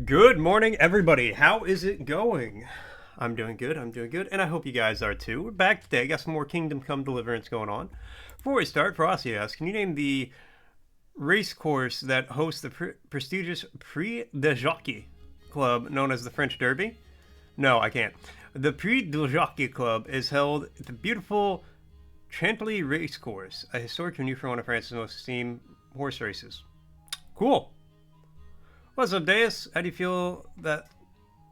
Good morning, everybody. How is it going? I'm doing good, and I hope you guys are too. We're back today. Got some more Kingdom Come Deliverance going on. Before we start, Frosty asks, can you name the race course that hosts the prestigious Prix de Jockey Club known as the French Derby? No, I can't. The Prix de Jockey Club is held at the beautiful Chantilly Race Course, a historic venue for one of France's most esteemed horse races. Cool. What's up, Deus? How do you feel that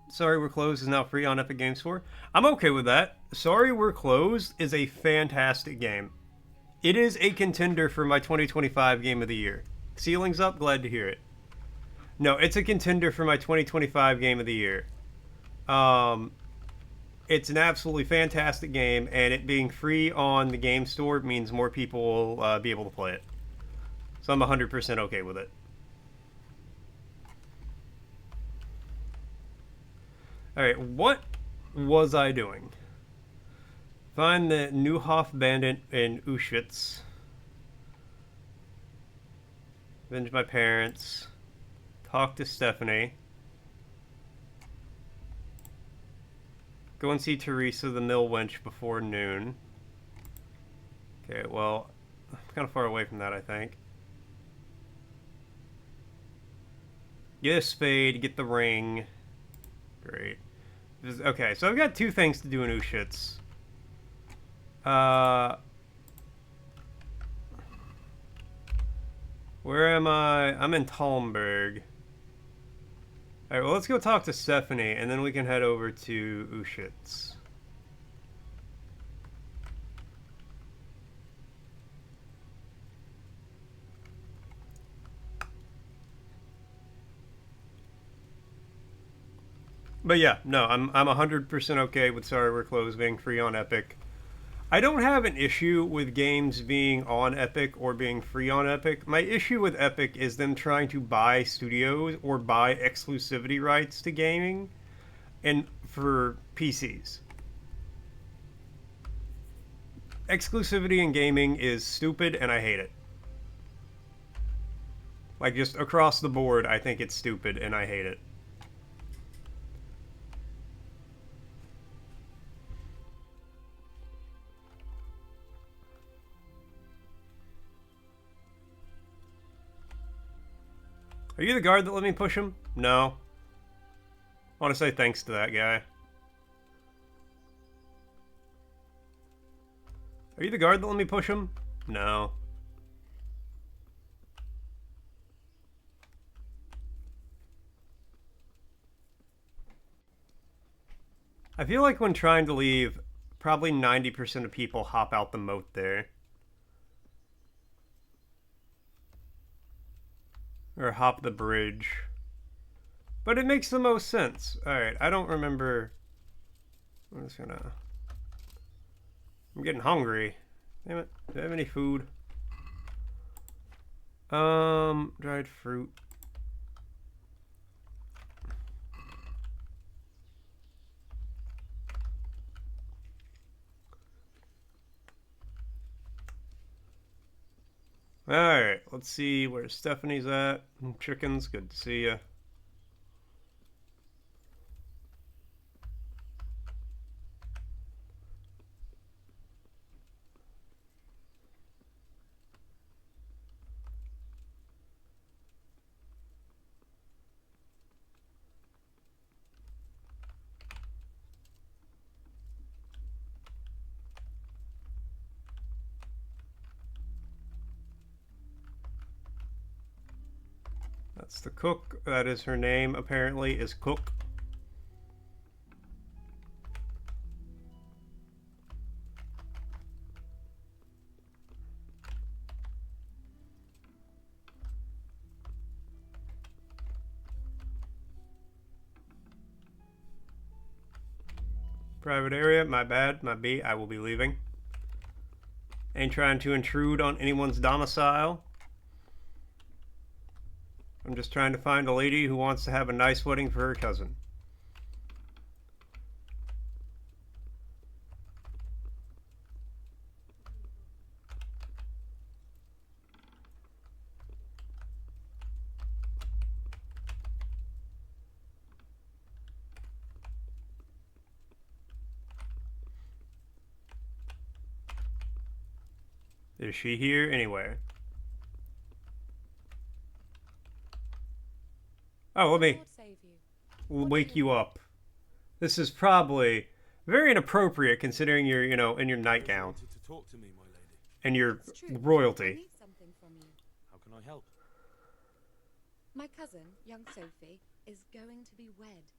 Sorry We're Closed is now free on Epic Games Store? I'm okay with that. Sorry We're Closed is a fantastic game. It is a contender for my 2025 Game of the Year. Ceilings up, glad to hear it. No, it's a contender for my 2025 Game of the Year. It's an absolutely fantastic game, and it being free on the game store means more people will be able to play it. So I'm 100% okay with it. Alright, what was I doing? Find the Neuhof Bandit in Auschwitz. Avenge my parents. Talk to Stephanie. Go and see Teresa the mill wench before noon. Okay, well, I'm kind of far away from that, I think. Get a spade, get the ring. Great. Okay, so I've got two things to do in Auschwitz. Where am I? I'm in Talmberg. Alright, well, let's go talk to Stephanie, and then we can head over to Auschwitz. But yeah, no, I'm 100% okay with Sorry We're Closed being free on Epic. I don't have an issue with games being on Epic or being free on Epic. My issue with Epic is them trying to buy studios or buy exclusivity rights to gaming and for PCs. Exclusivity in gaming is stupid and I hate it. Like, just across the board, I think it's stupid and I hate it. Are you the guard that let me push him? No. I want to say thanks to that guy. Are you the guard that let me push him? No. I feel like when trying to leave, probably 90% of people hop out the moat there. Or hop the bridge. But it makes the most sense. Alright, I don't remember. I'm just gonna... I'm getting hungry. Damn it. Do I have any food? Dried fruit. Alright, let's see where Stephanie's at. Chickens, good to see ya. That's the cook. That is her name, apparently, is Cook. Private area, my bad, my B, I will be leaving. Ain't trying to intrude on anyone's domicile. I'm just trying to find a lady who wants to have a nice wedding for her cousin. Is she here anywhere? Oh, let me wake you up. This is probably very inappropriate considering you're, in your nightgown. To talk to me, my lady. And your royalty. I need something from you. How can I help? My cousin, young Sophie, is going to be wed.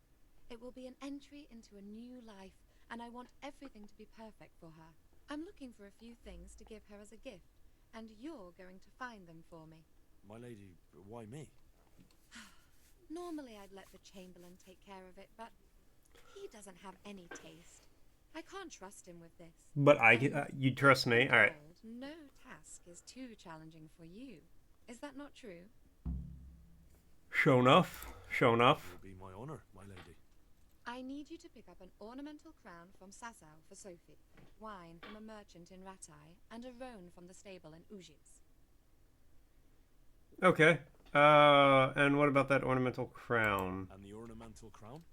It will be an entry into a new life, and I want everything to be perfect for her. I'm looking for a few things to give her as a gift, and you're going to find them for me. My lady, why me? Normally I'd let the Chamberlain take care of it, but he doesn't have any taste. I can't trust him with this. But you trust me? Alright. No task is too challenging for you. Is that not true? Show enough. Show enough. It will be my honor, my lady. I need you to pick up an ornamental crown from Sasau for Sophie, wine from a merchant in Ratai, and a roan from the stable in Ujits. Okay. And what about that ornamental crown? And the ornamental crown?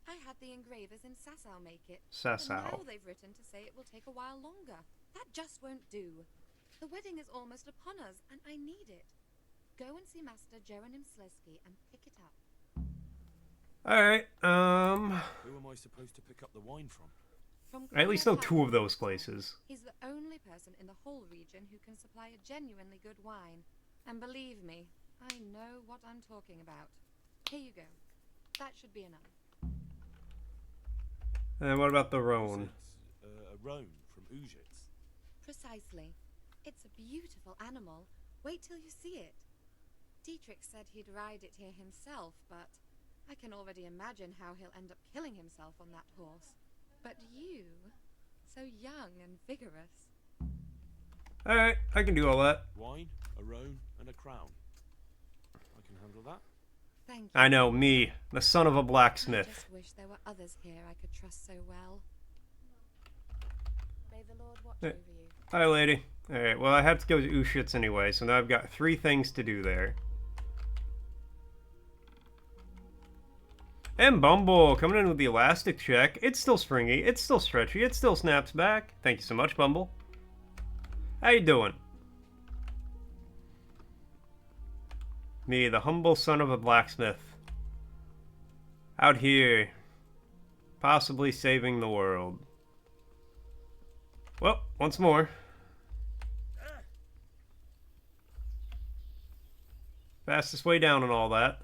I had the engravers in Sasau make it. Sasau. But now they've written to say it will take a while longer. That just won't do. The wedding is almost upon us, and I need it. Go and see Master Jeronim Slesky and pick it up. Alright, Who am I supposed to pick up the wine from? I at least know two of those places. He's the only person in the whole region who can supply a genuinely good wine. And believe me, I know what I'm talking about. Here you go. That should be enough. And what about the roan? A roan from Ujits. Precisely. It's a beautiful animal. Wait till you see it. Dietrich said he'd ride it here himself, but I can already imagine how he'll end up killing himself on that horse. But you, so young and vigorous. Alright, I can do all that. Wine, a roan, and a crown. I can handle that. Thank you. I know, me, the son of a I blacksmith. just wish there were others here I could trust so well. May the Lord watch over you. Hi, lady. Alright, well, I have to go to Ushitz anyway, so now I've got 3 things to do there. And Bumble, coming in with the elastic check. It's still springy, it's still stretchy, it still snaps back. Thank you so much, Bumble. How you doing? Me, the humble son of a blacksmith. Out here, possibly saving the world. Well, once more. Fastest way down and all that.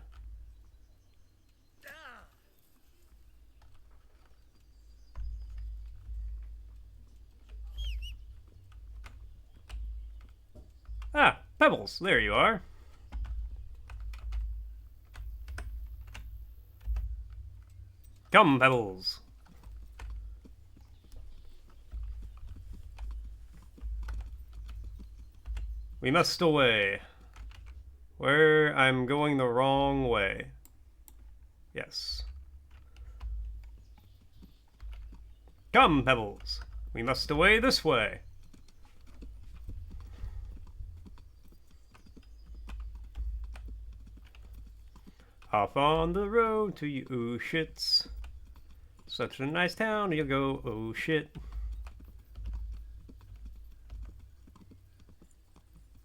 Ah, Pebbles, there you are. Come, Pebbles. We must away. Where I'm going the wrong way. Yes. Come, Pebbles. We must away this way. Off on the road to Ushitz. Such a nice town, you'll go, oh shit.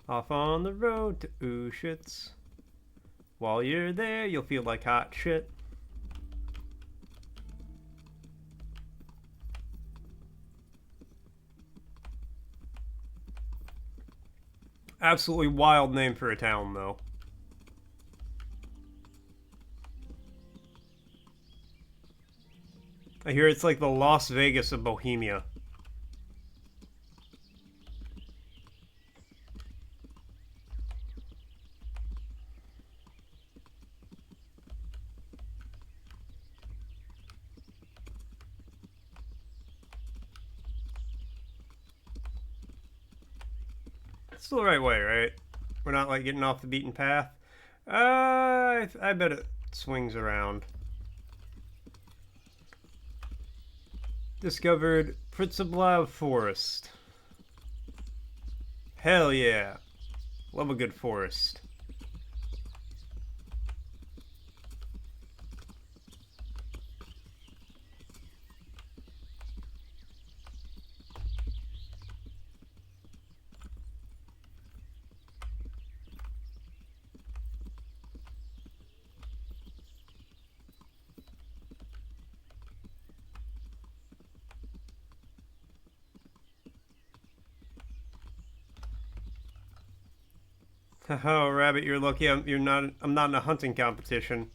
Off on the road to Ushitz. While you're there, you'll feel like hot shit. Absolutely wild name for a town, though. I hear it's like the Las Vegas of Bohemia. It's still the right way, right? We're not like getting off the beaten path. I bet it swings around. Discovered Pritzeblav Forest. Hell yeah. Love a good forest. Oh, rabbit, you're lucky. You're not. I'm not in a hunting competition.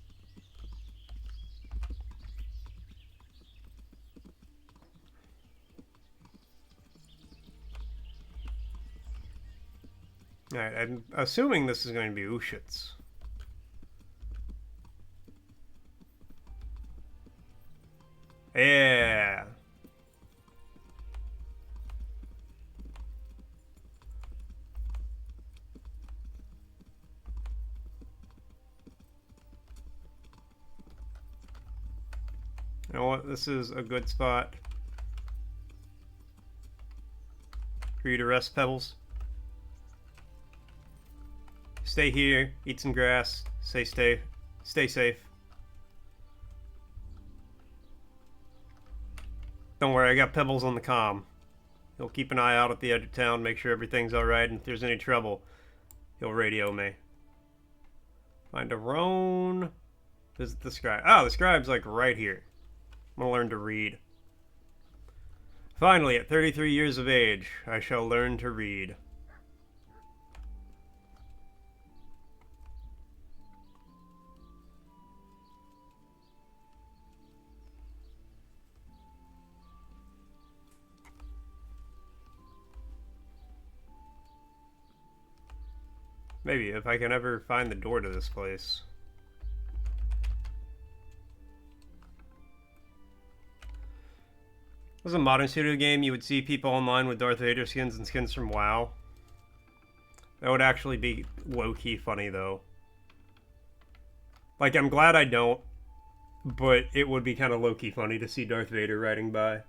All right, I'm assuming this is going to be Ushits. Yeah. You know what? This is a good spot for you to rest, Pebbles. Stay here, eat some grass, stay safe. Don't worry, I got Pebbles on the comm. He'll keep an eye out at the edge of town, make sure everything's alright, and if there's any trouble, he'll radio me. Find a roan. Visit the scribe. Ah, the scribe's like right here. I'm gonna learn to read. Finally, at 33 years of age, I shall learn to read. Maybe, if I can ever find the door to this place. This is a modern studio game. You would see people online with Darth Vader skins and skins from WoW. That would actually be low-key funny, though. Like, I'm glad I don't, but it would be kind of low-key funny to see Darth Vader riding by.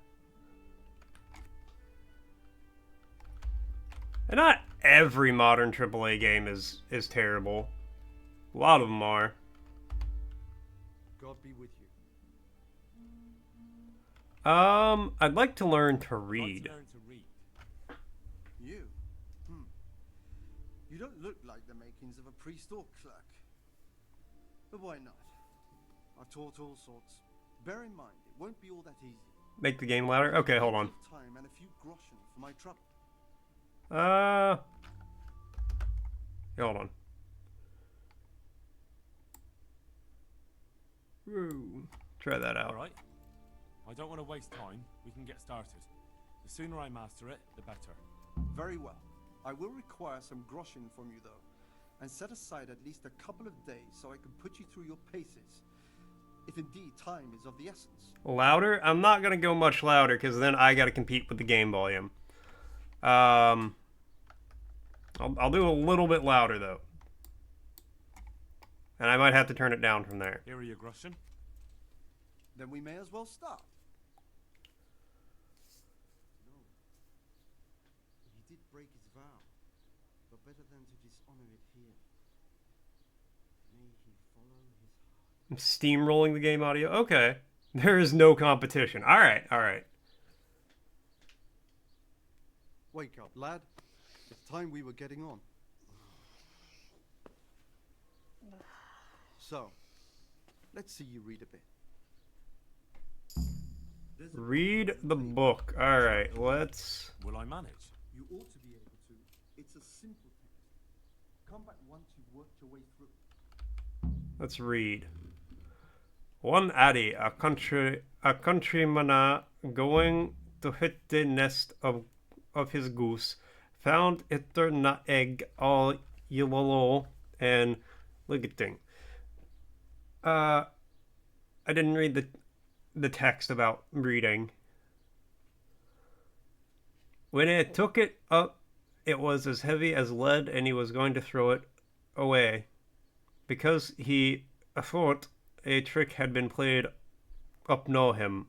And not every modern AAA game is terrible. A lot of them are. God be with you. I'd like to learn to read. Learn to read. You? You don't look like the makings of a priest or clerk. But why not? I've taught all sorts. Bear in mind, it won't be all that easy. Make the game louder? Okay, hold on. Time and a few groschen for my trouble. Hold on. Woo. Try that out. All right. I don't want to waste time. We can get started. The sooner I master it, the better. Very well. I will require some groschen from you, though, and set aside at least a couple of days so I can put you through your paces, if indeed time is of the essence. Louder? I'm not gonna go much louder because then I gotta compete with the game volume. I'll do a little bit louder though, and I might have to turn it down from there. Here are your groschen. Then we may as well start. No. He did break his vow, but better than to dishonor it here. May he follow his heart. I'm steamrolling the game audio. Okay, there is no competition. All right. Wake up, lad. It's time we were getting on. So, let's see you read a bit. Read the book. All right, let's. Will I manage? You ought to be able to. It's a simple text. Come back once you've worked your way through. Let's read. One Addy, a countryman going to hit the nest of his goose, found it na egg all yellow and liggeting. I didn't read the text about reading. When it took it up, it was as heavy as lead, and he was going to throw it away, because he thought a trick had been played upno him.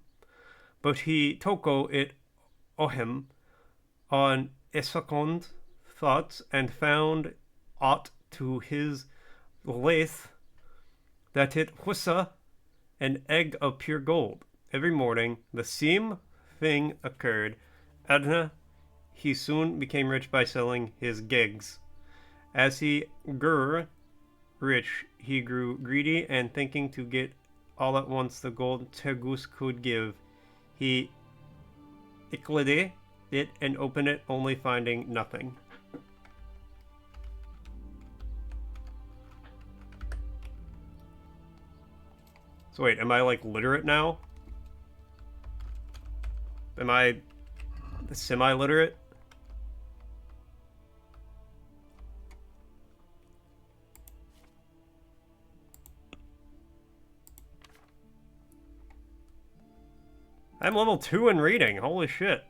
But he toko it o him on a second thought, and found aught to his lathe that it was an egg of pure gold. Every morning the same thing occurred. Adna, he soon became rich by selling his gigs. As he grew rich, he grew greedy, and thinking to get all at once the gold Tegus could give, he ickled it and opened it, only finding nothing. So wait, am I like literate now? Am I semi-literate? I'm level 2 in reading. Holy shit.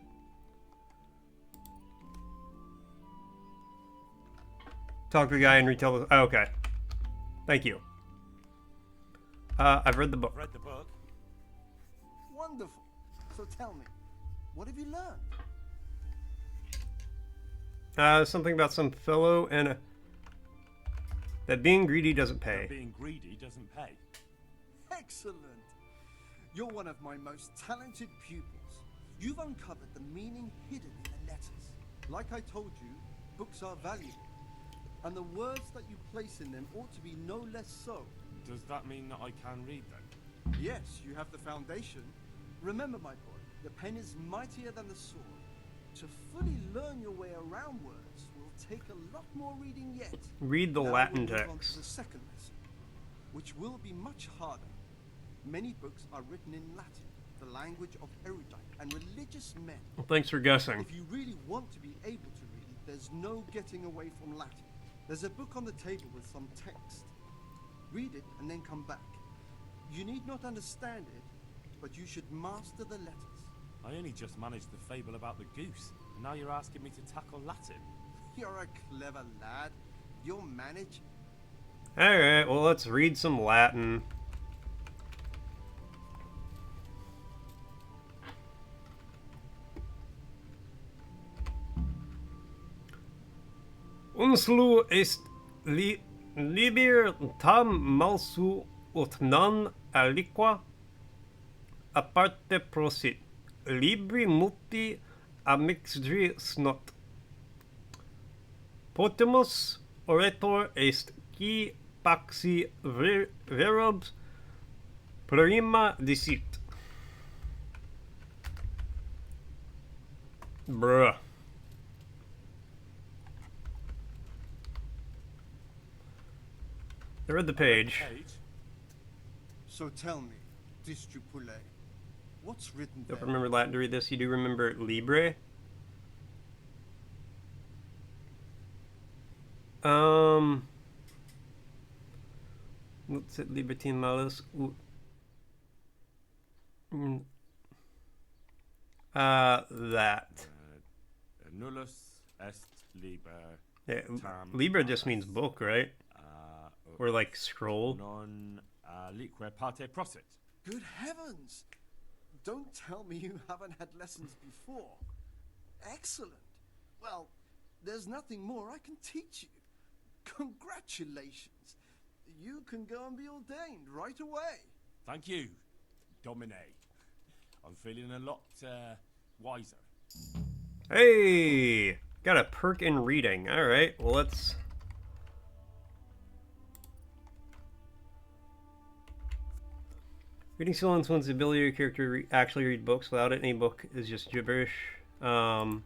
Talk to the guy and retell the... Oh, okay. Thank you. I've read the book. Read the book. Wonderful. So tell me, what have you learned? Something about some fellow and that being greedy doesn't pay. Being greedy doesn't pay. Excellent. You're one of my most talented pupils. You've uncovered the meaning hidden in the letters. Like I told you, books are valuable. And the words that you place in them ought to be no less so. Does that mean that I can read then? Yes, you have the foundation. Remember, my boy, the pen is mightier than the sword. To fully learn your way around words will take a lot more reading yet. Read the Now Latin we'll move on to text. the second lesson, which will be much harder. Many books are written in Latin, the language of erudite and religious men. Well, thanks for guessing. If you really want to be able to read, there's no getting away from Latin. There's a book on the table with some text. Read it and then come back. You need not understand it, but you should master the letters. I only just managed the fable about the goose, and now you're asking me to tackle Latin. You're a clever lad. You'll manage. Alright, well, let's read some Latin. Unslu est liber tam malsu ut non aliqua aparte prosit libri multi amixdri snot potemus orator est qui paxi verbs prima dicit. Bruh. I read the page. So tell me, Distupule, what's written Don't there? remember Latin to read this. You do remember Libre? What's it? Libertine malus. That. Nullus est liber. Yeah, tam Libre just means book, right? ut Or like scroll. non alique parte prosit. Good heavens! Don't tell me you haven't had lessons before. Excellent. Well, there's nothing more I can teach you. Congratulations. You can go and be ordained right away. Thank you, Domine. I'm feeling a lot wiser. Hey! Got a perk in reading. Alright, well let's... Reading skill influences the ability of your character to actually read books. Without it, any book is just gibberish. All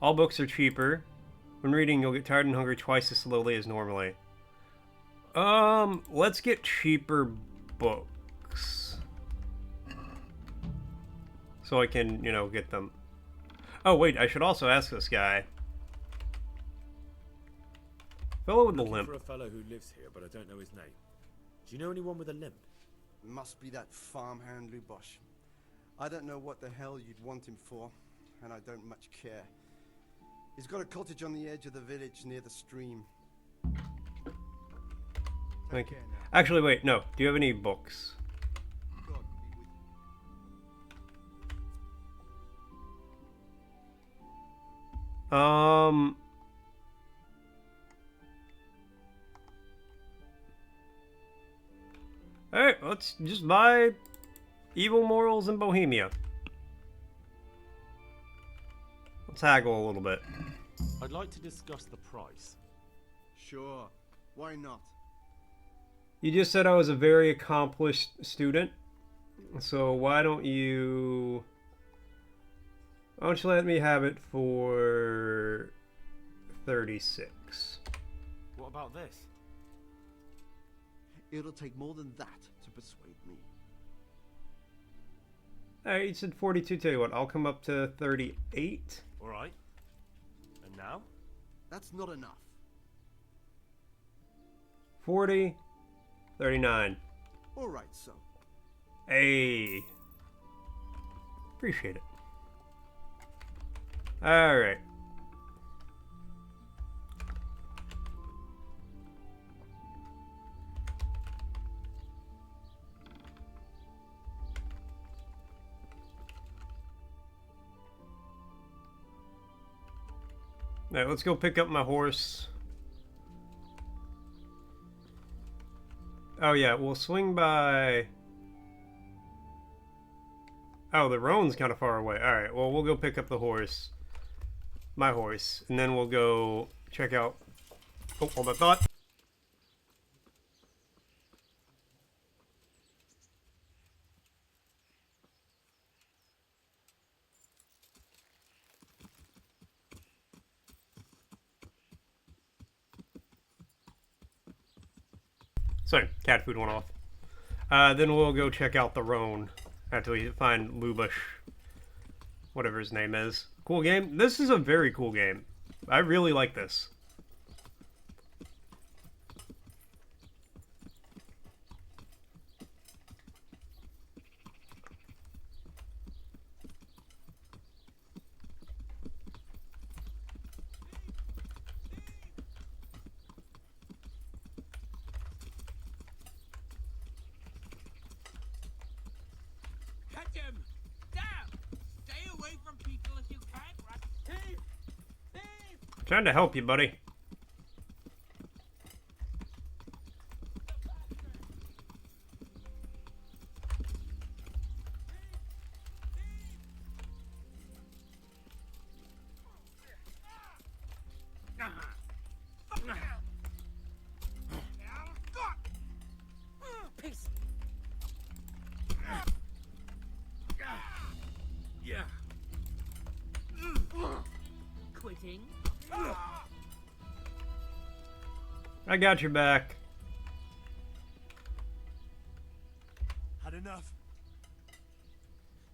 books are cheaper. When reading, you'll get tired and hungry twice as slowly as normally. Let's get cheaper books. So I can, you know, get them. Oh, wait, I should also ask this guy. Fellow with the Looking limp. for a fellow who lives here, but I don't know his name. Do you know anyone with a limp? Must be that farmhand Lubosh. I don't know what the hell you'd want him for, and I don't much care. He's got a cottage on the edge of the village near the stream. Thank you. care now. Actually, wait, no. Do you have any books? God be with you. Alright, let's just buy Evil Morals in Bohemia. Let's haggle a little bit. I'd like to discuss the price. Sure. Why not? You just said I was a very accomplished student. So why don't you let me have it for 36? What about this? It'll take more than that to persuade me. Alright, you said 42. Tell you what, I'll come up to 38. All right. And now? That's not enough. 40. 39. All right, so. Hey. Appreciate it. Alright. Alright, let's go pick up my horse. Oh yeah, we'll swing by... Oh, the roan's kind of far away. Alright, well, we'll go pick up the horse. My horse. And then we'll go check out... Oh, hold that thought. Sorry, cat food went off. Then we'll go check out the roan after we find Lubush. Whatever his name is. Cool game. This is a very cool game. I really like this. Catch him! Damn! Stay away from people if you can, right? Thief! Thief! I'm trying to help you, buddy. Peace! Yeah. Quitting? I got your back. Had enough.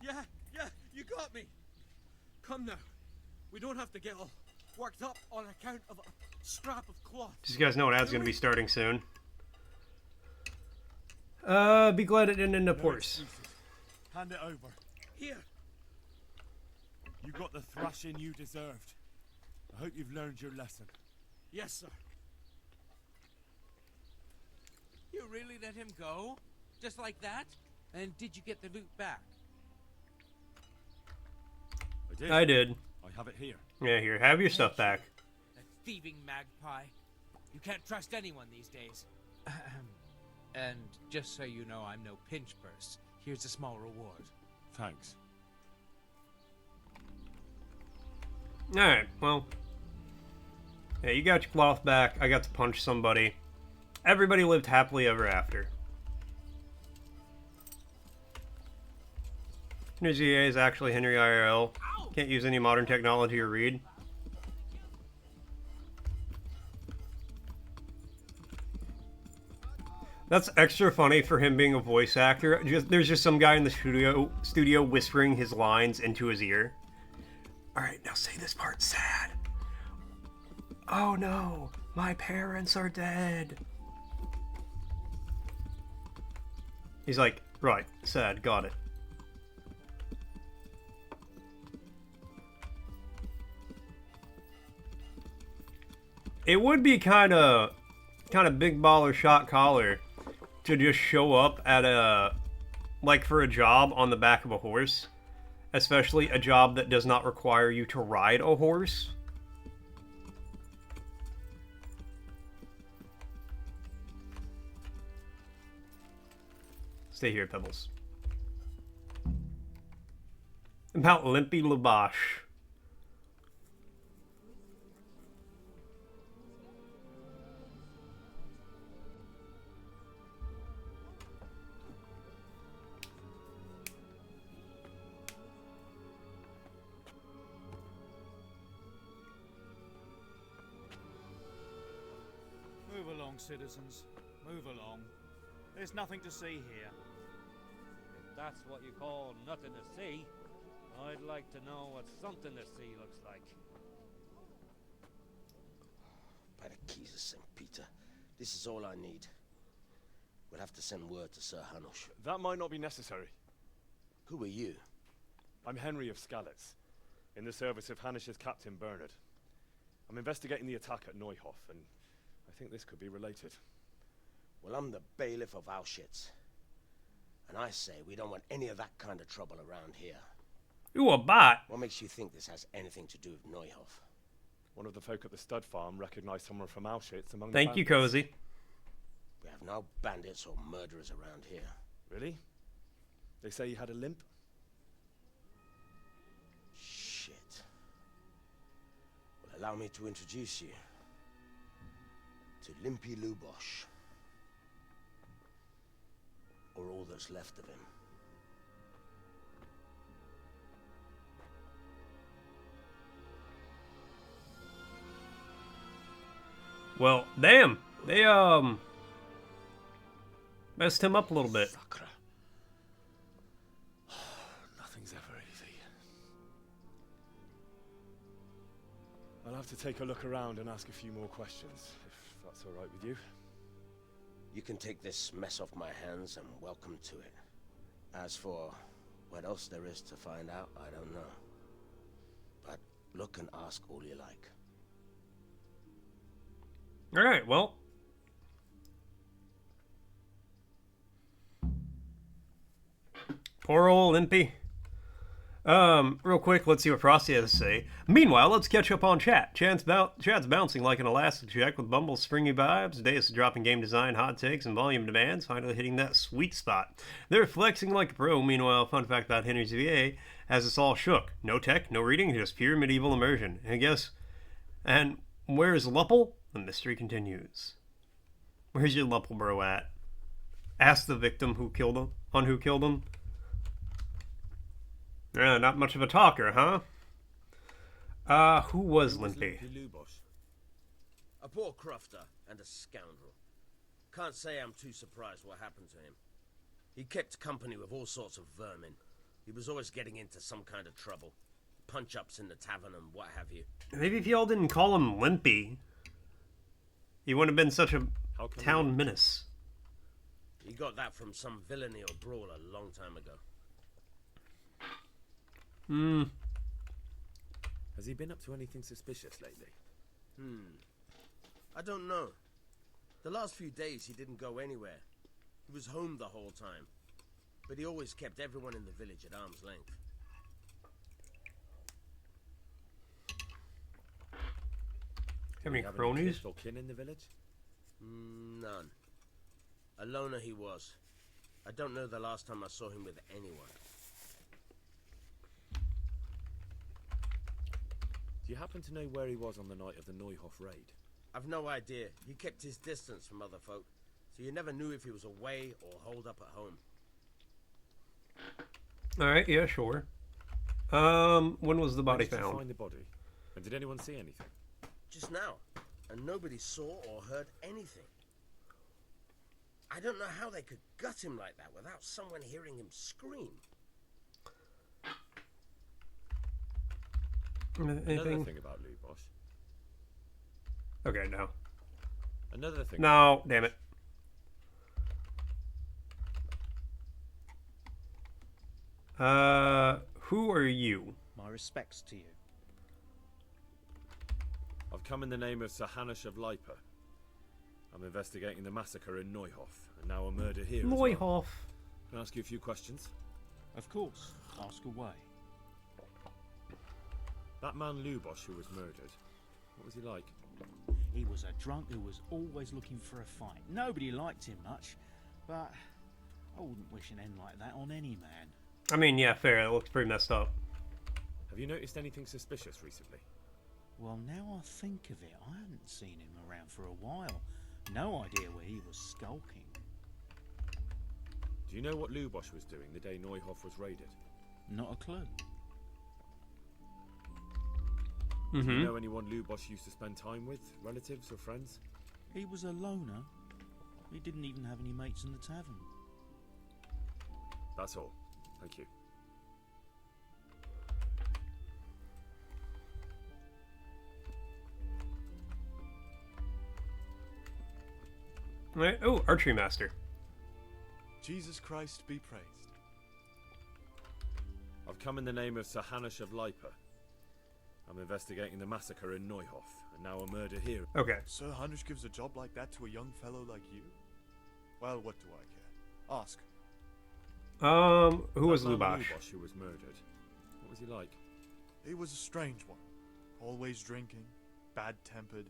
Yeah, you got me. Come now. We don't have to get all worked up on account of a scrap of cloth. Just you guys know an ad's gonna be starting soon. Be glad it didn't end up No worse. excuses. Hand it over. Here. You got the thrashing you deserved. I hope you've learned your lesson. Yes, sir. You really let him go? Just like that? And did you get the loot back? I did. I did. I have it here. Yeah, here, have your stuff back. That thieving magpie. You can't trust anyone these days. And just so you know, I'm no pinch purse. Here's a small reward. Thanks. Alright, well. Yeah, you got your cloth back. I got to punch somebody. Everybody lived happily ever after. Henry ZA is actually Henry IRL. Can't use any modern technology or read. That's extra funny for him being a voice actor. There's just some guy in the studio whispering his lines into his ear. Alright, now say this part sad. Oh no, my parents are dead. He's like, right, sad, got it. It would be kind of big baller shot collar to just show up at for a job on the back of a horse, especially a job that does not require you to ride a horse. Stay here, Pebbles. About Limpy Labosh. Move along, citizens. Move along. There's nothing to see here. that's what you call nothing to see, I'd like to know what something to see looks like. By the keys of St. Peter, this is all I need. We'll have to send word to Sir Hanush. That might not be necessary. Who are you? I'm Henry of Skalitz, in the service of Hanush's Captain Bernard. I'm investigating the attack at Neuhof, and I think this could be related. Well, I'm the bailiff of Auschwitz. And I say we don't want any of that kind of trouble around here. Ooh, a bot. What makes you think this has anything to do with Neuhof? One of the folk at the stud farm recognized someone from Auschwitz among the Thank you, bandits. Cozy. We have no bandits or murderers around here. Really? They say he had a limp? Shit. Well, allow me to introduce you to Limpy Lubosh. Or all that's left of him. Well, damn. They, messed him up a little bit. Sakra. Nothing's ever easy. I'll have to take a look around and ask a few more questions, if that's all right with you. You can take this mess off my hands and welcome to it. As for what else there is to find out, I don't know. But look and ask all you like. Alright, well. Poor old Limpy. Real quick, let's see what Frosty has to say. Meanwhile, let's catch up on chat. Chat's bouncing like an elastic check with Bumble's springy vibes. Deus dropping game design, hot takes, and volume demands, finally hitting that sweet spot. They're flexing like a pro. Meanwhile, fun fact about Henry's VA has us all shook. No tech, no reading, just pure medieval immersion. And where's Lupple? The mystery continues. Where's your Lupple bro at? Ask the victim who killed him. Not much of a talker, huh? Who was Limpy? A poor crofter and a scoundrel. Can't say I'm too surprised what happened to him. He kept company with all sorts of vermin. He was always getting into some kind of trouble. Punch-ups in the tavern and what have you. Maybe if y'all didn't call him Limpy, he wouldn't have been such a town menace. He got that from some villainy or brawl a long time ago. Has he been up to anything suspicious lately? I don't know. The last few days he didn't go anywhere. He was home the whole time. But he always kept everyone in the village at arm's length. Have any Have cronies? kith or kin in the village? None. A loner he was. I don't know the last time I saw him with anyone. Do you happen to know where he was on the night of the Neuhof raid? I've no idea. He kept his distance from other folk, so you never knew if he was away or holed up at home. Alright, yeah, sure. When was the body When did you found? find the body? And did anyone see anything? Just now, and nobody saw or heard anything. I don't know how they could gut him like that without someone hearing him scream. Another Anything? thing about Lubosh. Okay, no. Another thing. No, damn it. Who are you? My respects to you. I've come in the name of Sir Hanush of Lipa. I'm investigating the massacre in Neuhof, and now a murder here as well. Neuhof. Can I ask you a few questions? Of course. Ask away. That man Lubosh who was murdered, what was he like? He was a drunk who was always looking for a fight. Nobody liked him much, but I wouldn't wish an end like that on any man. I mean, yeah, fair. It looks pretty messed up. Have you noticed anything suspicious recently? Well, now I think of it, I hadn't seen him around for a while. No idea where he was skulking. Do you know what Lubosh was doing the day Neuhof was raided? Not a clue. Do you know anyone Lubosh used to spend time with? Relatives or friends? He was a loner. He didn't even have any mates in the tavern. That's all. Thank you. Right. Oh, archery master. Jesus Christ be praised. I've come in the name of Sir Hanush of Lipa. I'm investigating the massacre in Neuhof, and now a murder here. Okay. Sir Hanush gives a job like that to a young fellow like you? Well, what do I care? Ask. Who was That man Lubosh? Lubosh who was murdered. What was he like? He was a strange one. Always drinking, bad-tempered.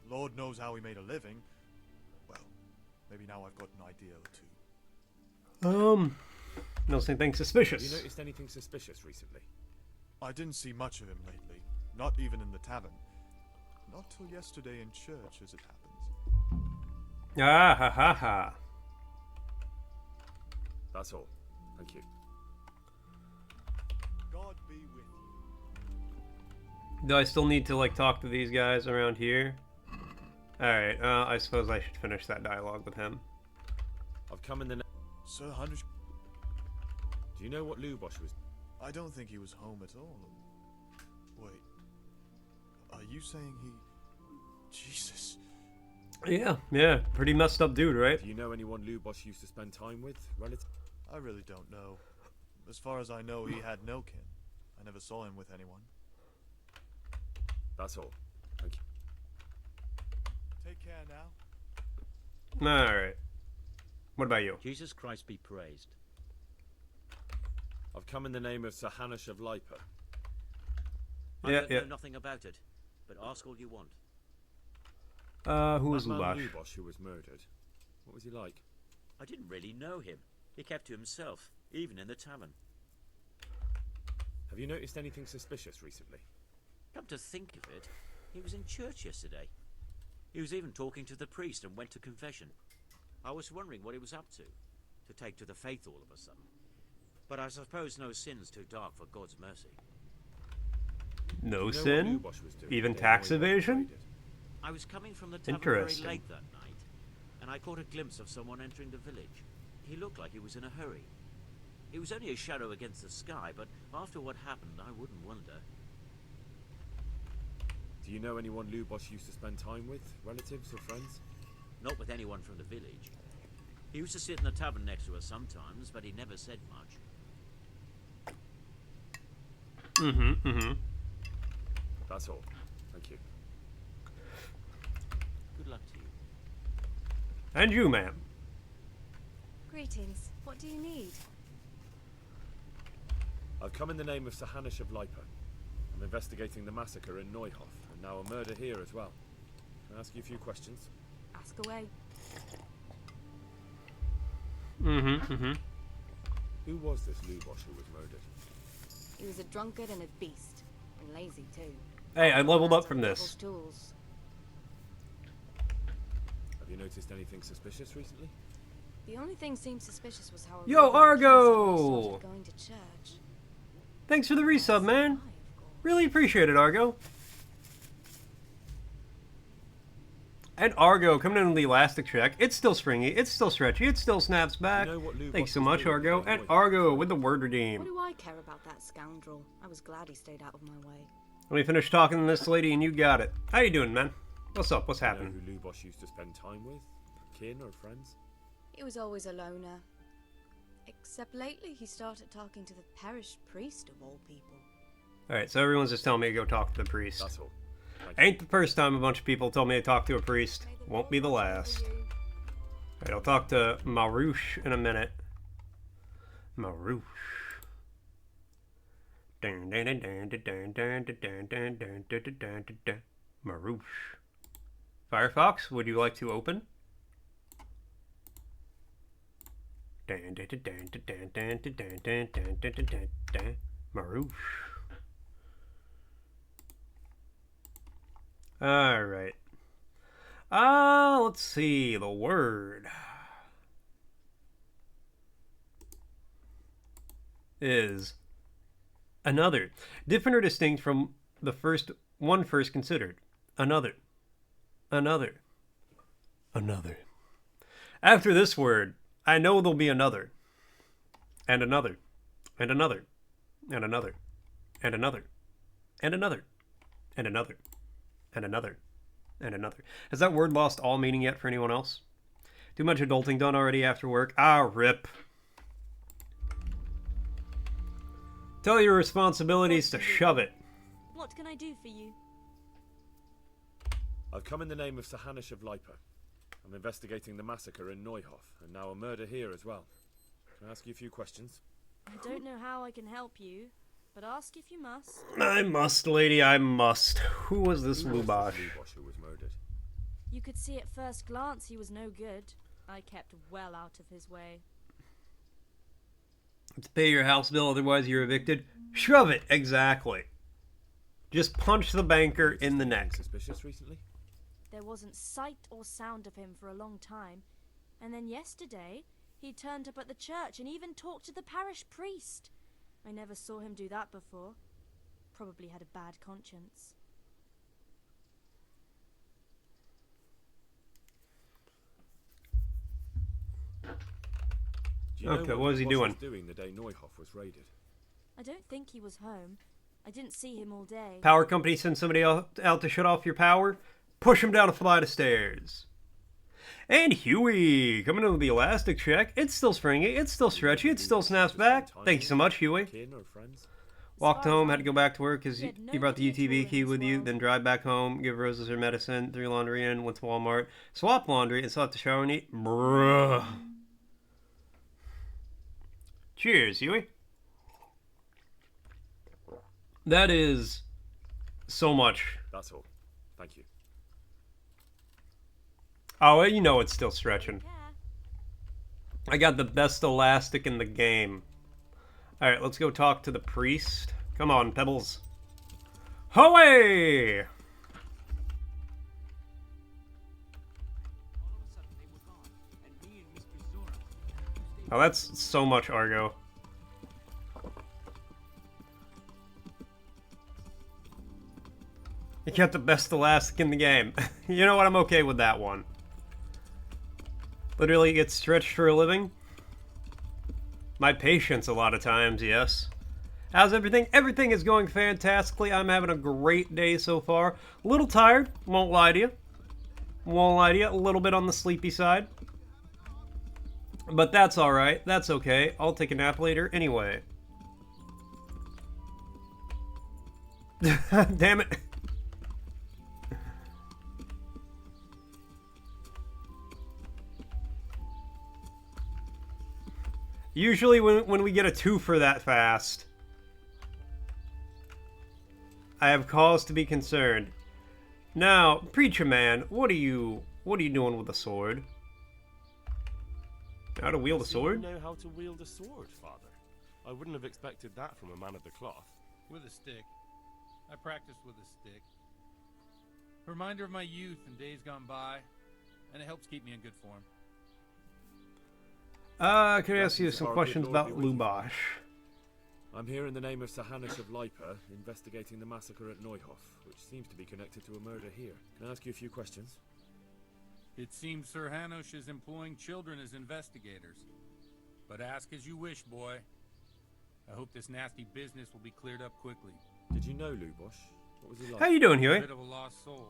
Lord knows how he made a living. Well, maybe now I've got an idea or two. Notice anything Have suspicious? you noticed anything suspicious recently? I didn't see much of him lately. Not even in the tavern. Not till yesterday in church, as it happens. Ah, ha, ha, ha. That's all. Thank you. God be with you. Do I still need to, like, talk to these guys around here? Alright, I suppose I should finish that dialogue with him. I've come in the Sir Hanush... Do you know what Lubosh was? I don't think he was home at all. Wait. Are you saying he... Jesus. Yeah, pretty messed up dude, right? Do you know anyone Lubosh used to spend time with? Relative? I really don't know. As far as I know, he had no kin. I never saw him with anyone. That's all. Thank you. Take care now. Alright. What about you? Jesus Christ be praised. I've come in the name of Sir Hanush of Lipa. I Yeah, don't yeah. know nothing about it, but ask all you want. Who was That man Lubosh? Lubosh who was murdered. What was he like? I didn't really know him. He kept to himself, even in the tavern. Have you noticed anything suspicious recently? Come to think of it, he was in church yesterday. He was even talking to the priest and went to confession. I was wondering what he was up to take to the faith all of a sudden. But I suppose no sin's too dark for God's mercy. No Do you know what sin? Lubosh was doing Even the day tax Neuhoff evasion? raided? I was coming from the tavern very Interesting. late that night, and I caught a glimpse of someone entering the village. He looked like he was in a hurry. He was only a shadow against the sky, but after what happened, I wouldn't wonder. Do you know anyone Lubosh used to spend time with? Relatives or friends? Not with anyone from the village. He used to sit in the tavern next to us sometimes, but he never said much. That's all. Thank you. Good luck to you. And you, ma'am. Greetings. What do you need? I've come in the name of Sir Hanush of Lipa. I'm investigating the massacre in Neuhof, and now a murder here as well. Can I ask you a few questions? Ask away. Who was this Lubosh who was murdered? He was a drunkard and a beast. And lazy, too. Hey, I leveled up from this. Tools. Have you noticed anything suspicious recently? The only thing seemed suspicious was how... Yo, Argo! Started going to church. Thanks for the resub, man. Really appreciate it, Argo. And Argo coming in with the elastic check. It's still springy, it's still stretchy, it still snaps back. You know what Lubosh Thanks so was much, doing Argo. in And Neuhof? Argo with the word What redeem. do I care about that scoundrel? I was glad he stayed out of my way. Let me finish talking to this lady and you got it. How you doing, man? What's up? What's Do you know happening? who Lubosh used to spend time with? Kin or friends? He was always a loner. Except lately he started talking to the parish priest of all people. Alright, so everyone's just telling me to go talk to the priest. That's all. Thank you. Ain't the first time a bunch of people told me to talk to a priest. May the Won't Lord be the watch over last. you. Alright, I'll talk to Marouche in a minute. Marouche. Marouche. Firefox, would you like to open? Marouche. Alright. Let's see. The word is another. Different or distinct from the first considered. Another. Another. Another. After this word, I know there'll be another. And another. And another. And another. And another. And another. And another. And another. And another. Has that word lost all meaning yet for anyone else? Too much adulting done already after work? Ah, rip. Tell your responsibilities to shove it. What can I do for you? I've come in the name of Sir Hanish of Lipa. I'm investigating the massacre in Neuhof, and now a murder here as well. Can I ask you a few questions? I don't know how I can help you, but ask if you must. I must, lady, I must. Who was this Who was Lubosh? this Lubosh who was murdered? You could see at first glance he was no good. I kept well out of his way. To pay your house bill, otherwise you're evicted. Shove it, exactly. Just punch the banker in the neck. Suspicious recently? There wasn't sight or sound of him for a long time, and then yesterday he turned up at the church and even talked to the parish priest. I never saw him do that before. Probably had a bad conscience. Do you know Okay, what was he Lubosh doing? Was doing the day Neuhof was raided? I don't think he was home. I didn't see him all day. Power company sends somebody out to shut off your power? Push him down a flight of stairs. And Huey, coming in with the elastic check. It's still springy, it's still stretchy, it still snaps back. Thank you so much, Huey. Kin or friends? Walked home, had to go back to work because you brought the UTV key with you, then drive back home, give Roses her medicine, threw laundry in, went to Walmart, swap laundry, and still have to shower and eat. Bruh. Cheers, Huey. That is so much. That's all. Thank you. Oh, you know it's still stretching. I got the best elastic in the game. Alright, let's go talk to the priest. Come on, Pebbles. Hoey! Oh, that's so much Argo. You got the best elastic in the game. You know what? I'm okay with that one. Literally get stretched for a living. My patience a lot of times, yes. How's everything? Everything is going fantastically. I'm having a great day so far. A little tired, won't lie to you. Won't lie to you. A little bit on the sleepy side. But that's alright. That's okay. I'll take a nap later anyway. Damn it. Usually when we get a twofer that fast, I have cause to be concerned. Now, preacher man, what are you doing with a sword? How to wield a sword? You know how to wield a sword, Father. I wouldn't have expected that from a man of the cloth. With a stick. I practice with a stick. Reminder of my youth and days gone by, and it helps keep me in good form. Can I ask you some questions about Lubosh? I'm here in the name of Sir Hanish of Lipa, investigating the massacre at Neuhof, which seems to be connected to a murder here. Can I ask you a few questions? It seems Sir Hanosh is employing children as investigators. But ask as you wish, boy. I hope this nasty business will be cleared up quickly. Did you know Lubosh? What was he like? How you doing, Huey? A bit of a lost soul.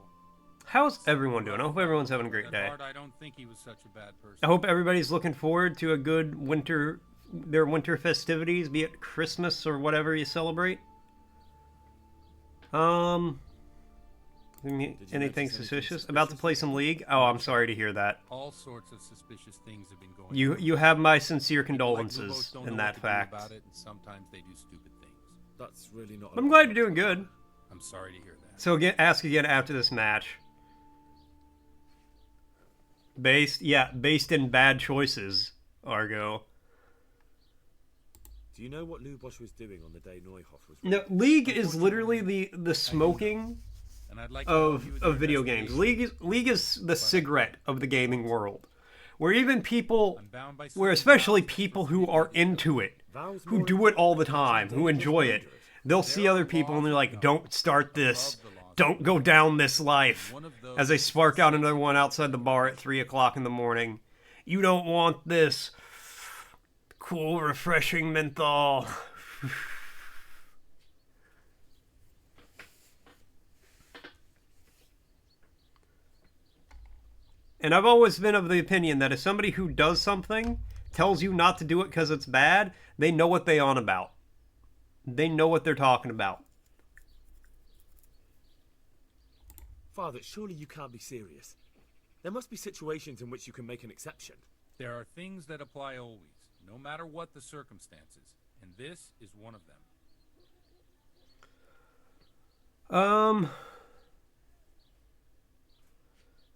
How's everyone doing? I hope everyone's having a great day. I don't think he was such a bad person. I hope everybody's looking forward to a good their winter festivities, be it Christmas or whatever you celebrate. Anything suspicious? About to play some League? Oh, I'm sorry to hear that. All sorts of suspicious things have been going on. You have my sincere condolences in that fact. About it, and sometimes they do stupid things. That's really not. I'm glad you're doing good. I'm sorry to hear that. So ask again after this match. Based in bad choices, Argo. Do you know what Lubosh was doing on the day Neuhof was? No, League is literally the smoking of video games. League is the cigarette of the gaming world, where even people, where especially people who are into it, who do it all the time, who enjoy it, they'll see other people and they're like, "Don't start this. Don't go down this life," as they spark out another one outside the bar at 3 o'clock in the morning. "You don't want this cool, refreshing menthol And I've always been of the opinion that if somebody who does something tells you not to do it because it's bad, they know what they on about. They know what they're talking about. Father, surely you can't be serious. There must be situations in which you can make an exception. There are things that apply always, no matter what the circumstances, and this is one of them.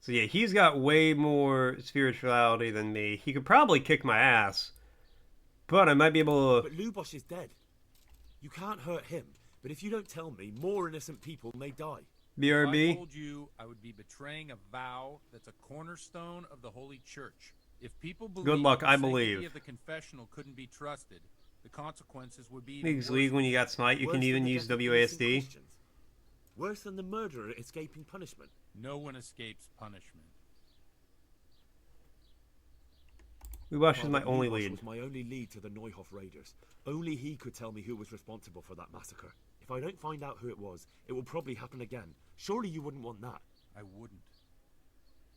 So yeah, he's got way more spirituality than me. He could probably kick my ass, but I might be able to... But Lubosh is dead. You can't hurt him, but if you don't tell me, more innocent people may die. BRB? If I told you, I would be betraying a vow that's a cornerstone of the Holy Church. If people believe Good luck, the I sanctity believe. of the confessional couldn't be trusted, the consequences would be League's League, when you got Smite, you can even use WASD. Worse than the murderer escaping punishment. No one escapes punishment. Lubosh is my only lead. Was my only lead to the Neuhof raiders. Only he could tell me who was responsible for that massacre. If I don't find out who it was, it will probably happen again. Surely you wouldn't want that. I wouldn't.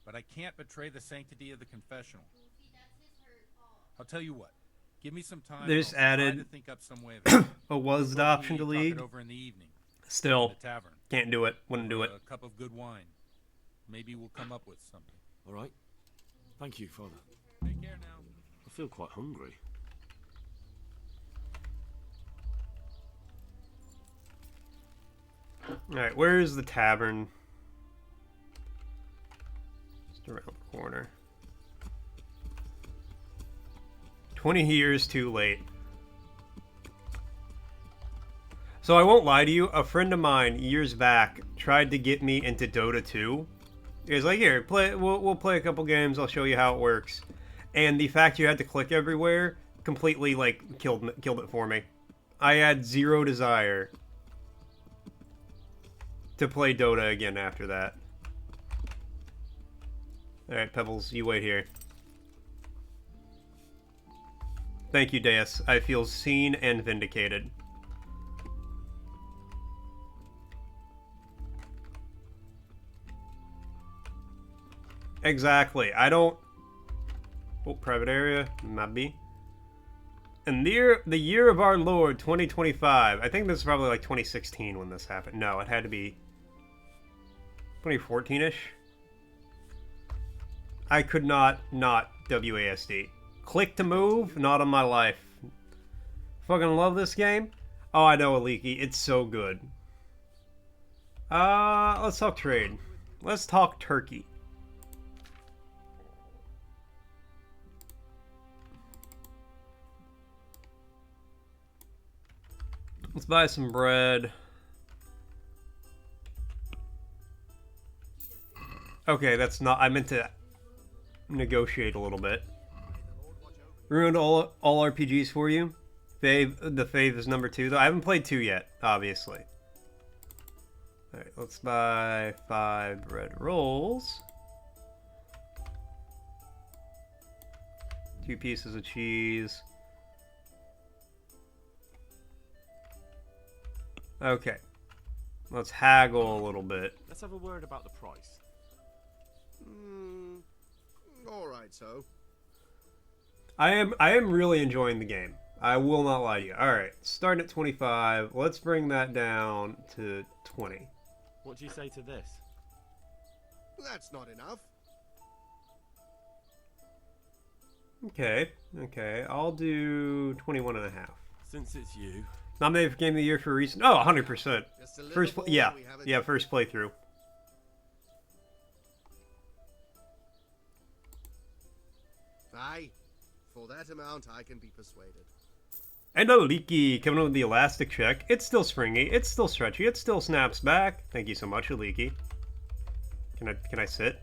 But I can't betray the sanctity of the confessional. I'll tell you what. Give me some time. They just I'll try added to think up some way of it. a was the option to Talk league. it over in the evening. Still, In the tavern. can't do it. Wouldn't do it. A cup of good wine. Maybe we'll come up with something. All right. Thank you, Father. Take care now. I feel quite hungry. Alright, where is the tavern? Just around the corner. 20 years too late. So I won't lie to you, a friend of mine years back tried to get me into Dota 2. He was like, here, we'll play a couple games, I'll show you how it works. And the fact you had to click everywhere completely, like, killed it for me. I had zero desire to play Dota again after that. Alright, Pebbles, you wait here. Thank you, Deus. I feel seen and vindicated. Exactly. I don't... Oh, private area. Might be. And the year of our Lord, 2025. I think this is probably like 2016 when this happened. No, it had to be 2014-ish. I could not WASD. Click to move, not on my life. Fucking love this game. Oh, I know, Aliki. It's so good. Let's talk trade. Let's talk turkey. Let's buy some bread. Okay, that's not... I meant to negotiate a little bit. Ruined all RPGs for you. The Fave is number 2, though. I haven't played 2 yet, obviously. Alright, let's buy 5 bread rolls. 2 pieces of cheese. Okay. Let's haggle a little bit. Let's have a word about the price. Alright, so. I am really enjoying the game. I will not lie to you. Alright, starting at 25. Let's bring that down to 20. What do you say to this? That's not enough. Okay. I'll do 21 and a half. Since it's you. Nominated for Game of the Year for a reason. Oh, 100%. First first playthrough. Aye. For that amount, I can be persuaded. And a Leaky coming in with the elastic check. It's still springy. It's still stretchy. It still snaps back. Thank you so much, Aliki. Can I sit?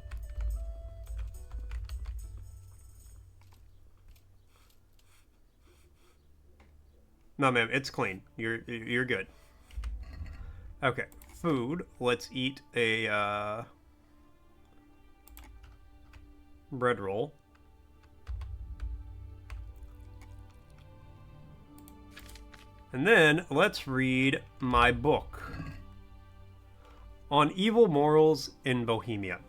No, ma'am. It's clean. You're good. Okay. Food. Let's eat a bread roll. And then let's read my book on evil morals in Bohemia.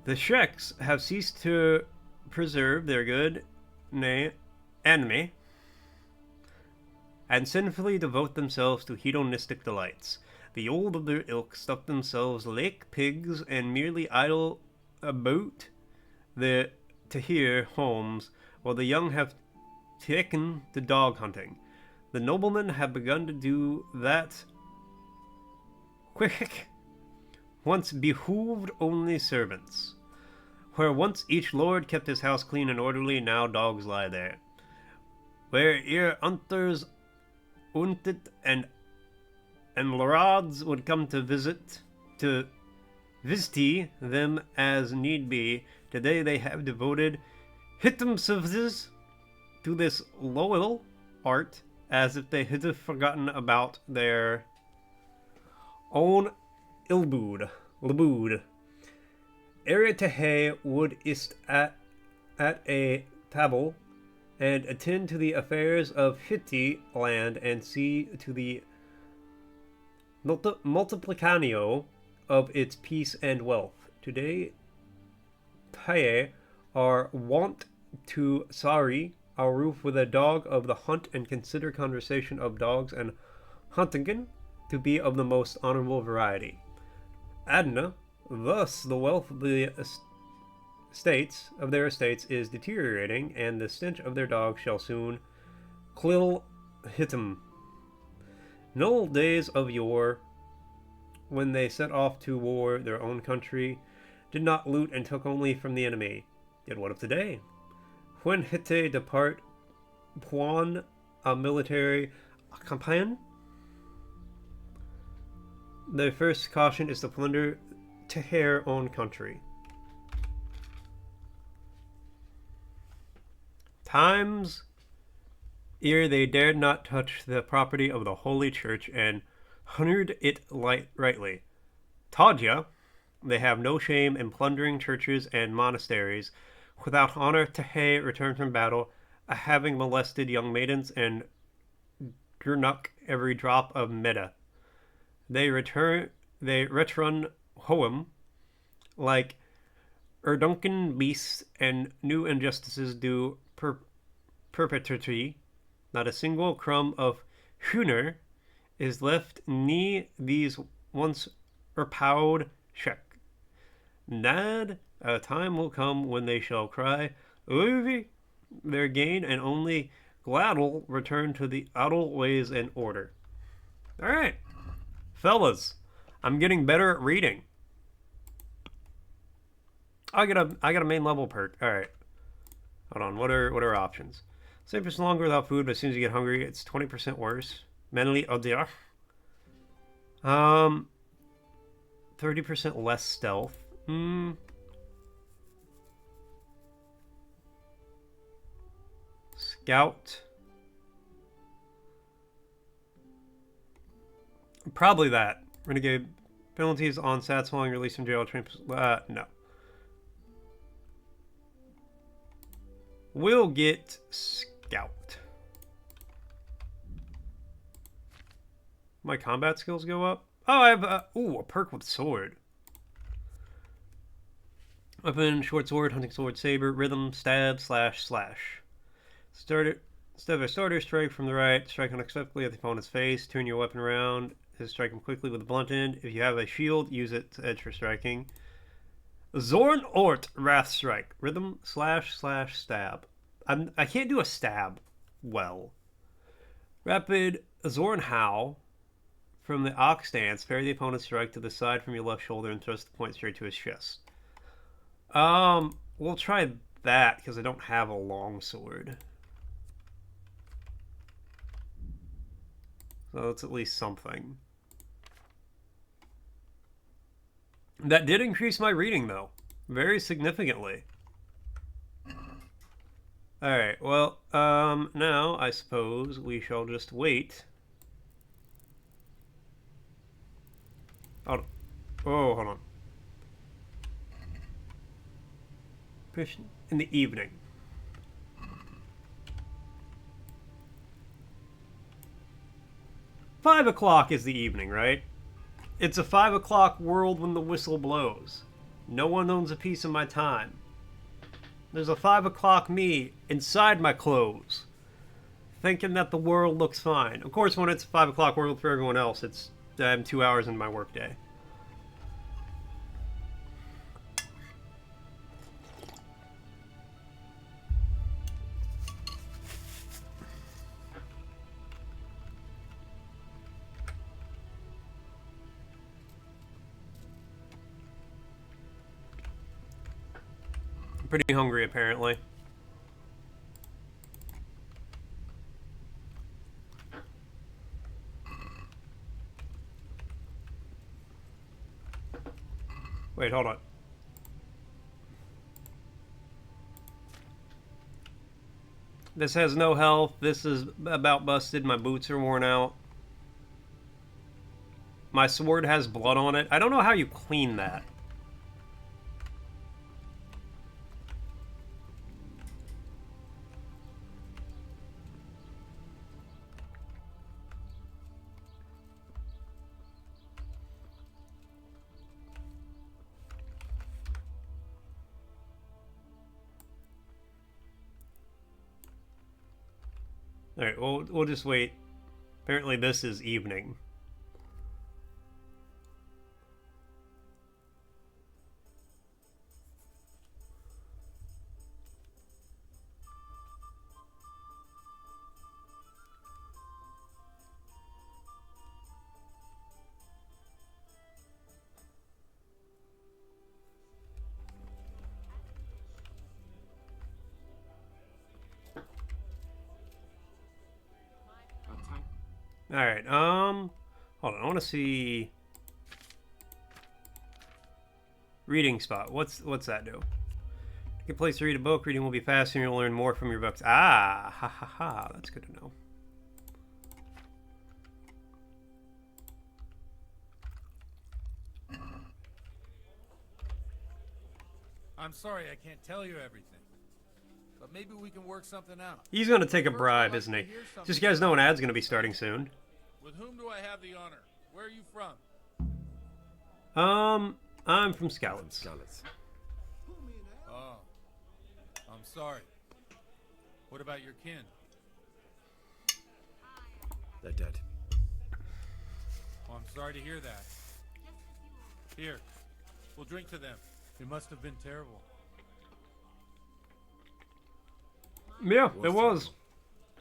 The Czechs have ceased to preserve their good enemy and sinfully devote themselves to hedonistic delights. The old of their ilk stuff themselves like pigs and merely idle about the tahir homes, while the young have taken to dog hunting. The noblemen have begun to do that quick once behooved only servants. Where once each lord kept his house clean and orderly, now dogs lie there. Where ear hunters unted and lords would come to visit them as need be, today they have devoted themselves to this loyal art as if they had forgotten about their own Labood. Eritahe would ist at a table and attend to the affairs of Hitti land and see to the multiplicanio of its peace and wealth. Today, Tae are wont to sari our roof with a dog of the hunt and consider conversation of dogs and huntingin to be of the most honorable variety. Adna, thus the wealth of the their estates is deteriorating, and the stench of their dogs shall soon clill hitum. In old days of yore, when they set off to war their own country, did not loot and took only from the enemy. Yet what of today? When Hitte depart upon a military campaign, their first caution is to plunder Teher own country. Times ere they dared not touch the property of the Holy Church and honored it rightly. Tadja, they have no shame in plundering churches and monasteries. Without honor, Tehe returned from battle, having molested young maidens and drunk every drop of meda. They return hoem like erdunken beasts, and new injustices do perpetuity. Not a single crumb of huner is left ni these once erpowed check. Nad, a time will come when they shall cry, Uvi, their gain, and only glad'll return to the idle ways and order. Alright. Fellas, I'm getting better at reading. I got a main level perk. Alright. Hold on, what are options? Save for longer without food, but as soon as you get hungry, it's 20% worse. Mentally odia. 30% less stealth. Scout. Probably that. Renegade penalties on sats following release from jail. No. We'll get Scout. My combat skills go up. Oh, I have a perk with sword. Weapon, short sword, hunting sword, saber, rhythm, stab, slash. Starter. Instead of a starter strike from the right, strike unexpectedly at the opponent's face. Turn your weapon around to strike him quickly with the blunt end. If you have a shield, use it to edge for striking. Zorn Ort Wrath Strike. Rhythm, slash, stab. I can't do a stab well. Rapid Zorn Howl. From the ox stance, parry the opponent's strike to the side from your left shoulder and thrust the point straight to his chest. We'll try that because I don't have a long sword. So that's at least something. That did increase my reading, though. Very significantly. Alright, well, now I suppose we shall just wait. Hold on. In the evening. 5 o'clock is the evening, right? It's a 5 o'clock world when the whistle blows. No one owns a piece of my time. There's a 5 o'clock me inside my clothes, thinking that the world looks fine. Of course, when it's a 5 o'clock world for everyone else, it's 2 hours into my workday. Pretty hungry, apparently. Wait, hold on. This has no health. This is about busted. My boots are worn out. My sword has blood on it. I don't know how you clean that. Alright, we'll just wait. Apparently this is evening. Alright, hold on, I want to see... Reading spot, what's that do? Good place to read a book, reading will be faster and you'll learn more from your books. Ah, ha ha ha, that's good to know. I'm sorry I can't tell you everything. But maybe we can work something out. He's gonna take a bribe, isn't he? Just so you guys know, an ad's gonna be starting soon. With whom do I have the honor? Where are you from? I'm from Skalitz. Oh, I'm sorry. What about your kin? They're dead. Oh, I'm sorry to hear that. Here, we'll drink to them. It must have been terrible. Yeah, it was.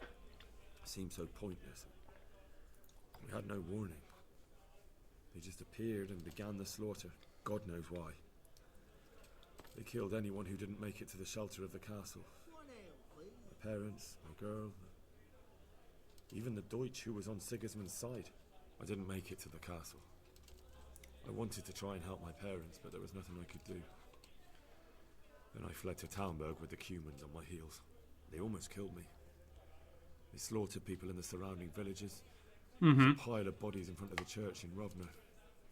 It seemed so pointless. We had no warning. They just appeared and began the slaughter. God knows why. They killed anyone who didn't make it to the shelter of the castle. My parents, my girl, even the Deutsch who was on Sigismund's side. I didn't make it to the castle. I wanted to try and help my parents, but there was nothing I could do. Then I fled to Talmberg with the Cumans on my heels. They almost killed me. They slaughtered people in the surrounding villages. Mm-hmm. A pile of bodies in front of the church in Rovno.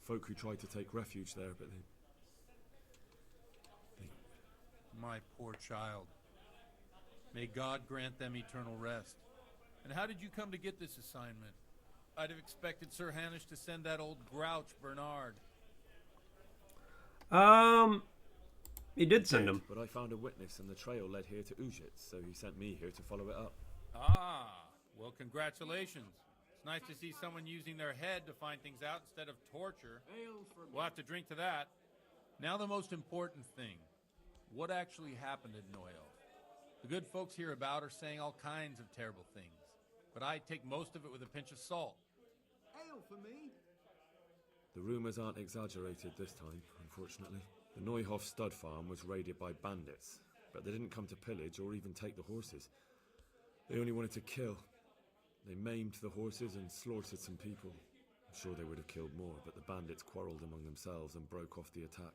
Folk who tried to take refuge there, but they... My poor child. May God grant them eternal rest. And how did you come to get this assignment? I'd have expected Sir Hanush to send that old grouch, Bernard. He did send him. But I found a witness and the trail led here to Ujitz, so he sent me here to follow it up. Ah, well, congratulations. It's nice to see someone using their head to find things out instead of torture. We'll have to drink to that. Now the most important thing. What actually happened at Neuhof? The good folks hereabout are saying all kinds of terrible things, but I take most of it with a pinch of salt. Ale for me? The rumors aren't exaggerated this time, unfortunately. The Neuhof stud farm was raided by bandits, but they didn't come to pillage or even take the horses. They only wanted to kill. They maimed the horses and slaughtered some people. I'm sure they would have killed more, but the bandits quarreled among themselves and broke off the attack.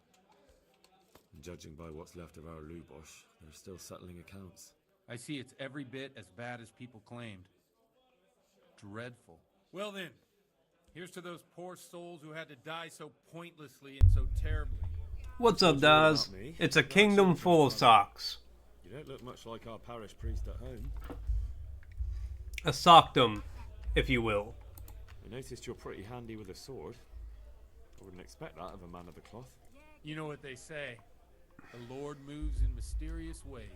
And judging by what's left of our Lubosh, they're still settling accounts. I see it's every bit as bad as people claimed. Dreadful. Well then, here's to those poor souls who had to die so pointlessly and so terribly. What's up, Daz? It's a kingdom full of socks. You don't look much like our parish priest at home. A sockdom, if you will. I noticed you're pretty handy with a sword. I wouldn't expect that of a man of the cloth. You know what they say. The Lord moves in mysterious ways.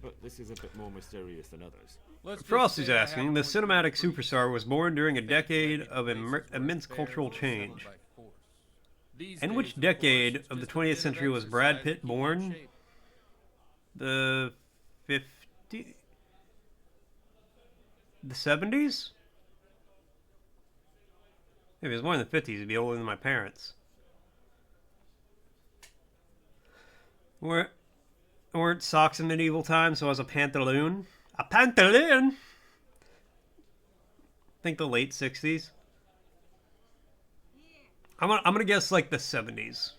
But this is a bit more mysterious than others. Frosty's asking, the cinematic superstar was born during a decade of immense cultural change. In which decade of the 20th century was Brad Pitt born? The 50s? The 70s? If he was born in the 50s, he'd be older than my parents. Weren't socks in medieval times, so I was a pantaloon. A pantaloon? I think the late 60s. I'm gonna guess like the 70s.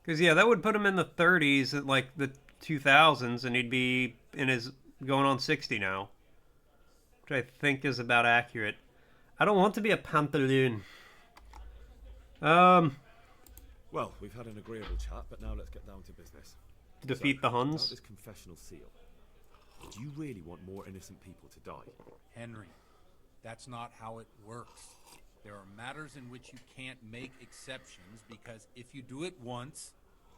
Because, yeah, that would put him in the 30s at like the 2000s, and he'd be in his going on 60 now. Which I think is about accurate. I don't want to be a pantaloon. Well, we've had an agreeable chat, but now let's get down to business. Defeat the Huns? About this confessional seal. Do you really want more innocent people to die? Henry, that's not how it works. There are matters in which you can't make exceptions because if you do it once,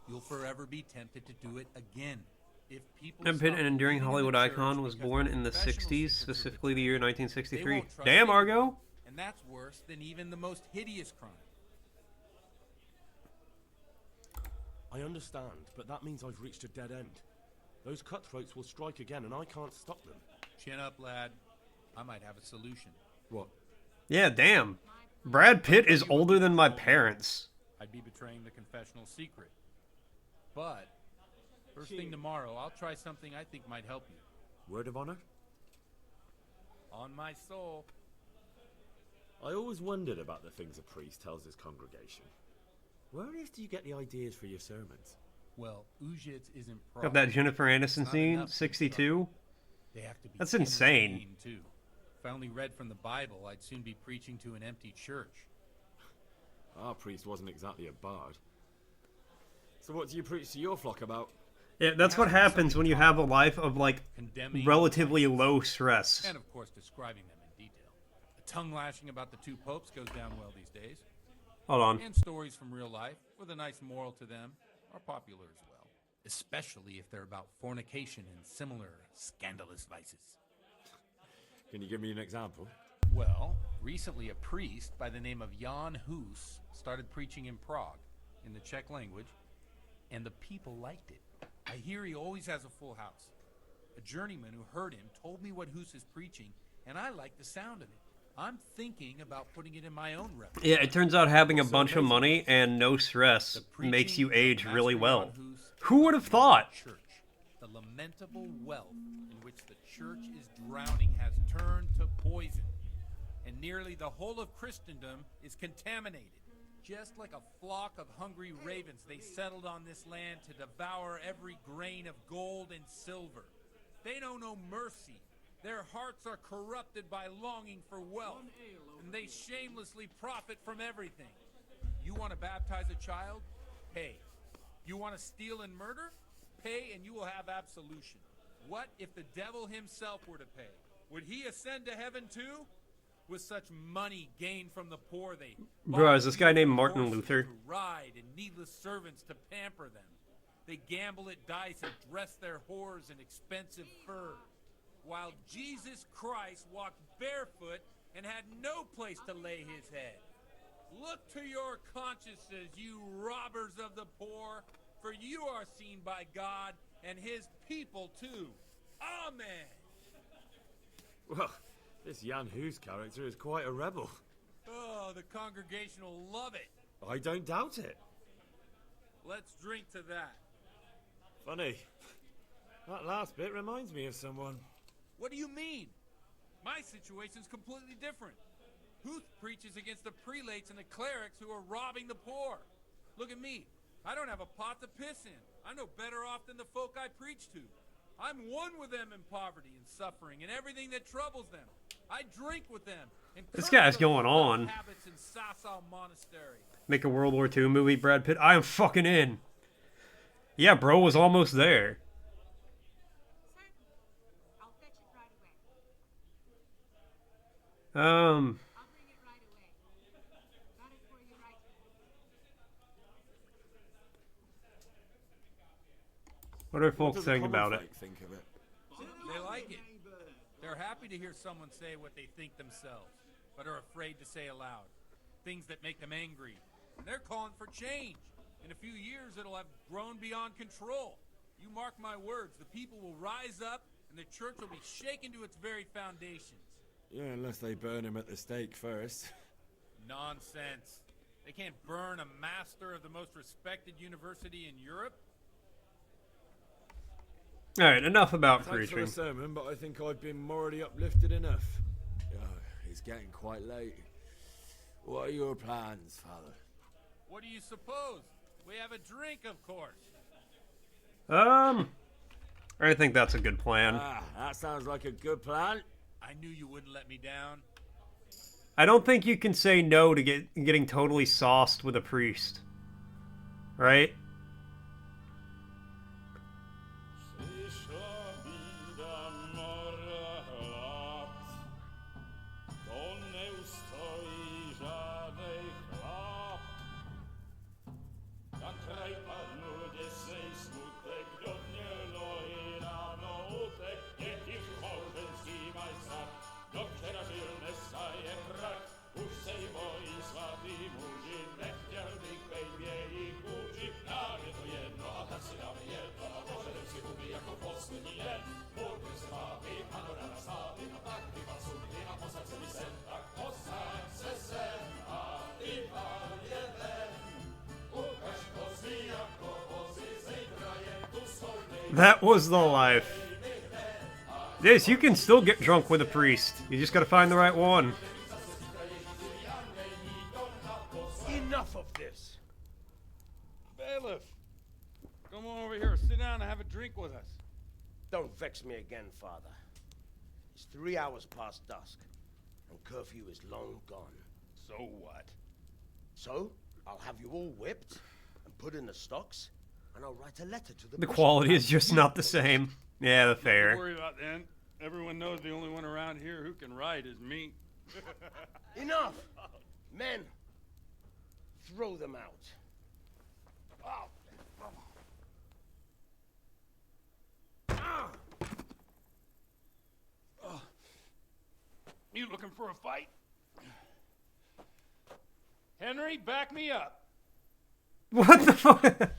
you'll forever be tempted to do it again. If people Brad Pitt, an enduring Hollywood icon, was born in the 60s, specifically the year 1963. Damn, Argo! And that's worse than even the most hideous crime. I understand, but that means I've reached a dead end. Those cutthroats will strike again, and I can't stop them. Chin up, lad. I might have a solution. What? Yeah, damn. Brad Pitt is older than my parents. I'd be betraying the confessional secret. But, first thing tomorrow, I'll try something I think might help you. Word of honor? On my soul. I always wondered about the things a priest tells his congregation. Where on earth do you get the ideas for your sermons? Well, Ujits isn't Got that Jennifer Aniston scene, 62? They have to be That's insane. Too. If I only read from the Bible, I'd soon be preaching to an empty church. Our priest wasn't exactly a bard. So what do you preach to your flock about? Yeah, that's what happens when you have a life of, like, relatively low stress. And, of course, describing them in detail. The tongue lashing about the two popes goes down well these days. Hold on. And stories from real life, with a nice moral to them, are popular as well. Especially if they're about fornication and similar scandalous vices. Can you give me an example? Well, recently a priest by the name of Jan Hus started preaching in Prague, in the Czech language, and the people liked it. I hear he always has a full house. A journeyman who heard him told me what Hus is preaching, and I like the sound of it. I'm thinking about putting it in my own repertoire. Yeah, it turns out having a bunch of money and no stress makes you age really well. Who would have thought? The lamentable wealth in which the church is drowning has turned to poison, and nearly the whole of Christendom is contaminated. Just like a flock of hungry ravens, they settled on this land to devour every grain of gold and silver. They know no mercy. Their hearts are corrupted by longing for wealth, and they shamelessly profit from everything. You want to baptize a child? Pay. You want to steal and murder? Pay and you will have absolution. What if the devil himself were to pay? Would he ascend to heaven too? With such money gained from the poor, they Bro, is this guy named Martin Luther? to ride and needless servants to pamper them. They gamble at dice and dress their whores in expensive fur. While Jesus Christ walked barefoot and had no place to lay his head. Look to your consciences, you robbers of the poor, for you are seen by God and his people too. Amen. Well, this Jan Hus character is quite a rebel. Oh, the congregation will love it. I don't doubt it. Let's drink to that. Funny. That last bit reminds me of someone. What do you mean? My situation's completely different. Huth preaches against the prelates and the clerics who are robbing the poor. Look at me. I don't have a pot to piss in. I'm no better off than the folk I preach to. I'm one with them in poverty and suffering and everything that troubles them. I drink with them. And This guy's going on. Habits in Sasau Monastery. Make a World War II movie, Brad Pitt. I am fucking in. Yeah, bro was almost there. Um, what are What folks does the saying common about it? folk think of it? They like it. They're happy to hear someone say what they think themselves, but are afraid to say aloud. Things that make them angry. And they're calling for change. In a few years, it'll have grown beyond control. You mark my words, the people will rise up, and the church will be shaken to its very foundations. Yeah, unless they burn him at the stake first. Nonsense. They can't burn a master of the most respected university in Europe? Alright, enough about Thanks for preaching. the sermon, but I think I've been morally uplifted enough. Oh, it's getting quite late. What are your plans, Father? What do you suppose? We have a drink, of course. I think that's a good plan. Ah, that sounds like a good plan. I knew you wouldn't let me down. I don't think you can say no to getting totally sauced with a priest. Right? That was the life. Yes, you can still get drunk with a priest. You just gotta find the right one. Enough of this. Bailiff, come on over here. Sit down and have a drink with us. Don't vex me again, Father. It's 3 hours past dusk, and curfew is long gone. So what? So, I'll have you all whipped and put in the stocks, and I'll write a letter to the The bishop. quality is just not the same. Yeah, the fair. Don't worry about that. Everyone knows the only one around here who can ride is me. Enough! Men, throw them out. Oh. You looking for a fight? Henry, back me up. What the fuck?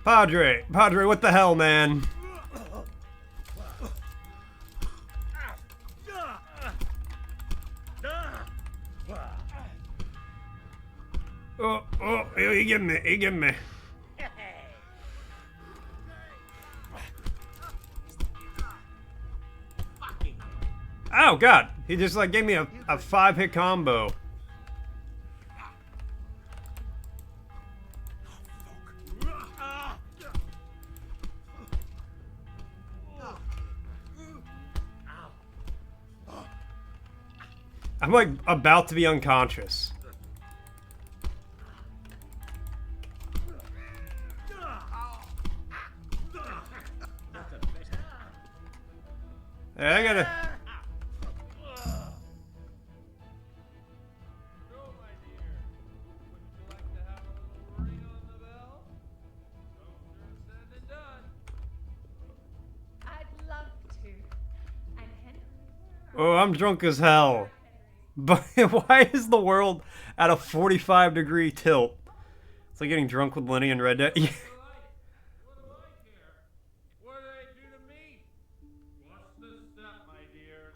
Padre, what the hell, man? Oh, he give me. Oh, God. He just, like, gave me a 5-hit combo. I'm, like, about to be unconscious. I gotta... I'd love to. And Henry. Oh, I'm drunk as hell. But why is the world at a 45-degree tilt? It's like getting drunk with Lenny and Red Dead. Yeah. What did I do to me? Watch the step, my dear.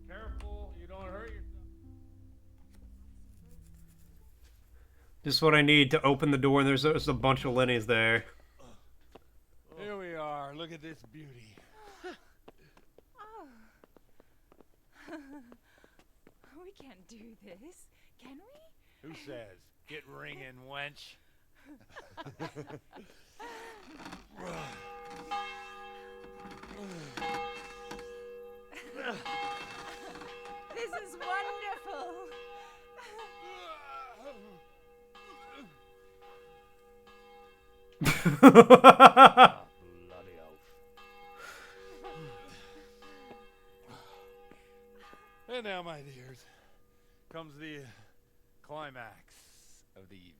Careful, you don't hurt yourself. Just what I need to open the door, and there's a bunch of Lennies there. Here we are. Look at this beauty. We can't do this, can we? Who says? Get ringing, wench. Ah, bloody oath. And now, my dears, comes the climax of the evening.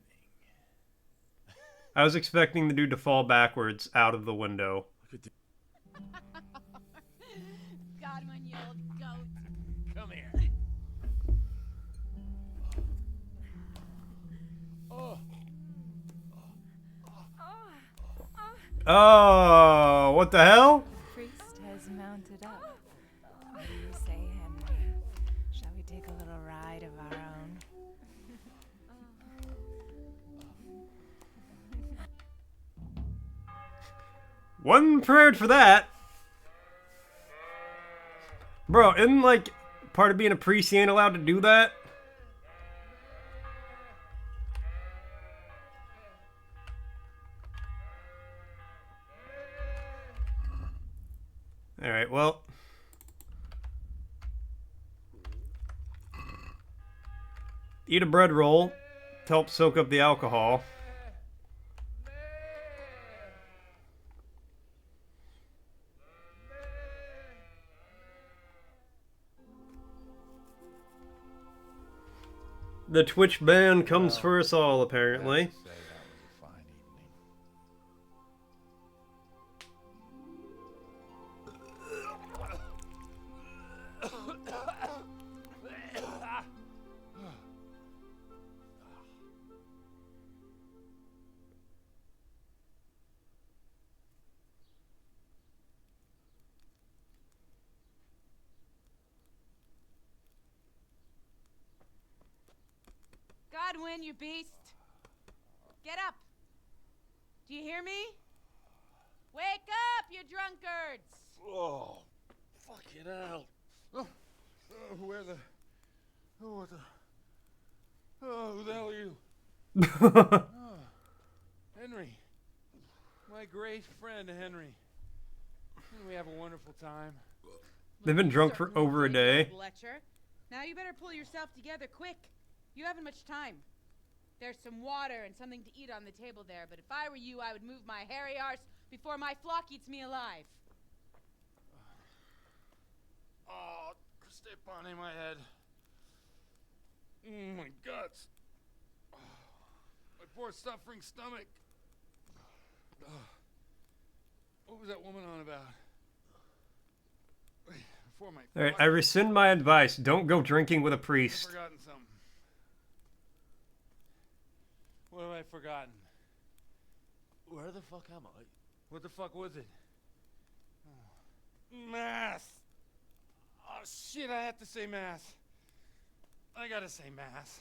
I was expecting the dude to fall backwards out of the window. Godwin, you old goat. Come here. Oh. Oh, what the hell? The priest has mounted up. What do you say, Henry? Shall we take a little ride of our own? Wasn't prepared for that. Bro, isn't like part of being a priest you ain't allowed to do that? Alright, well. Eat a bread roll to help soak up the alcohol. The Twitch ban comes for us all, apparently. Godwin, you beast! Get up! Do you hear me? Wake up, you drunkards! Oh, fucking hell. Oh, where the... Oh, what the... Oh, who the hell are you? Oh, Henry. My great friend, Henry. Didn't we have a wonderful time? They've been drunk for over a day. Letcher. Now you better pull yourself together quick. You haven't much time. There's some water and something to eat on the table there, but if I were you, I would move my hairy arse before my flock eats me alive. Oh, step on in my head. My guts. Oh, my poor suffering stomach. Oh, what was that woman on about? Wait, before my... Alright, I rescind my advice. Don't go drinking with a I've priest. forgotten something. What have I forgotten? Where the fuck am I? What the fuck was it? Oh. Mass! Oh shit, I have to say mass. I gotta say mass.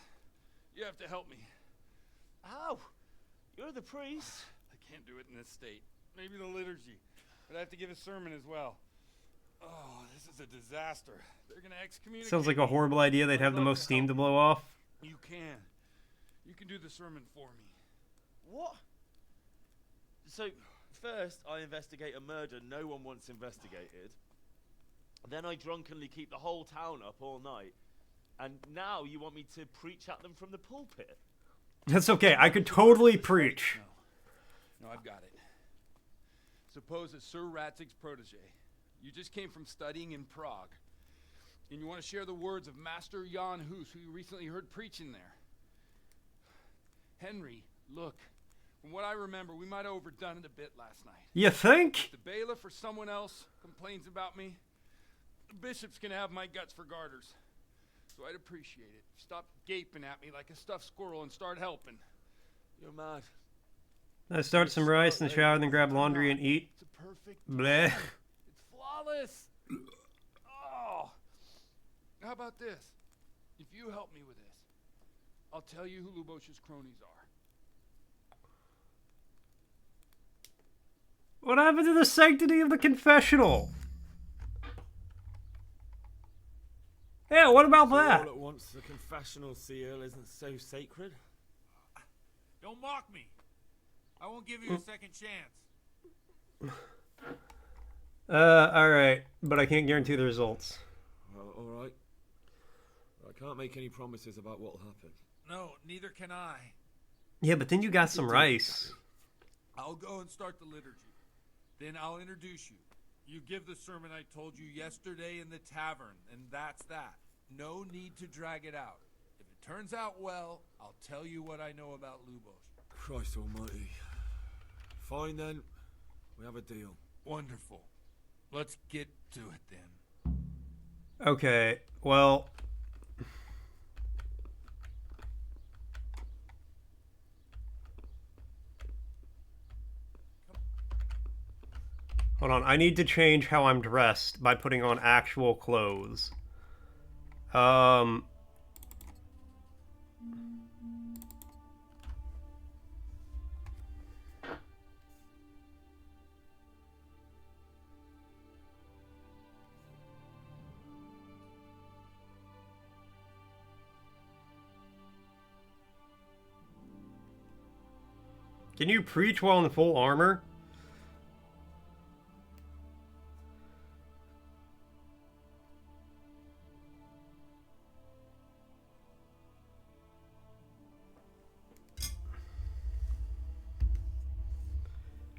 You have to help me. How? You're the priest. I can't do it in this state. Maybe the liturgy. But I have to give a sermon as well. Oh, this is a disaster. They're gonna excommunicate Sounds like a horrible idea. They'd have the most steam to blow off. You can. You can do the sermon for me. What? So, first I investigate a murder no one once investigated. Then I drunkenly keep the whole town up all night. And now you want me to preach at them from the pulpit? That's okay. I could totally preach. No, I've got it. Suppose that Sir Ratzig's protege. You just came from studying in Prague. And you want to share the words of Master Jan Hus, who you recently heard preaching there. Henry, look. From what I remember, we might have overdone it a bit last night. You think? If the bailiff or someone else complains about me, the bishop's gonna have my guts for garters. So I'd appreciate it. Stop gaping at me like a stuffed squirrel and start helping. You're mad. I start some rice in the shower, then grab laundry and eat. It's a perfect... Bleh. It's flawless. Oh. How about this? If you help me with this, I'll tell you who Lubosh's cronies are. What happened to the sanctity of the confessional? Yeah, what about So that? all at once, the confessional seal isn't so sacred? Don't mock me. I won't give you a second chance. Alright, but I can't guarantee the results. Well, alright. I can't make any promises about what'll happen. No, neither can I. Yeah, but then you got some rice. I'll go and start the liturgy. Then I'll introduce you. You give the sermon I told you yesterday in the tavern, and that's that. No need to drag it out. If it turns out well, I'll tell you what I know about Lubos. Christ almighty. Fine then. We have a deal. Wonderful. Let's get to it then. Okay, well... Hold on, I need to change how I'm dressed by putting on actual clothes. Can you preach while in full armor?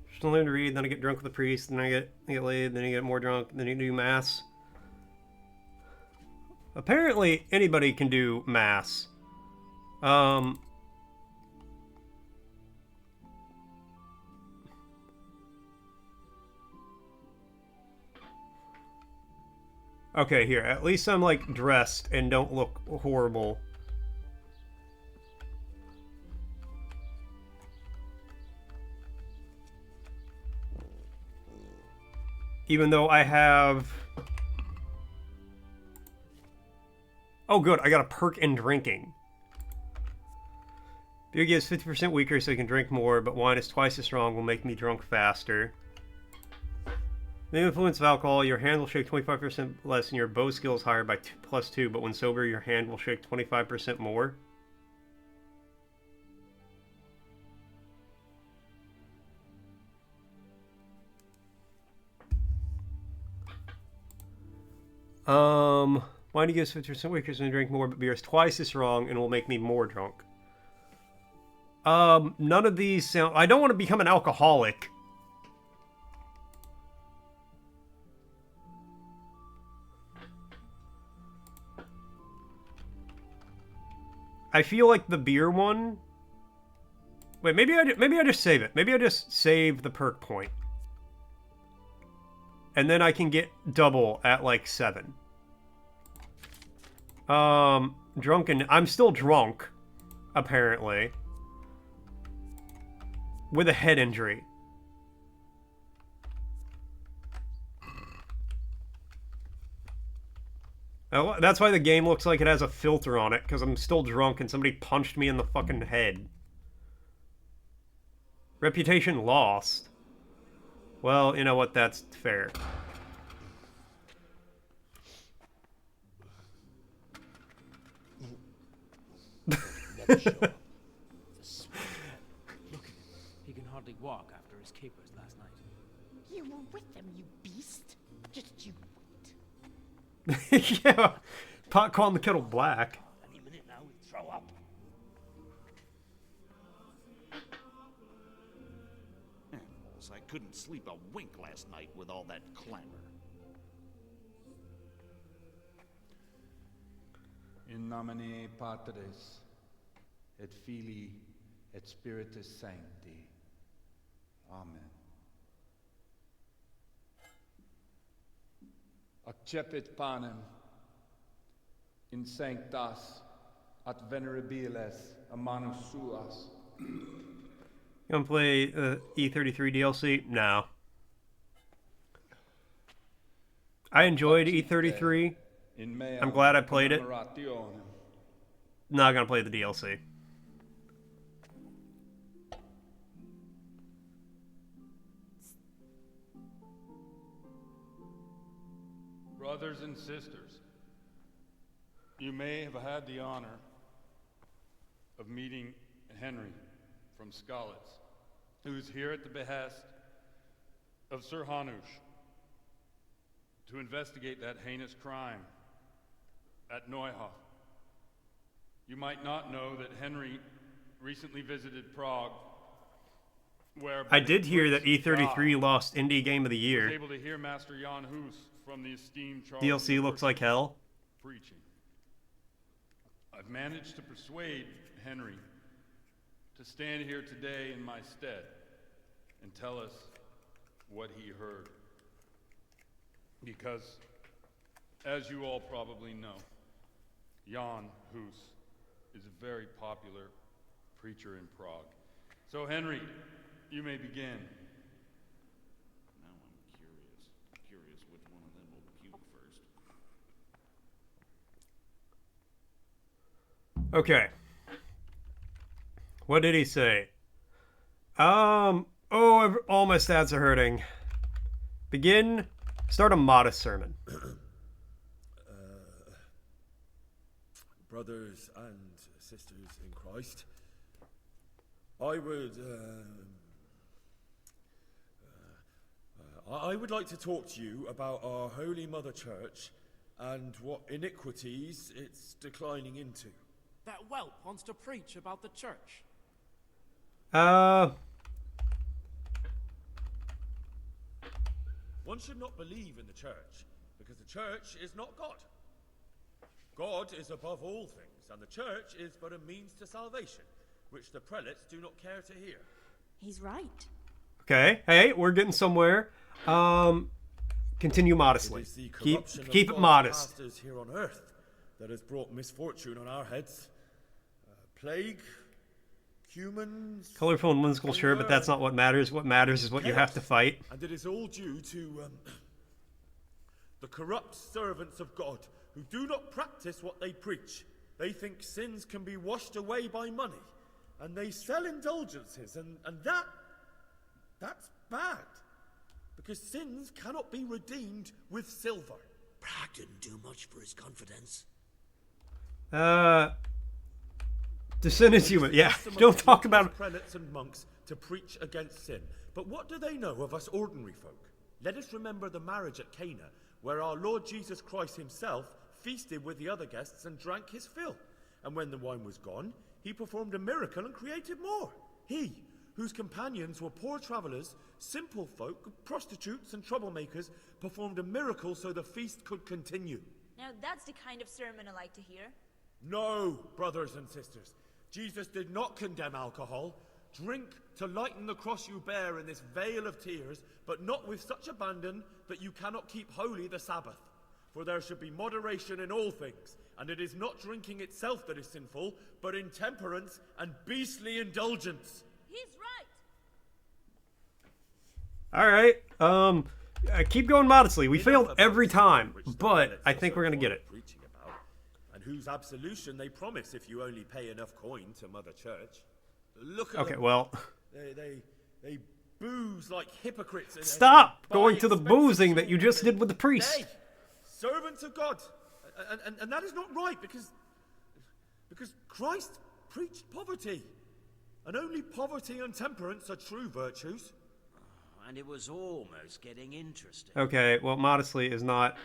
Just learn to read, then I get drunk with the priest, then I get laid, then I get more drunk, then you do mass. Apparently, anybody can do mass. Okay, here. At least I'm, like, dressed and don't look horrible. Even though I have... Oh, good. I got a perk in drinking. Beer gets 50% weaker so you can drink more, but wine is twice as strong, will make me drunk faster. The influence of alcohol, your hand will shake 25% less and your bow skill is higher by +2, but when sober, your hand will shake 25% more. Wine gives 50% weaker so you drink more, but beer is twice as strong and will make me more drunk. None of these sound... I don't want to become an alcoholic. I feel like the beer one... Wait, maybe I just save it. Maybe I just save the perk point. And then I can get double at, like, 7. Drunken... I'm still drunk, apparently. With a head injury. That's why the game looks like it has a filter on it, because I'm still drunk and somebody punched me in the fucking head. Reputation lost. Well, you know what, that's fair. Look at him. He can hardly walk after his capers last night. You were with them, you beast. Just you Yeah, pot calling the kettle black. Any minute now, we'll throw up. Animals, I couldn't sleep a wink last night with all that clamor. In nomine Patris, et Filii, et Spiritus Sancti. Amen. Accepit panem in sanctas at venerabilis a manus suas. You wanna play E33 DLC? No. I enjoyed E33. I'm glad I played it. Not gonna play the DLC. Brothers and sisters, you may have had the honor of meeting Henry from Skalitz, who is here at the behest of Sir Hanush to investigate that heinous crime at Neuhof. You might not know that Henry recently visited Prague where I did hear that Briggs E33 God lost Indie Game of the was Year. able to hear Master Jan Hus from the esteemed Charles DLC looks like hell. preaching. I've managed to persuade Henry to stand here today in my stead and tell us what he heard. Because, as you all probably know, Jan Hus is a very popular preacher in Prague. So, Henry, you may begin. Now I'm curious which one of them will puke first. Okay. What did he say? Oh, all my stats are hurting. Begin. Start a modest sermon. Brothers and sisters in Christ, I would like to talk to you about our Holy Mother Church and what iniquities it's declining into. That whelp wants to preach about the church. One should not believe in the church, because the church is not God. God is above all things, and the church is but a means to salvation, which the prelates do not care to hear. He's right. Okay. Hey, we're getting somewhere. Continue modestly. It is the Keep corruption it of modest. pastors here on earth that has brought misfortune on our heads. Plague, humans. Colorful and whimsical, sure, but that's not what matters. What matters is what you have to fight. And it is all due to the corrupt servants of God who do not practice what they preach. They think sins can be washed away by money, and they sell indulgences, and that's bad. Because sins cannot be redeemed with silver. Prague didn't do much for his confidence. The sin is human. Yeah, don't talk about prelates and monks to preach against sin. But what do they know of us ordinary folk? Let us remember the marriage at Cana, where our Lord Jesus Christ himself feasted with the other guests and drank his fill. And when the wine was gone, he performed a miracle and created more. He, whose companions were poor travelers, simple folk, prostitutes and troublemakers, performed a miracle so the feast could continue. Now that's the kind of sermon I like to hear. No, brothers and sisters. Jesus did not condemn alcohol. Drink to lighten the cross you bear in this vale of tears, but not with such abandon that you cannot keep holy the Sabbath. For there should be moderation in all things, and it is not drinking itself that is sinful, but intemperance and beastly indulgence. He's right. All right. Keep going modestly. We failed every time, but I think we're gonna get it. Preaching about, and whose absolution they promise if you only pay enough coin to Mother Church. Look at Okay, them. well. They booze like hypocrites. And Stop buy going to the expensive boozing that you just jewelry. did with the priest. They, servants of God, and that is not right because Christ preached poverty, and only poverty and temperance are true virtues. And it was almost getting interesting. Okay, well, modestly is not.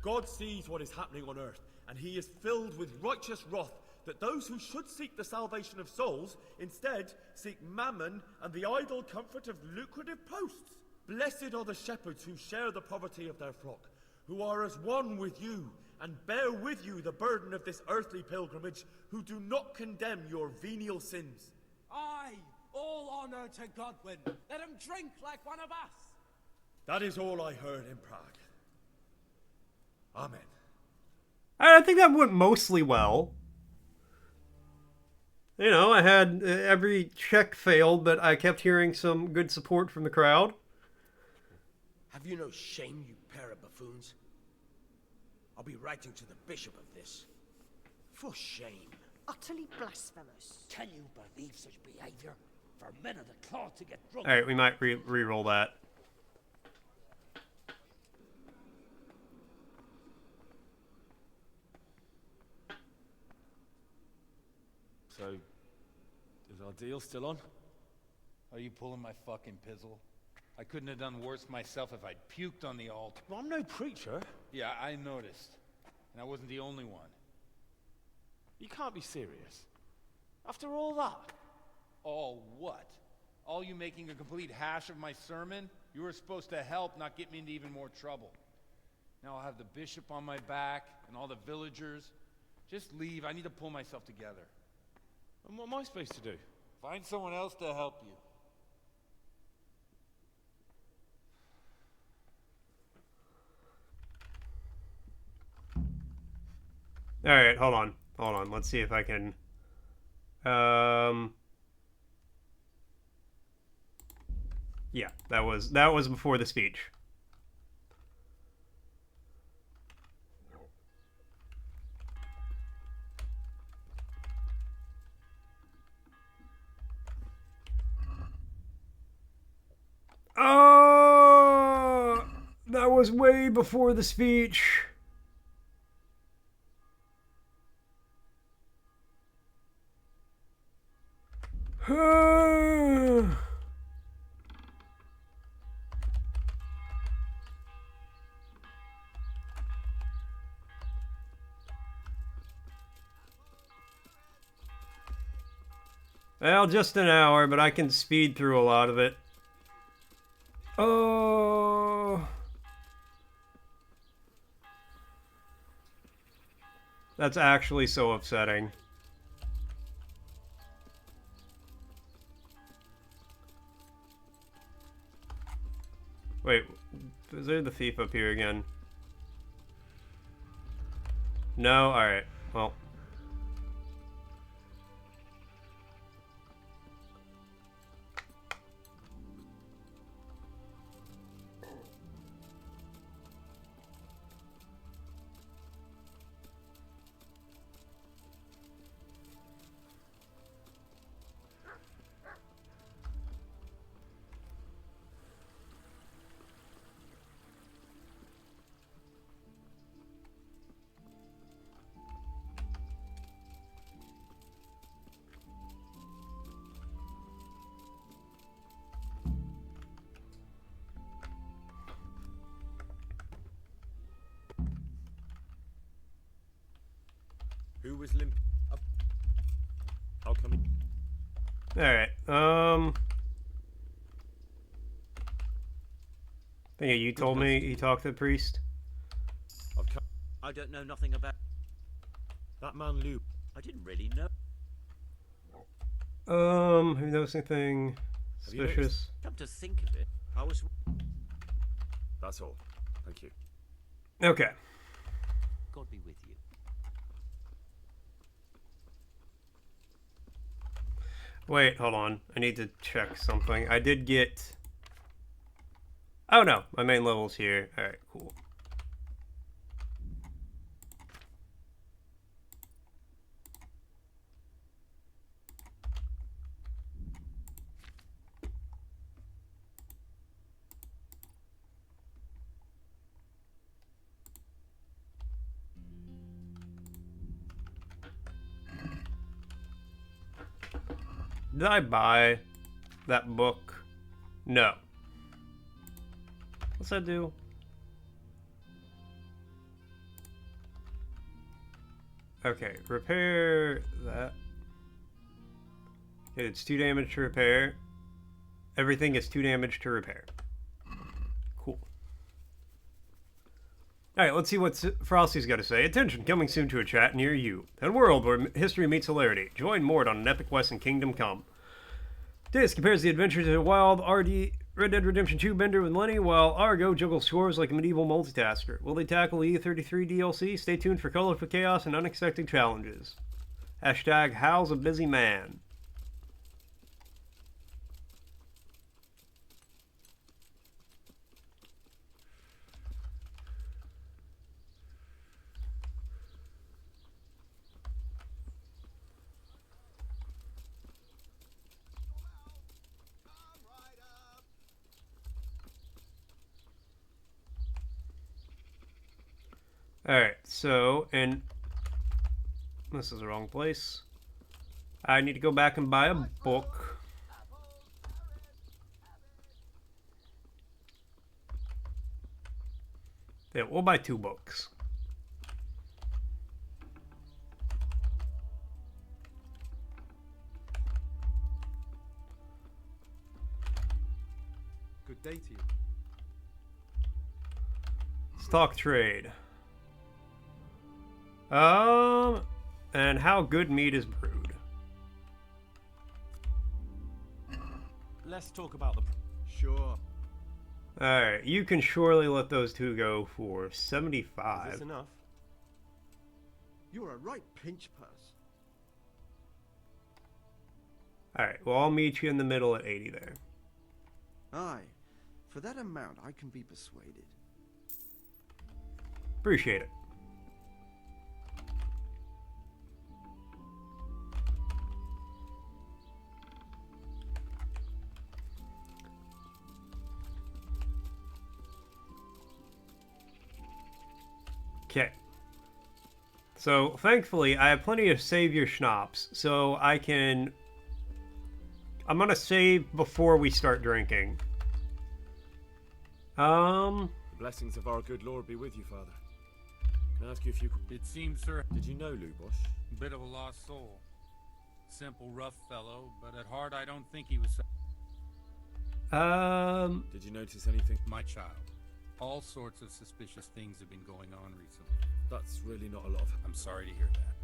God sees what is happening on earth, and he is filled with righteous wrath that those who should seek the salvation of souls instead seek mammon and the idle comfort of lucrative posts. Blessed are the shepherds who share the poverty of their flock, who are as one with you and bear with you the burden of this earthly pilgrimage, who do not condemn your venial sins. Aye, all honor to Godwin. Let him drink like one of us. That is all I heard in Prague. Amen. I think that went mostly well. You know, I had every check failed, but I kept hearing some good support from the crowd. Have you no shame, you pair of buffoons? I'll be writing to the bishop of this. For shame. Utterly blasphemous. Can you believe such behavior? For men of the cloth to get drunk. All right, we might re-roll that. So, is our deal still on? Are you pulling my fucking pizzle? I couldn't have done worse myself if I'd puked on the altar. Well, I'm no preacher. Yeah, I noticed. And I wasn't the only one. You can't be serious. After all that? All what? All you making a complete hash of my sermon? You were supposed to help, not get me into even more trouble. Now I'll have the bishop on my back and all the villagers. Just leave. I need to pull myself together. And what am I supposed to do? Find someone else to help you. All right, hold on. Hold on. Let's see if I can... Yeah, that was before the speech. Oh, that was way before the speech. Well, just an hour, but I can speed through a lot of it. Oh. That's actually so upsetting. Wait, is there the thief up here again? No? Alright, well. Who was limp? I'll come in. Alright, I think you told me you talked to the priest. I don't know nothing about... That man Lou. I didn't really know. Have you noticed anything suspicious? Come to think of it, I was... That's all. Thank you. Okay. God be with you. Wait, hold on. I need to check something. I did get... Oh no, my main level's here. Alright, cool. Did I buy that book? No. What's that do? Okay, repair that. Okay, it's 2 damage to repair. Everything is 2 damage to repair. Cool. Alright, let's see what Frosty's got to say. Attention, coming soon to a chat near you. In a world where history meets hilarity, join Mort on an epic quest in Kingdom Come. This compares the adventures of a wild RD Red Dead Redemption 2 bender with Lenny, while Argo juggles scores like a medieval multitasker. Will they tackle E33 DLC? Stay tuned for colorful chaos and unexpected challenges. Hashtag Hal's a busy man. Alright, so, and this is the wrong place. I need to go back and buy a book. Yeah, we'll buy 2 books. day to you. Stock trade. And how good meat is brewed. Let's talk about the... Sure. Alright, you can surely let those two go for 75. Is this enough? You're a right pinch purse. Alright, well, I'll meet you in the middle at 80 there. Aye, for that amount I can be persuaded. Appreciate it. Okay. So, thankfully, I have plenty of savior schnapps, so I can... I'm gonna save before we start drinking. The blessings of our good Lord be with you, Father. Can I ask you if you... It seems, sir... Did you know Lubosh? Bit of a lost soul. Simple, rough fellow, but at heart I don't think he was... Did you notice anything? My child. All sorts of suspicious things have been going on recently. That's really not a lot of... I'm sorry to hear that.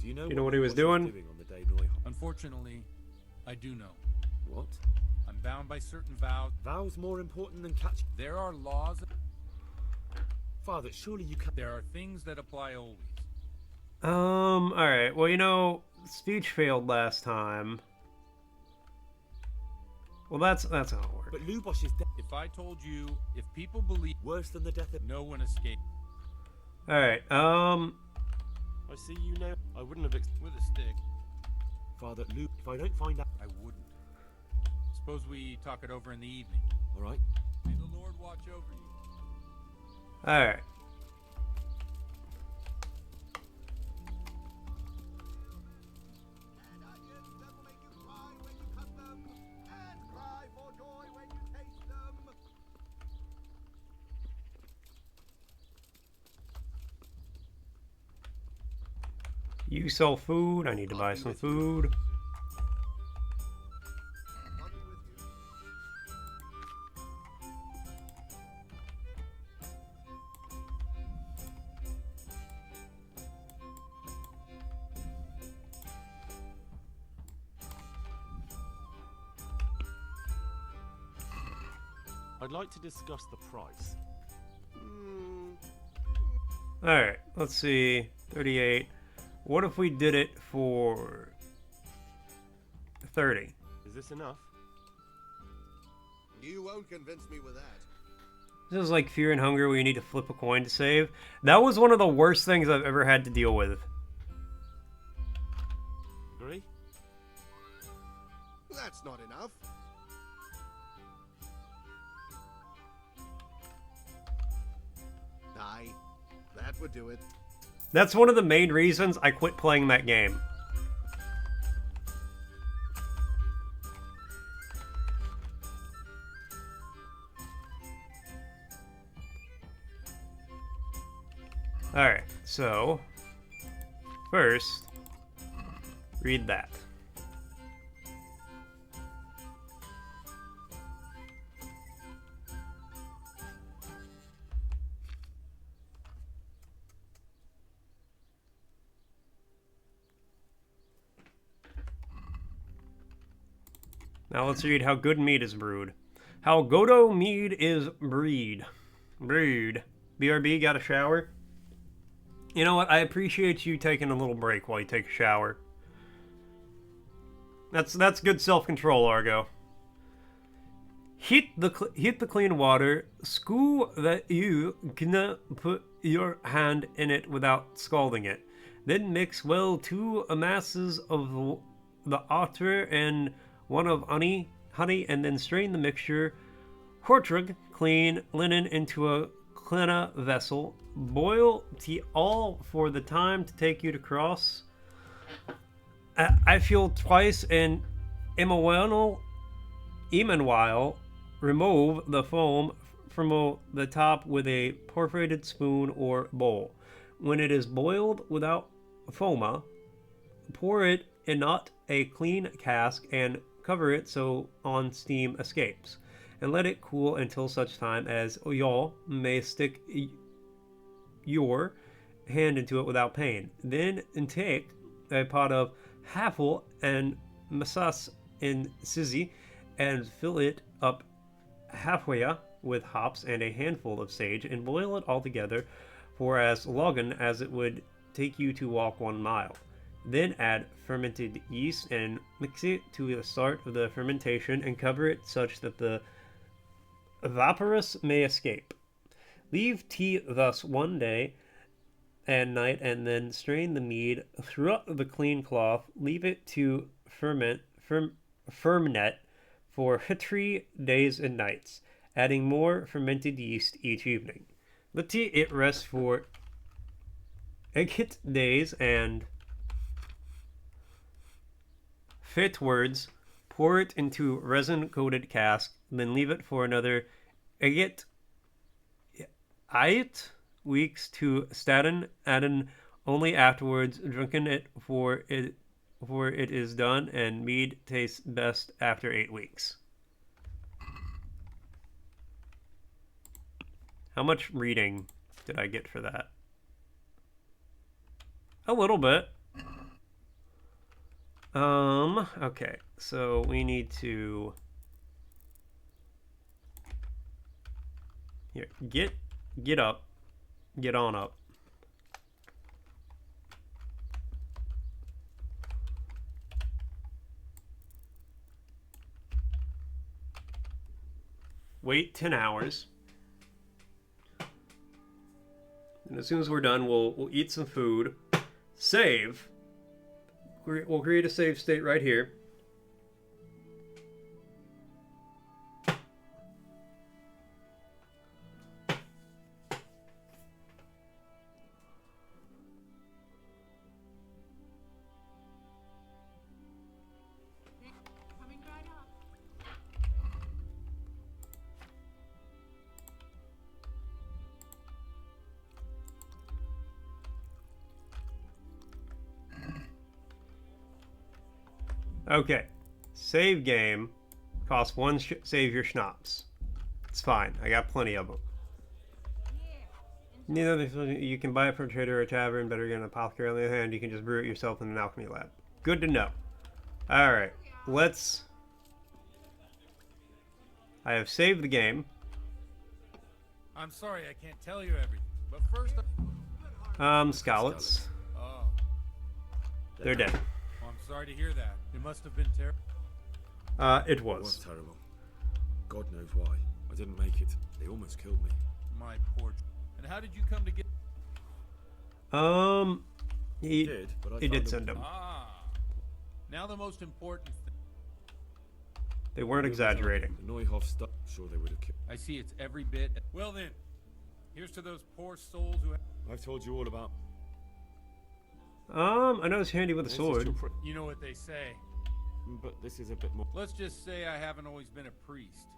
Do you know, what he was doing? On the day Neuhoff? Unfortunately, I do know. What? I'm bound by certain vows. Vows more important than catching... There are laws... Father, surely you can... There are things that apply always. Alright. Well, you know, speech failed last time. Well, that's how it works. But Lubosh is dead. If I told you, if people believe... Worse than the death of... No one escaped. Alright, I see you now. I wouldn't have... With a stick. Father, Luke, if I don't find out... I wouldn't. Suppose we talk it over in the evening. Alright. May the Lord watch over you. Alright. You sell food, I need to buy some food. I'd like to discuss the price. Alright, let's see. 38. What if we did it for 30? Is this enough? You won't convince me with that. This is like Fear and Hunger where you need to flip a coin to save. That was one of the worst things I've ever had to deal with. Agree? That's not enough. Aye, that would do it. That's one of the main reasons I quit playing that game. Alright, so first, read that. Now let's read how good meat is brewed. How Godo mead is brewed. BRB, got a shower? You know what? I appreciate you taking a little break while you take a shower. That's good self-control, Argo. Heat the clean water. Screw that you can put your hand in it without scalding it. Then mix well 2 masses of the otter and 1 of honey, and then strain the mixture. Hortrug clean linen into a clean vessel. Boil tea all for the time to take you to cross. I feel twice and meanwhile remove the foam from the top with a perforated spoon or bowl. When it is boiled without foama, pour it in not a clean cask and cover it so on steam escapes. and let it cool until such time as y'all may stick your hand into it without pain. Then take a pot of hafel and masas in sizzy and fill it up halfway with hops and a handful of sage and boil it all together for as long as it would take you to walk 1 mile. Then add fermented yeast and mix it to the start of the fermentation and cover it such that the vaporous may escape. Leave tea thus 1 day and night and then strain the mead through the clean cloth. Leave it to ferment for 3 days and nights, adding more fermented yeast each evening. Let it rest for 8 days and afterwards pour it into resin-coated cask, then leave it for another 8 weeks to statin, and only afterwards drinking it for it is done, and mead tastes best after 8 weeks. How much reading did I get for that? A little bit. Okay, so we need to here, get up. Get on up. Wait 10 hours. And as soon as we're done, we'll eat some food. Save. We'll create a save state right here. Okay, save game costs 1 save your schnapps. It's fine, I got plenty of them. You can buy it from a trader or a tavern, better get an apothecary. On the other hand, you can just brew it yourself in an alchemy lab. Good to know. Alright, let's... I have saved the game. I'm sorry I can't tell you everything, but first... Scallots. Oh. They're dead. Oh, I'm sorry to hear that. It must have been terrible. It was. It was terrible. God knows why. I didn't make it. They almost killed me. My poor... And how did you come to get... He did, but he did send them. Ah. Now the most important thing. They weren't exaggerating. The Neuhoff stuff. Sure they would have killed. I see it's every bit... Well then, here's to those poor souls who... I've told you all about... I know it's handy with a sword. You know what they say. But this is a bit more... Let's just say I haven't always been a priest.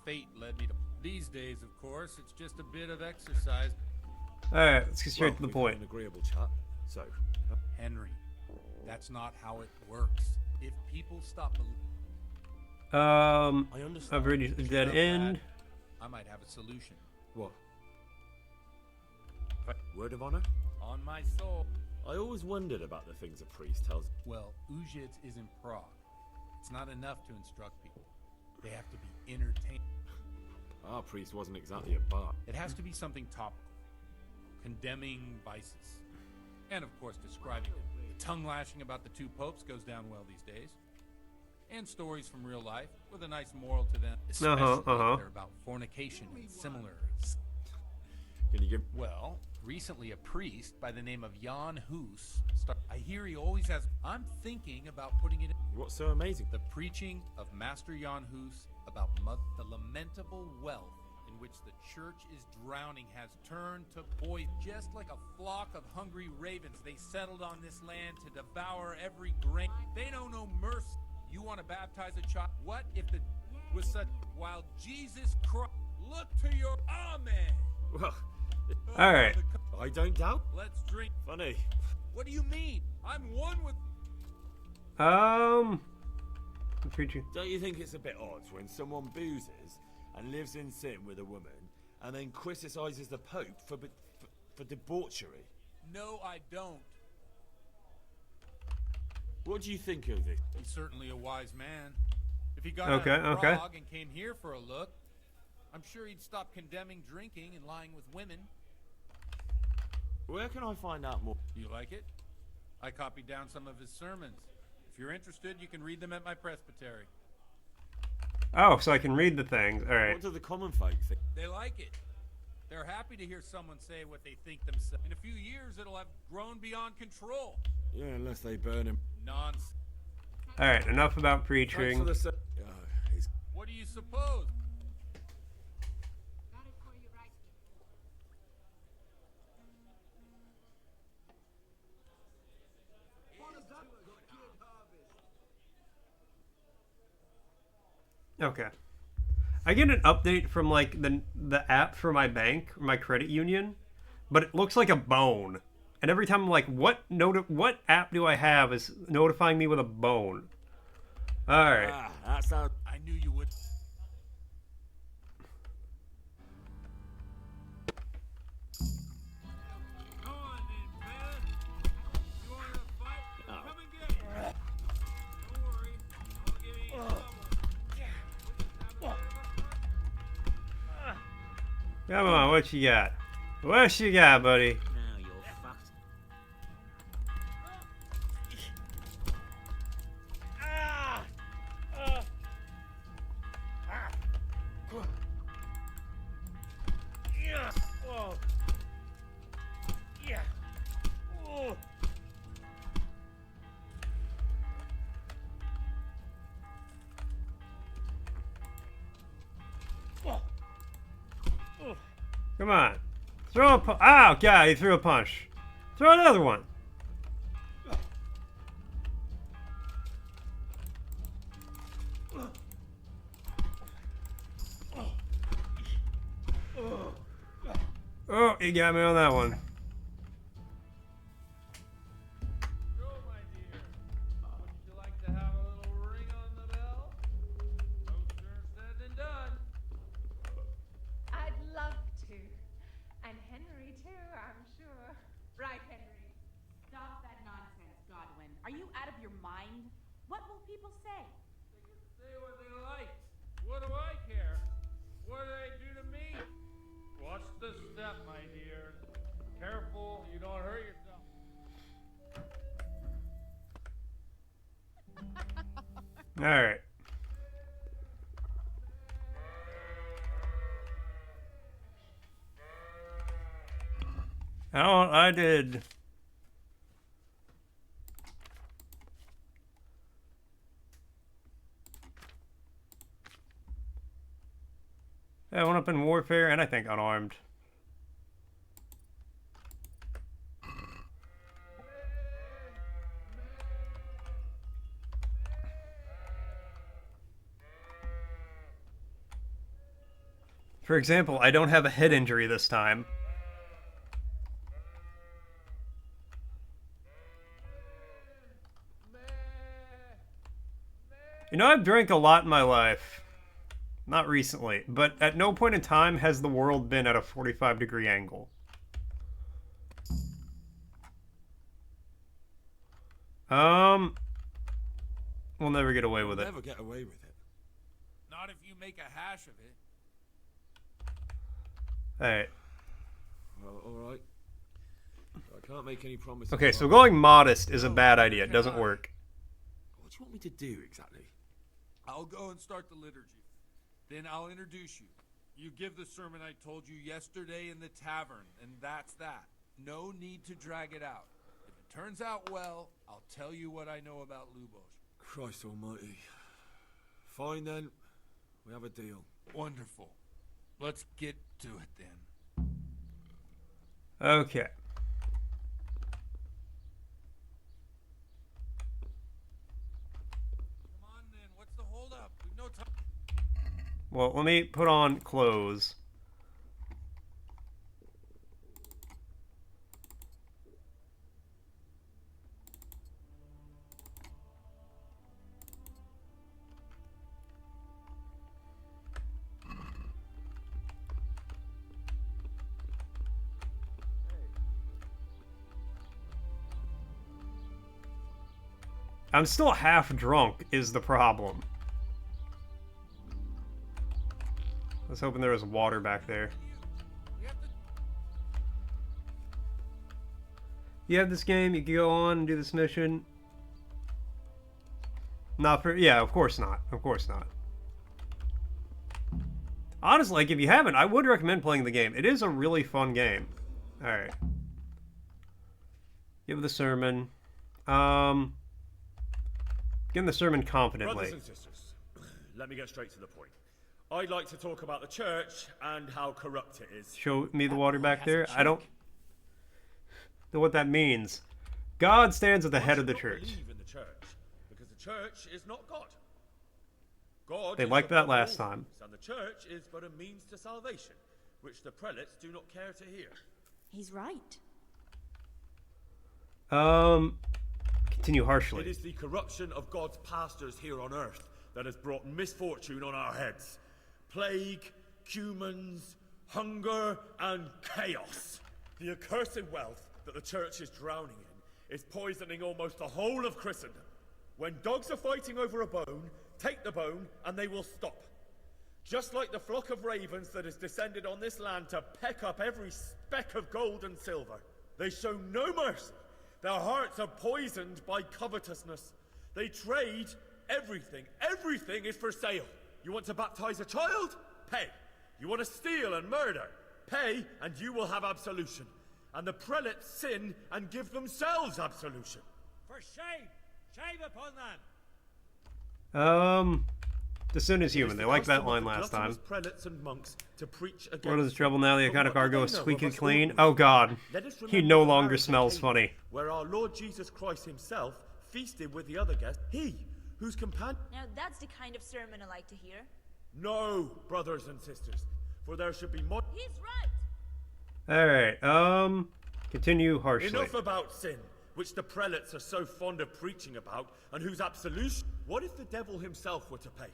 Fate led me to... These days, of course, it's just a bit of exercise. Alright, let's get straight to the point. An agreeable chat. So... Henry, that's not how it works. If people stop believing... I've already dead end. I might have a solution. What? Word of honor? On my soul. I always wondered about the things a priest tells. Well, Uzhitz is in Prague. It's not enough to instruct people. They have to be entertained. Our priest wasn't exactly a bar. It has to be something topical. Condemning vices. And of course describing them. The tongue lashing about the 2 popes goes down well these days. And stories from real life with a nice moral to them. Especially if they're about fornication and similar. Can you give... Well, recently a priest by the name of Jan Hus. I hear he always has... I'm thinking about putting it in... What's so amazing? The preaching of Master Jan Hus about the lamentable wealth in which the church is drowning has turned to poison. Just like a flock of hungry ravens, they settled on this land to devour every grain. They know no mercy. You want to baptize a child? What if the... was such... While Jesus Christ... Look to your... Amen! Well... Alright. I don't doubt. Let's drink. Funny. What do you mean? I'm one with... Preaching. Don't you think it's a bit odd when someone boozes and lives in sin with a woman and then criticizes the Pope for debauchery? No, I don't. What do you think of it? He's certainly a wise man. If he got Okay, out of okay. Prague and came here for a look, I'm sure he'd stop condemning drinking and lying with women. Where can I find out more? You like it? I copied down some of his sermons. If you're interested, you can read them at my presbytery. Oh, so I can read the things. All right. What do the common folk think? They like it. They're happy to hear someone say what they think themselves. In a few years, it'll have grown beyond control. Yeah, unless they burn him. Nonsense. All right. Enough about preaching. What do you suppose? Okay. I get an update from like the app for my bank, my credit union, but it looks like a bone. And every time I'm like, what app do I have is notifying me with a bone? All right. Ah, that sounds. I knew you would. Come on, then, man. You want to fight? Come and get it. Don't worry. I'll give you trouble. Come on, what you got? What you got, buddy? Now you're fucked. Come on. Throw a punch. Oh, God, he threw a punch. Throw another one. Oh, he got me on that one. I'd love to. And Henry, too, I'm sure. Right, Henry. Stop that nonsense, Godwin. Are you out of your mind? What will people say? They can say what they like. What do I care? What do they do to me? Watch the step, my dear. Careful, you don't hurt yourself. All right. I did. I went up in warfare and I think unarmed. For example, I don't have a head injury this time. You know, I've drank a lot in my life. Not recently, but at no point in time has the world been at a 45-degree angle. We'll never get away with it. Never get away with it. Not if you make a hash of it. Alright. Well, alright. I can't make any promises. Okay, so going modest is a bad idea. It doesn't work. What do you want me to do exactly? I'll go and start the liturgy. Then I'll introduce you. You give the sermon I told you yesterday in the tavern, and that's that. No need to drag it out. If it turns out well, I'll tell you what I know about Lubos. Christ almighty. Fine then. We have a deal. Wonderful. Let's get to it then. Okay. Come on then, what's the holdup? We've no time. Well, let me put on clothes. I'm still half drunk is the problem. I was hoping there was water back there. You have this game, you can go on and do this mission. Not for, yeah, of course not. Of course not. Honestly, like, if you haven't, I would recommend playing the game. It is a really fun game. Alright. Give the sermon. Give the sermon confidently. Brothers and sisters, let me get straight to the point. I'd like to talk about the church and how corrupt it is. Show me the water back there. I don't know what that means. God stands at the head of the church. Believe in the church, because the church is not God. God They is liked that above last all time. things, and the church is but a means to salvation, which the prelates do not care to hear. He's right. Continue harshly. It is the corruption of God's pastors here on earth that has brought misfortune on our heads. Plague, humans, hunger, and chaos. The accursed wealth that the church is drowning in is poisoning almost the whole of Christendom. When dogs are fighting over a bone, take the bone and they will stop. Just like the flock of ravens that has descended on this land to peck up every speck of gold and silver. They show no mercy. Their hearts are poisoned by covetousness. They trade everything. Everything is for sale. You want to baptize a child? Pay. You want to steal and murder? Pay, and you will have absolution. And the prelates sin and give themselves absolution. For shame! Shame upon them! The sin is human. They liked that line last time. Prelates and monks to preach against What is the trouble now? The iconic cargo is squeaky of us clean. all? Oh god. Let us He remember no the longer marriage of smells Cana, funny. Where our Lord Jesus Christ himself feasted with the other guests. He, whose companion... Now that's the kind of sermon I like to hear. No, brothers and sisters, for there should be more... He's right! Alright, continue harshly. Enough about sin, which the prelates are so fond of preaching about, and whose absolution... What if the devil himself were to pay?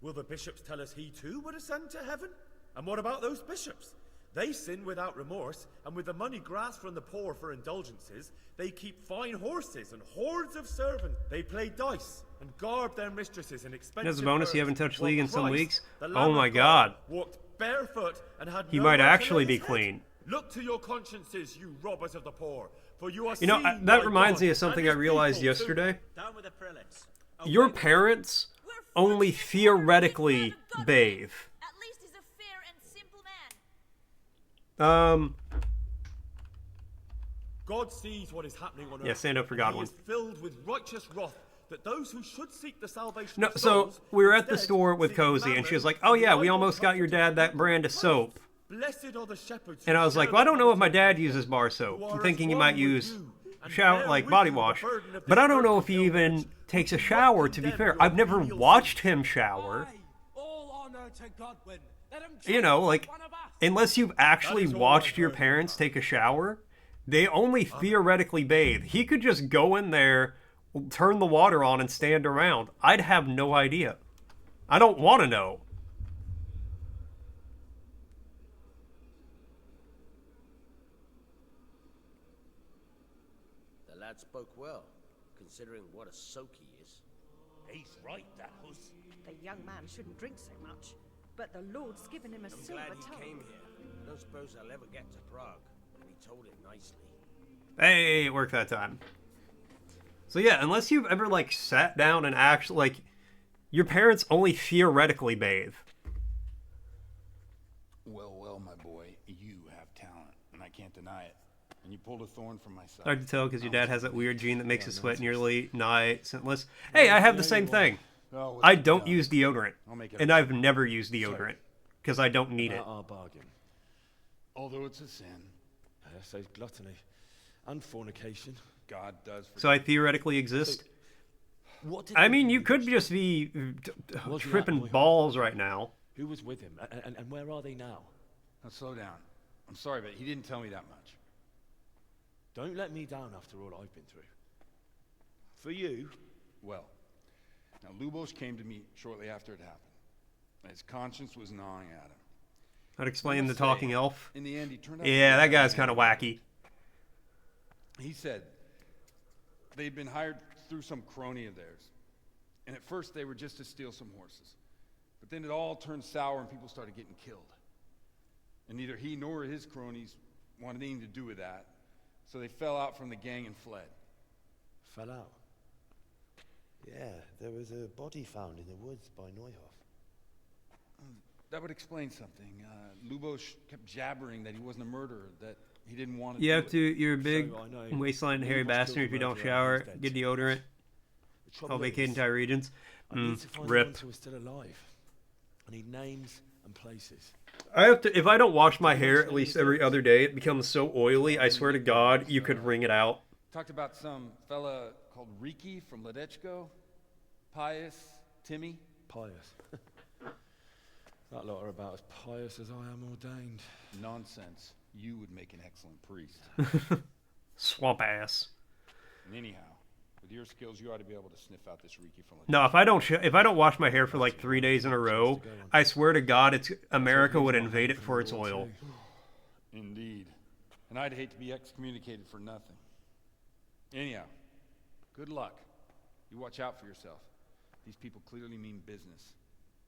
Will the bishops tell us he too would ascend to heaven? And what about those bishops? They sin without remorse, and with the money grasped from the poor for indulgences, they keep fine horses and hordes of servants. They play dice and garb their mistresses in expensive As a bonus, furs, you haven't touched while League in some Christ, weeks? the Lamb Oh my of god. Walked barefoot and had He no might where to actually lay be his clean. head. Look to your consciences, you robbers of the poor, for you are You know, seen that by reminds God me of something and I his realized people too. yesterday. Down with the prelates. Your parents only theoretically bathe. At least he's a fair and simple man. God sees what is happening on earth. Yeah, stand up for and God he one. is filled with righteous wrath that those who should seek the salvation No, of so souls we were at the instead store with seek Cozy, and she was mammon like, "Oh and yeah, the we idol almost got your dad that brand of soap." Blessed are the shepherds. And I who was like, share "Well, I the don't know if my poverty dad of uses bar soap. who I'm are thinking as he one might with use you, and shower bear like with body you the wash, burden of but this I don't know earthly if he even pilgrimage. takes a Do not shower. To be condemn fair, your I've never venial watched sins. him shower. All honor to Godwin. Let him You know, like one of us. unless you've actually is all watched I've your heard. parents take a shower, they only theoretically bathe. He could just go in there, turn the water on, and stand around. I'd have no idea. I don't want to know. The lad spoke well, considering what a soak he is. He's right, that was. The young man shouldn't drink so much, but the Lord's given him a I'm silver glad he tongue. came here. I don't suppose I'll ever get to Prague, and he told it nicely. Hey, it worked that time. So yeah, unless you've ever like sat down and actually like, your parents only theoretically bathe. Well, well, my boy, you have talent, and I can't deny it. And you pulled a thorn from my side. Hard to tell because your dad has that weird gene that makes you sweat nearly night scentless. Hey, I have the same thing. I don't use deodorant, and I've never used deodorant because I don't need it. Our bargain. Although it's a sin, So gluttony and fornication. God does. So I theoretically exist. What did I they mean, do you with could him? just be Was he tripping at Neuhof? balls right now. Who was with him, and where are they now? Now slow down. I'm sorry, but he didn't tell me that much. Don't let me down after all I've been through. For you, Well, now Lubos came to me shortly after it happened. His conscience was gnawing at him. I'd explain the must talking say, elf. In the end, he turned out. to Yeah, be that a guy's man. kind of wacky. He said they'd been hired through some crony of theirs. And at first they were just to steal some horses. But then it all turned sour and people started getting killed. And neither he nor his cronies wanted anything to do with that. So they fell out from the gang and fled. Fell out? Yeah, there was a body found in the woods by Neuhoff. That would explain something. Lubos kept jabbering that he wasn't a murderer, that he didn't want to You do have it. to. You're a big wasteland hairy Lubos bastard killed if you the don't murderer shower. and he's Get dead. deodorant. The trouble All vacate is, entire regions. I need to find the Rip. ones who are still alive. I need names and places. I have to. If I don't wash my hair at least every other day, it becomes so oily. I swear to God, you could wring it out. Talked about some fella called Riki from Ledechko. Pius, Timmy. Pious. That lot are about as pious as I am ordained. Nonsense. You would make an excellent priest. Swamp ass. And anyhow, with your skills, you ought to be able to sniff out this Riki from Ledechko. No, if I don't wash my hair for like 3 days in a row, I swear to God, America would invade it for its oil. Indeed. And I'd hate to be excommunicated for nothing. Anyhow, good luck. You watch out for yourself. These people clearly mean business.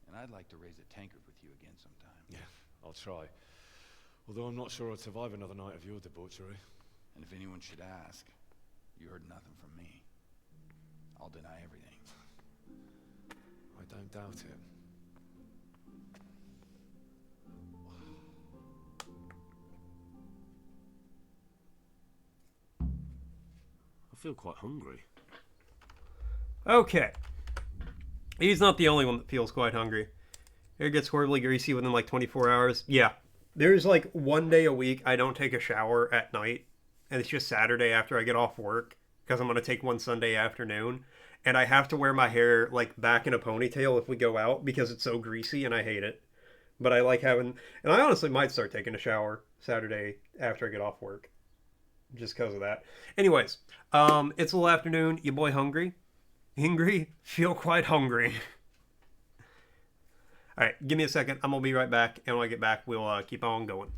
And I'd like to raise a tankard with you again sometime. Yeah, I'll try. Although I'm not sure I'd survive another night of your debauchery. And if anyone should ask, you heard nothing from me. I'll deny everything. I don't doubt it. I feel quite hungry. Okay. He's not the only one that feels quite hungry. Hair gets horribly greasy within like 24 hours. Yeah. There's like 1 day a week I don't take a shower at night. And it's just Saturday after I get off work. Because I'm going to take one Sunday afternoon. And I have to wear my hair like back in a ponytail if we go out. Because it's so greasy and I hate it. But I like having... And I honestly might start taking a shower Saturday after I get off work. Just because of that. Anyways. It's a little afternoon. Your boy hungry? Hungry? Feel quite hungry. Alright, give me a second. I'm going to be right back. And when I get back, we'll keep on going.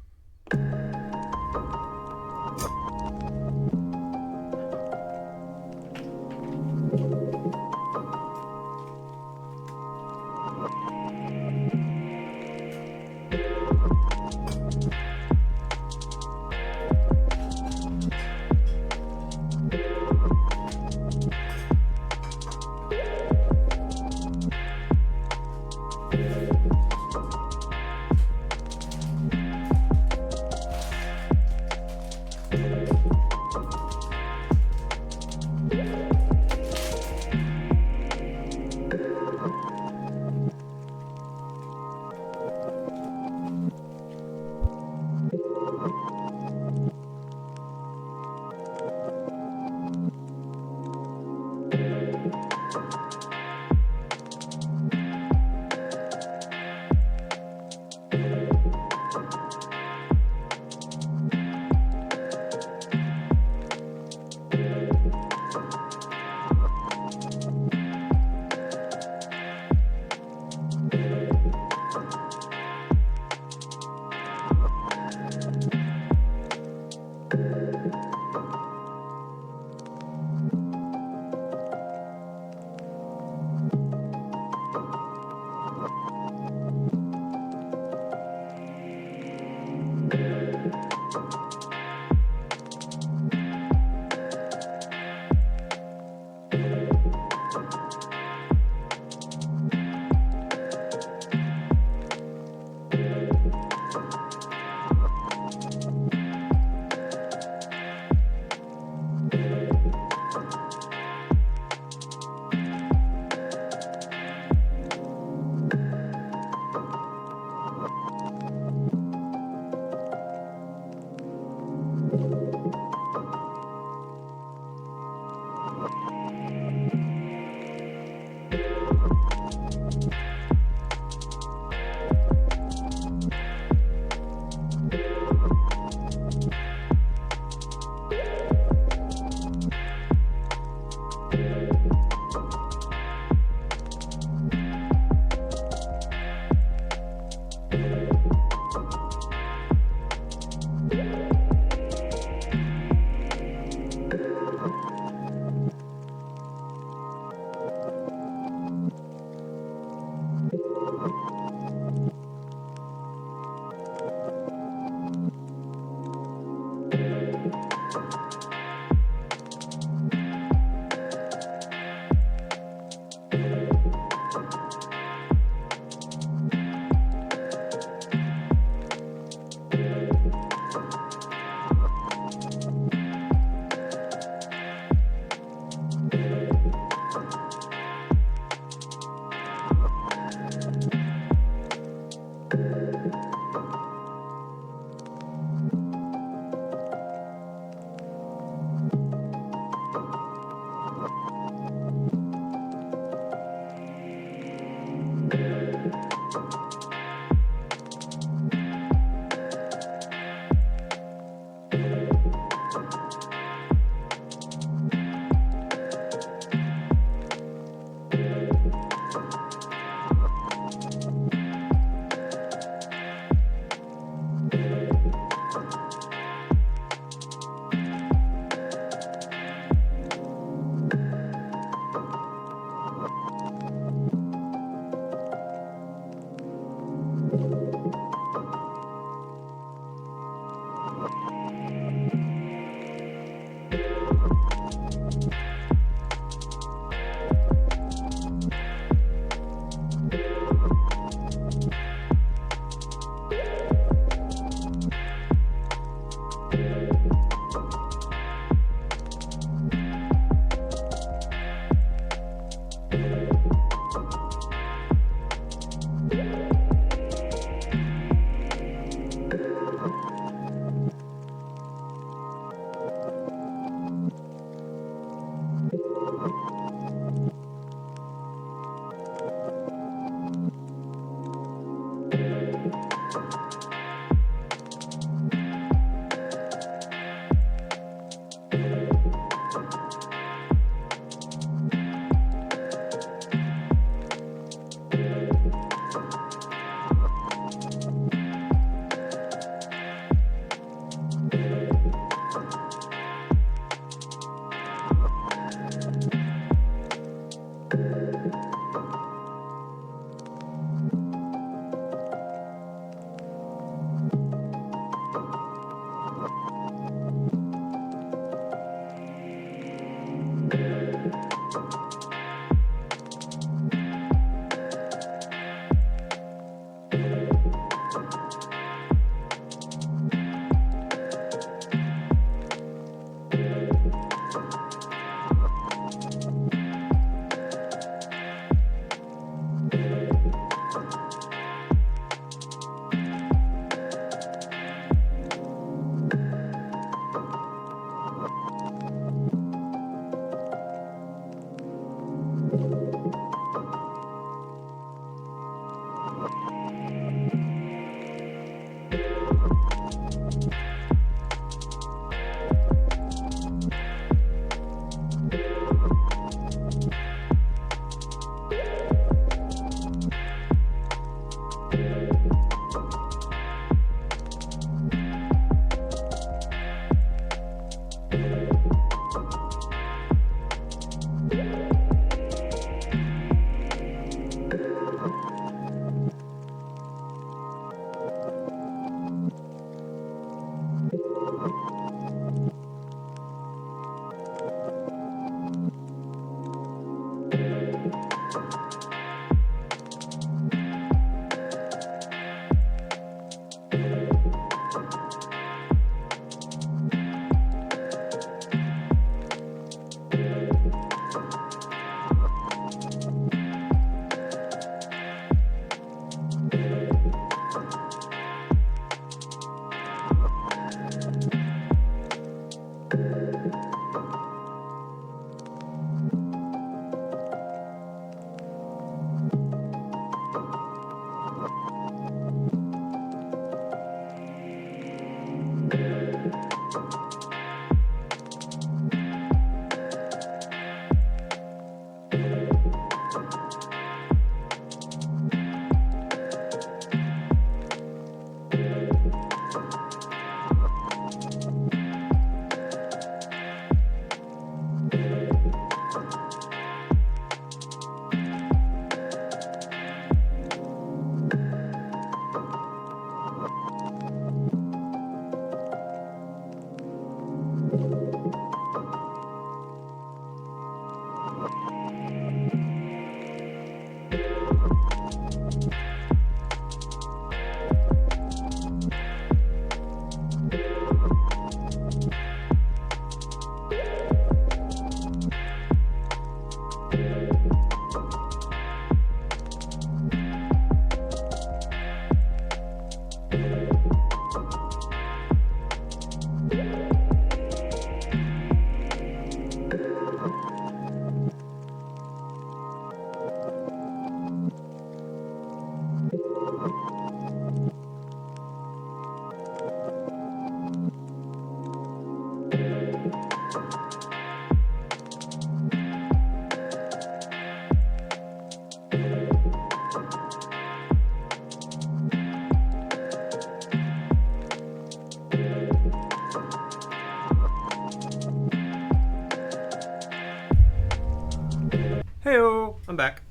I'm back.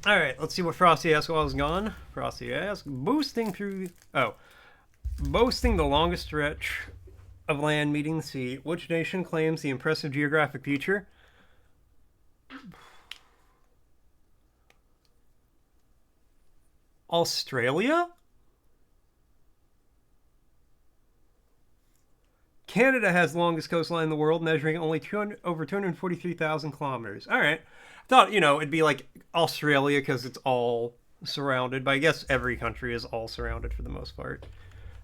Alright, let's see what Frosty asks while I was gone. Frosty asks, boasting the longest stretch of land meeting the sea, which nation claims the impressive geographic feature? Australia? Canada has the longest coastline in the world, measuring only over 243,000 kilometers. All right. I thought, it'd be like Australia because it's all surrounded, but I guess every country is all surrounded for the most part.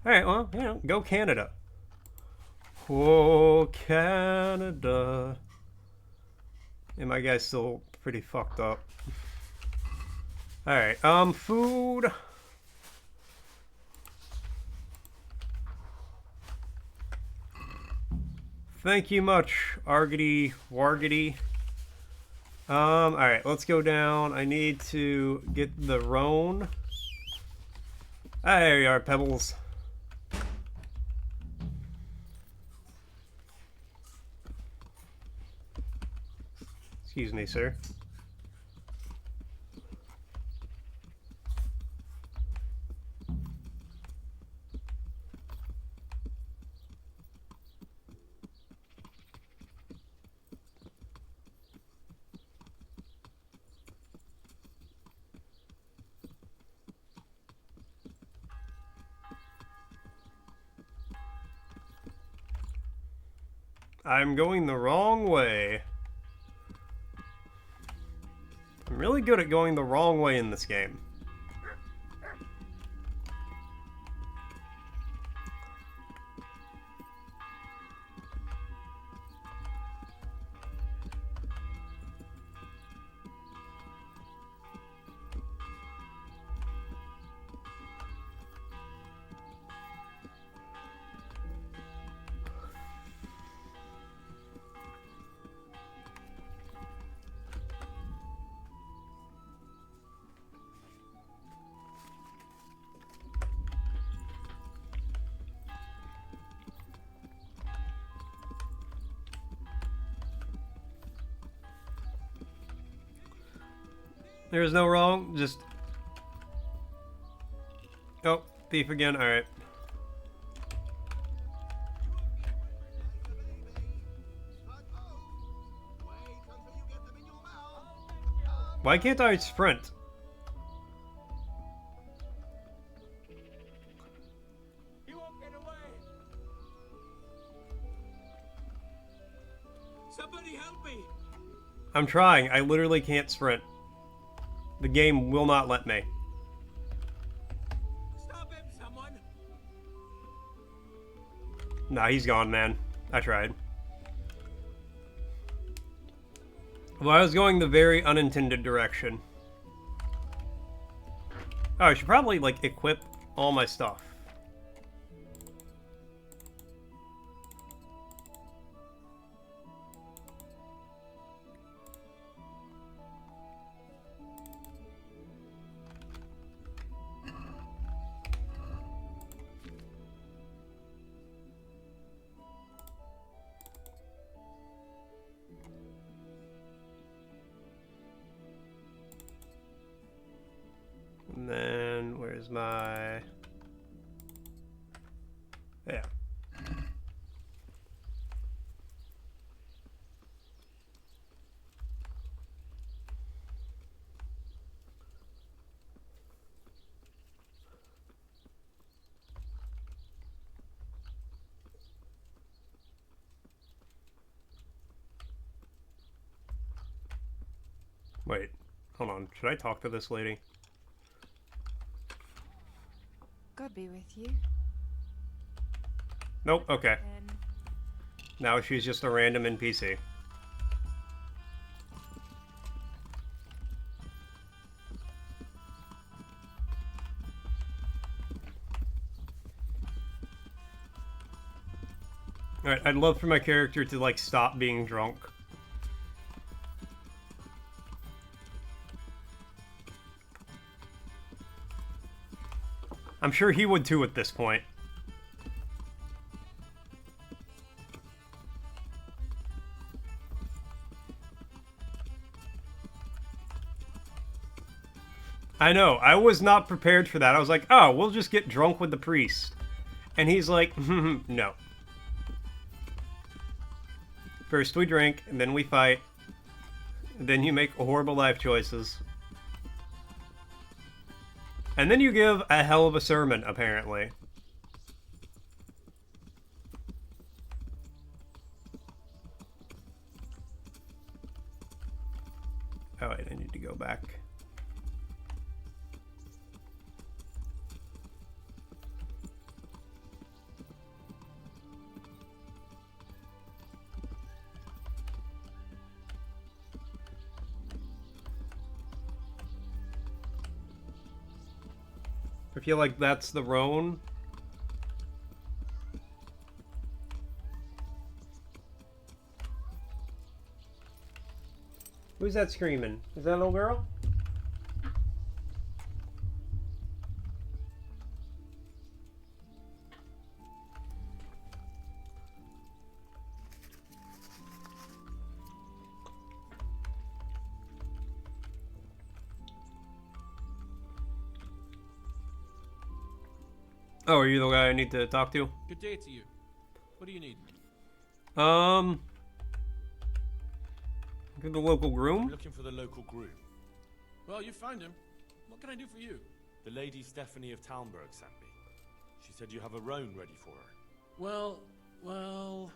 All right, well, go Canada. Oh, Canada. And my guy's still pretty fucked up. All right, food. Thank you much, Argity Wargity. Alright, let's go down. I need to get the roan. Ah, there you are, Pebbles. Excuse me, sir. I'm going the wrong way. I'm really good at going the wrong way in this game. There's no wrong, just... Oh, thief again, alright. Why can't I sprint? You won't get away. Somebody help me. I'm trying, I literally can't sprint. The game will not let me. Stop him, someone. Nah, he's gone, man. I tried. Well, I was going the very unintended direction. Oh, I should probably, like, equip all my stuff. And then, where's my... Yeah. Wait, hold on. Should I talk to this lady? God be with you. Nope, okay. Now she's just a random NPC. Alright, I'd love for my character to, like, stop being drunk. I'm sure he would too at this point. I know. I was not prepared for that. I was like, oh, we'll just get drunk with the priest. And he's like, no. First we drink, and then we fight. And then you make horrible life choices. And then you give a hell of a sermon, apparently. Oh, wait, I need to go back. I feel like that's the roan. Who's that screaming? Is that a little girl? Oh, are you the guy I need to talk to? Good day to you. What do you need? Go the local groom? I'm looking for the local groom. Well, you found him. What can I do for you? The Lady Stephanie of Talmberg sent me. She said you have a roan ready for her. Well,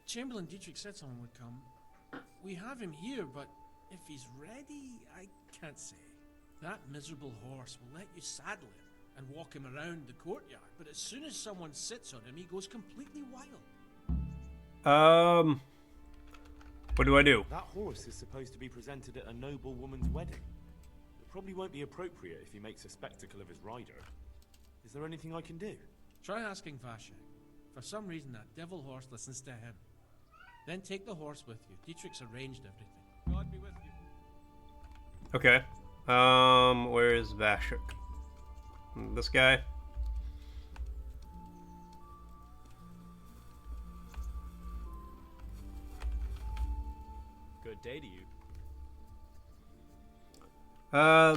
Chamberlain Dietrich said someone would come. We have him here, but if he's ready, I can't say. That miserable horse will let you saddle him and walk him around the courtyard, but as soon as someone sits on him, he goes completely wild. What do I do? That horse is supposed to be presented at a noble woman's wedding. It probably won't be appropriate if he makes a spectacle of his rider. Is there anything I can do? Try asking Vashek. For some reason, that devil horse listens to him. Then take the horse with you. Dietrich's arranged everything. God be with you. Okay. Where is Vashek? This guy? Good day to you.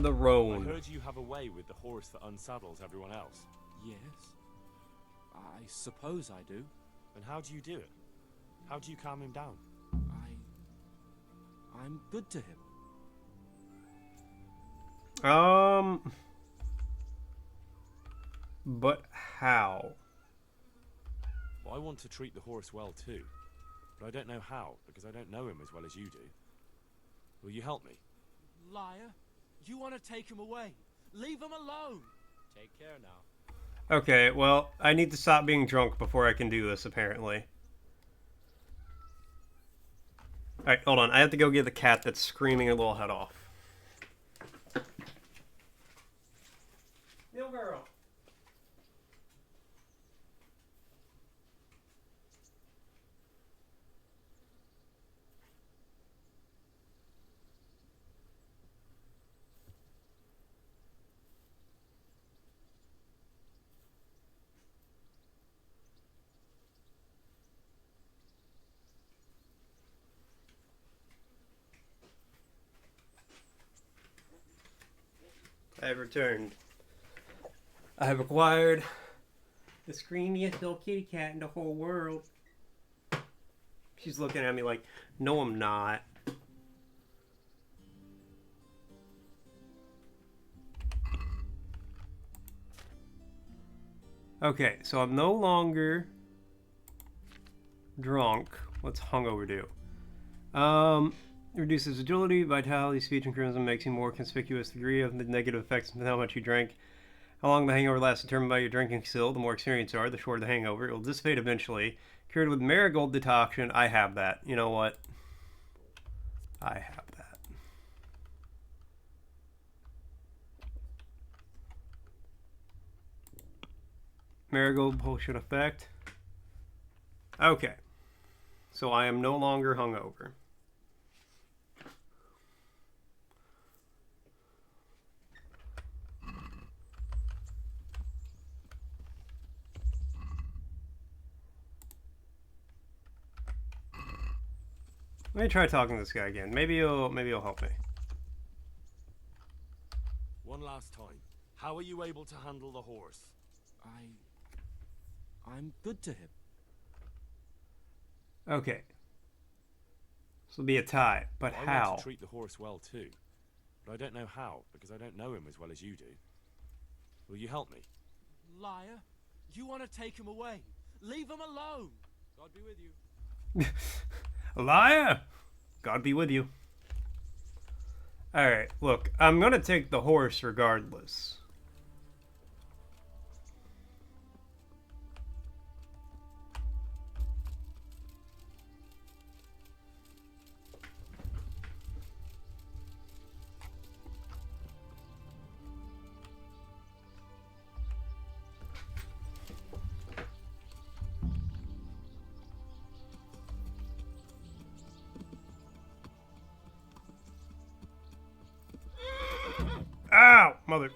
The roan. I heard you have a way with the horse that unsaddles everyone else. Yes. I suppose I do. And how do you do it? How do you calm him down? I'm good to him. But how? Well, I want to treat the horse well too. But I don't know how, because I don't know him as well as you do. Will you help me? Liar. You want to take him away. Leave him alone. Take care now. Okay, well, I need to stop being drunk before I can do this, apparently. Alright, hold on. I have to go get the cat that's screaming her little head off. Little girl. I have returned. I have acquired the screamiest little kitty cat in the whole world. She's looking at me like, no, I'm not. Okay, so I'm no longer drunk. What's hungover do? Reduces agility, vitality, speech, and charisma, makes you more conspicuous. Degree of the negative effects of how much you drink. How long the hangover lasts determined by your drinking skill. The more experienced you are, the shorter the hangover. It will dissipate eventually. Cured with marigold decoction. I have that. You know what? I have that. Marigold potion effect. Okay. So I am no longer hungover. Let me try talking to this guy again. Maybe he'll help me. One last time. How are you able to handle the horse? I'm good to him. Okay. This will be a tie, but I how? want to treat the horse well too, but I don't know how because I don't know him as well as you do. Will you help me? Liar. You want to take him away. Leave him alone. God be with you. Liar! God be with you. Alright, look, I'm gonna take the horse regardless. Ow! Mother.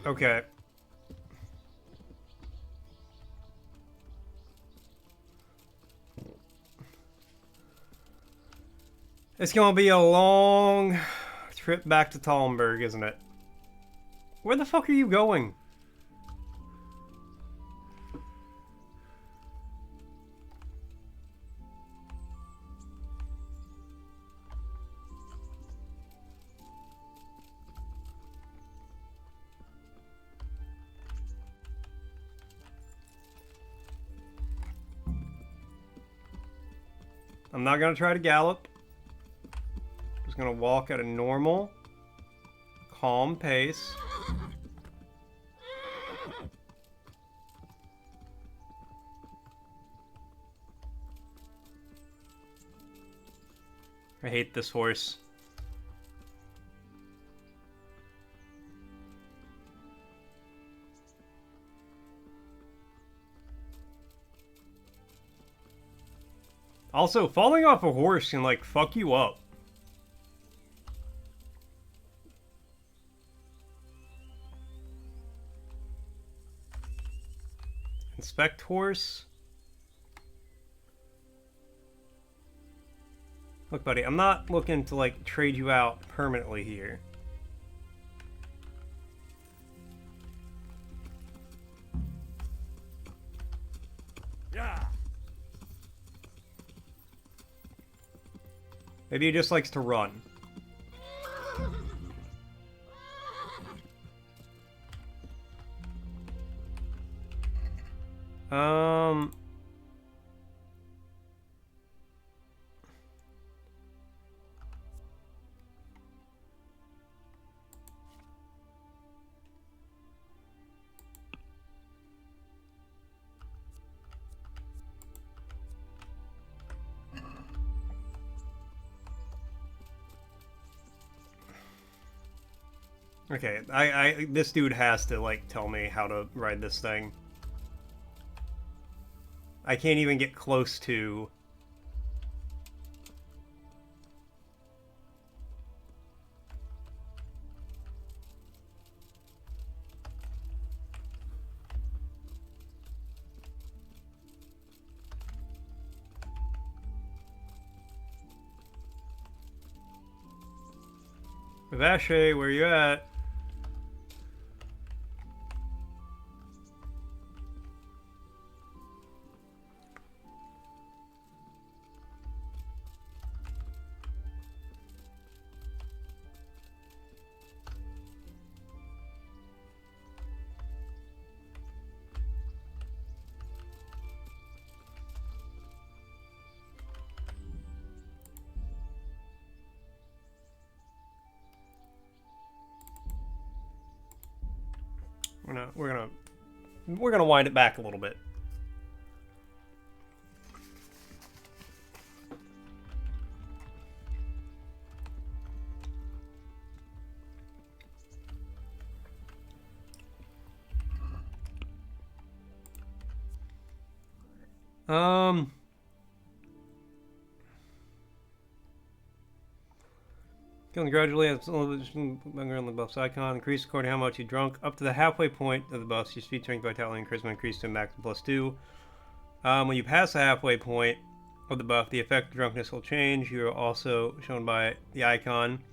Okay. It's gonna be a long trip back to Talmberg, isn't it? Where the fuck are you going? I'm not gonna try to gallop. Just gonna walk at a normal, calm pace. I hate this horse. Also, falling off a horse can, like, fuck you up. Inspect horse. Look, buddy, I'm not looking to, like, trade you out permanently here. Yeah. Maybe he just likes to run. Okay, this dude has to, like, tell me how to ride this thing. I can't even get close to... Vache, where you at? We're gonna wind it back a little bit. Congratulate on the buff's icon. Increase according to how much you drunk. Up to the halfway point of the buffs, your speed, strength, vitality, and charisma increase to a max of +2. When you pass the halfway point of the buff, the effect of drunkenness will change. You are also shown by the icon.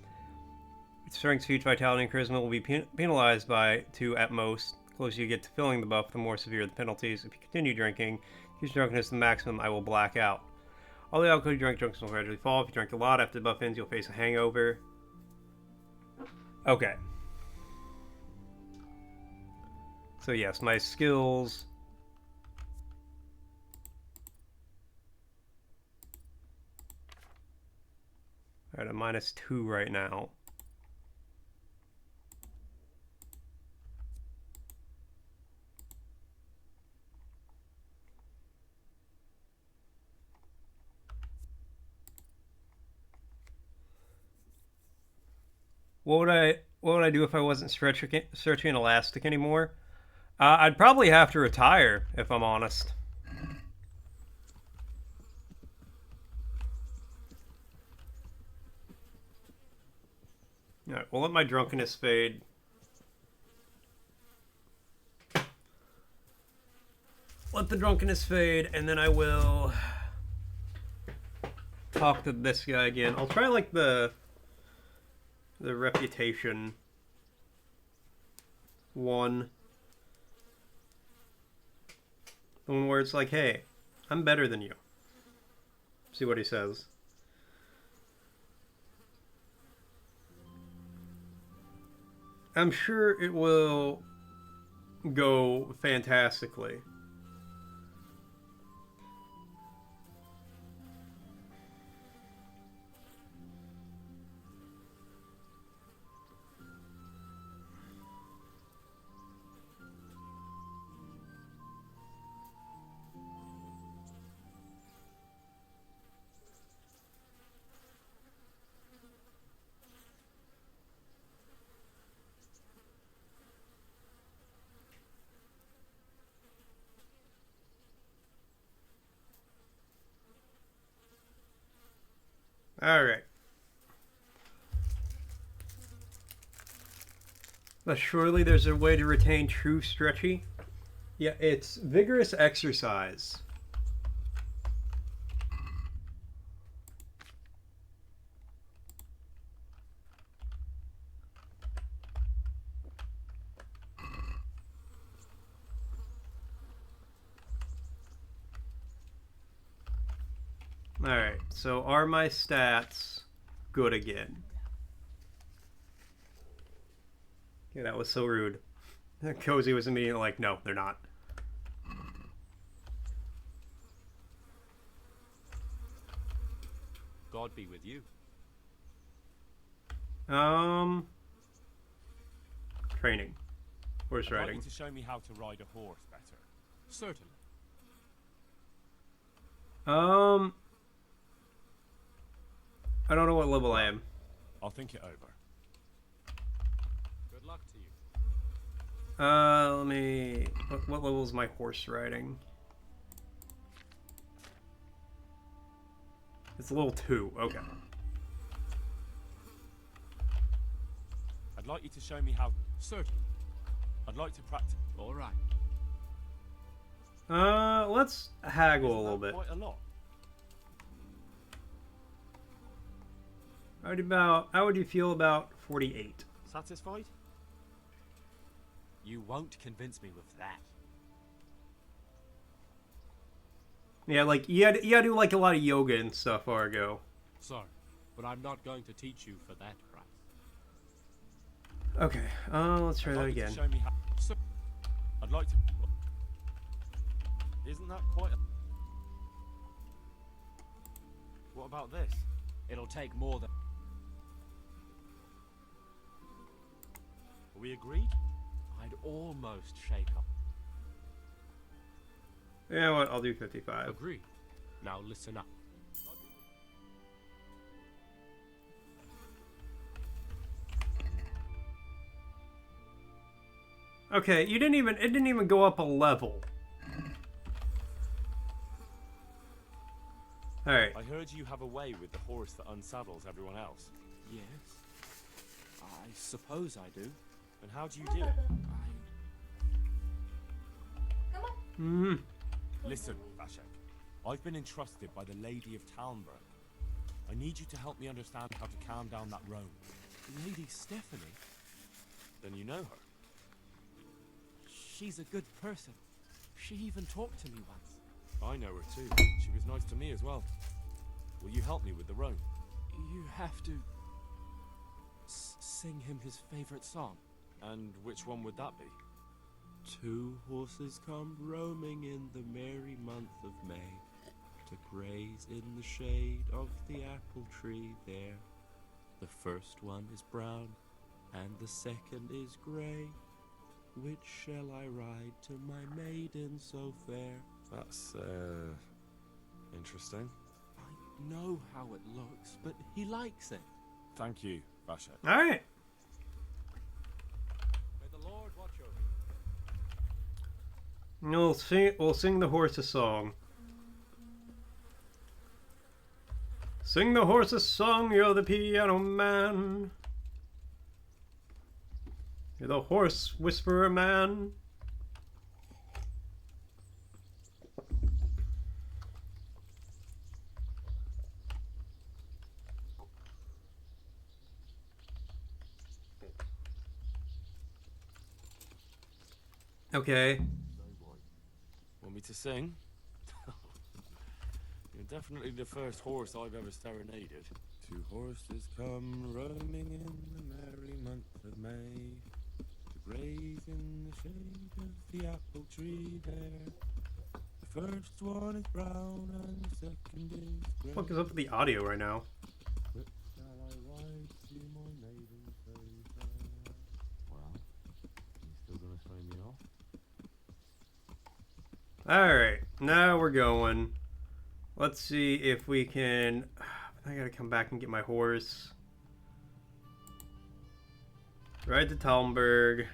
Strength, speed, vitality, and charisma will be penalized by 2 at most. The closer you get to filling the buff, the more severe the penalties. If you continue drinking, use drunkenness to the maximum, I will black out. All the alcohol you drink, drunkenness will gradually fall. If you drink a lot after the buff ends, you'll face a hangover. Okay. So yes, my skills. Alright, I'm -2 right now. What would I do if I wasn't stretching elastic anymore? I'd probably have to retire, if I'm honest. Alright, we'll let my drunkenness fade. Let the drunkenness fade, and then I will talk to this guy again. I'll try like the reputation one. The one where it's like, hey, I'm better than you. See what he says. I'm sure it will go fantastically. Alright. But surely there's a way to retain true stretchy? Yeah, it's vigorous exercise. Alright, so are my stats good again? Yeah, that was so rude. Cozy was immediately like, no, they're not. God be with you. Training. Horse I'd like riding. you to show me how to ride a horse better. Certainly. I don't know what level I am. I'll think it over. Good luck to you. Let me... What level is my horse riding? It's level 2. Okay. I'd like you to show me how... Certainly. I'd like to practice... All right. Let's haggle Isn't a little that bit. quite a lot? How would you feel about 48? Satisfied? You won't convince me with that. Yeah, like, you had to do, like, a lot of yoga and stuff, Argo. Sorry, but I'm not going to teach you for that price. Okay, let's try that again. Show me how... I'd like to... Isn't that quite a... What about this? It'll take more than... Are we agreed? I'd almost shake up. You know what, I'll do 55. Agreed. Now listen up. Okay, it didn't even go up a level. Alright. I heard you have a way with the horse that unsaddles everyone else. Yes. I suppose I do. And how do you do it? Listen, Vashek. I've been entrusted by the Lady of Talmberg. I need you to help me understand how to calm down that roan. Lady Stephanie? Then you know her? She's a good person. She even talked to me once. I know her too. She was nice to me as well. Will you help me with the roam? You have to sing him his favorite song. And which one would that be? 2 horses come roaming in the merry month of May to graze in the shade of the apple tree there. The first one is brown and the second is grey. Which shall I ride to my maiden so fair? That's, interesting. I know how it looks, but he likes it. Thank you, Vasha. Alright. May the Lord watch over you. We'll sing the horse a song. Sing the horse a song, you're the piano man. You're the horse whisperer man. Okay. Want me to sing? You're definitely the first horse I've ever serenaded. 2 horses come roaming in the merry month of May to graze in the shade of the apple tree there. The first one is brown and the second is grey. What the fuck is up with the audio right now? Which shall I ride to my maiden so fair? Well, you still gonna throw me off? Alright, now we're going. Let's see if we can... I gotta come back and get my horse. Ride to Talmberg.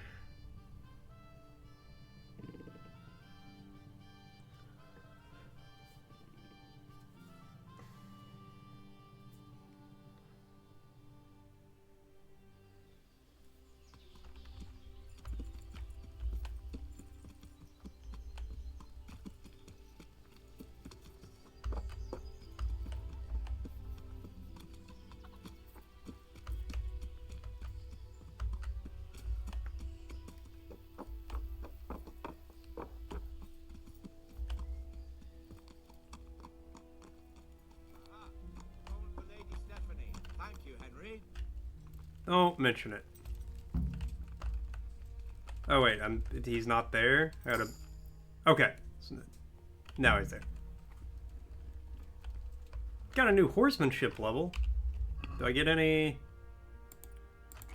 Don't mention it. Oh wait, he's not there? I gotta... Okay. Now he's there. Got a new horsemanship level. Do I get any...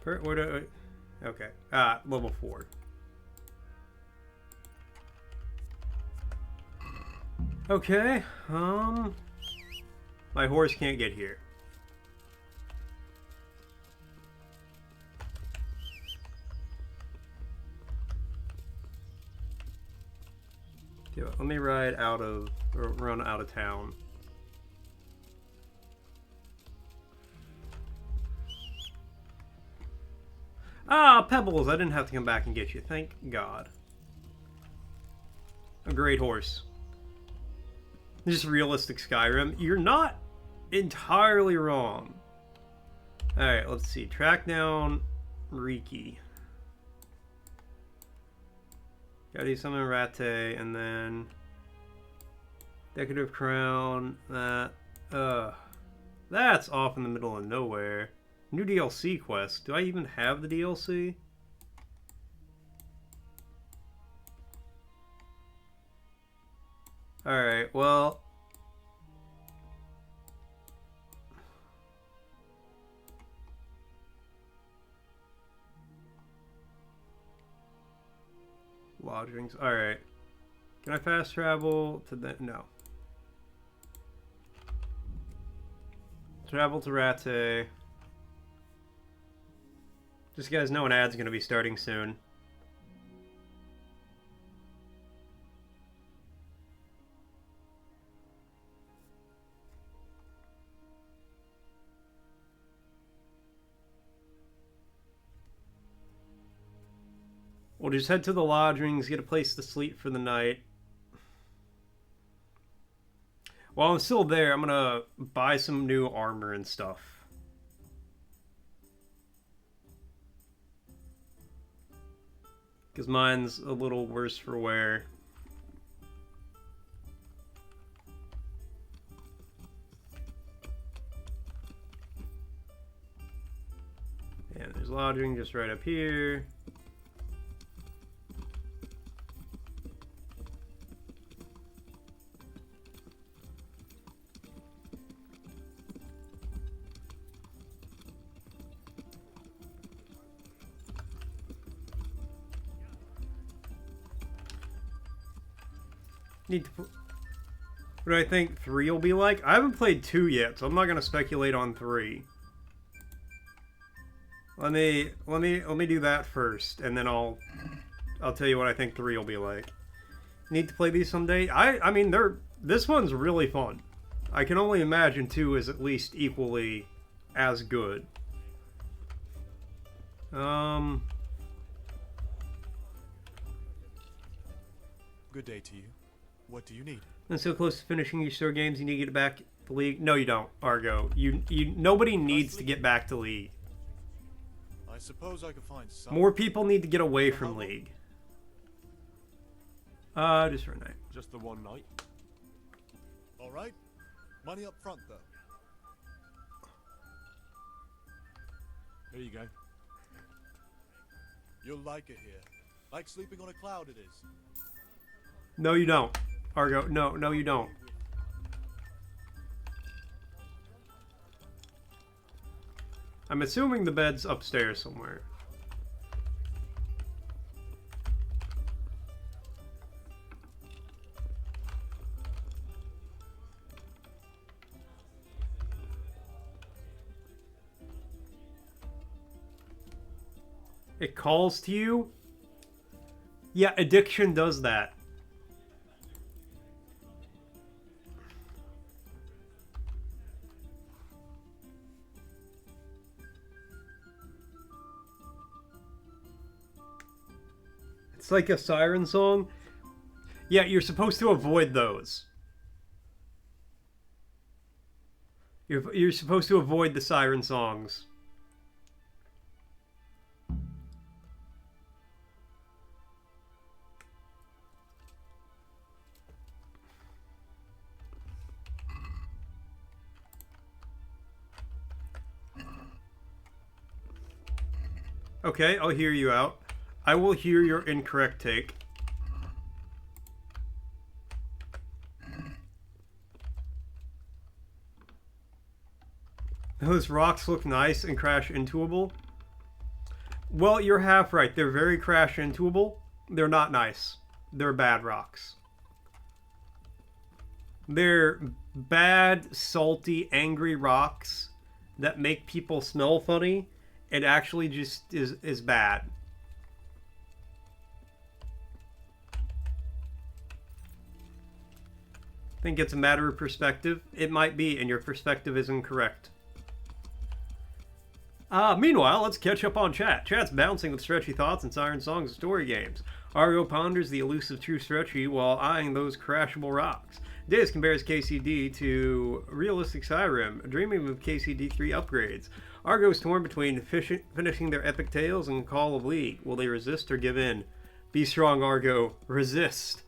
What do I... Okay. Level 4. Okay, my horse can't get here. Let me ride out of, or run out of town. Ah, Pebbles! I didn't have to come back and get you. Thank God. A great horse. Just realistic Skyrim. You're not entirely wrong. Alright, let's see. Track down Riki. Gotta do something Rate, and then Decorative Crown. That's off in the middle of nowhere. New DLC quest. Do I even have the DLC? Alright, well... Lodgings. Alright. Can I fast travel to the... No. Travel to Rate. Just so you guys know, an ad's going to be starting soon. We'll just head to the lodgings, get a place to sleep for the night. While I'm still there, I'm gonna buy some new armor and stuff. Because mine's a little worse for wear. And there's lodging just right up here. Need to. What do I think 3 will be like? I haven't played 2 yet, so I'm not gonna speculate on 3. Let me do that first, and then I'll tell you what I think 3 will be like. Need to play these someday. I mean this one's really fun. I can only imagine 2 is at least equally as good. Good day to you. What do you need? And so close to finishing your store games, you need to get back to League. No, you don't, Argo. Nobody needs to get back to League. I suppose I could find some. More people need to get away from League. Just for a night. Just the one night. All right. Money up front, though. Here you go. You'll like it here. Like sleeping on a cloud, it is. No, you don't, Argo. No, you don't. I'm assuming the bed's upstairs somewhere. It calls to you? Yeah, addiction does that. It's like a siren song. Yeah, you're supposed to avoid those. You're supposed to avoid the siren songs. Okay, I'll hear you out. I will hear your incorrect take. Those rocks look nice and crash intuable. Well, you're half right. They're very crash intuable. They're not nice. They're bad rocks. They're bad, salty, angry rocks that make people smell funny. It actually just is bad. I think it's a matter of perspective. It might be, and your perspective is incorrect. Meanwhile, let's catch up on chat. Chat's bouncing with stretchy thoughts and siren songs and story games. Argo ponders the elusive true stretchy while eyeing those crashable rocks. Diz compares KCD to realistic Skyrim, dreaming of KCD 3 upgrades. Argo is torn between finishing their epic tales and Call of League. Will they resist or give in? Be strong, Argo. Resist.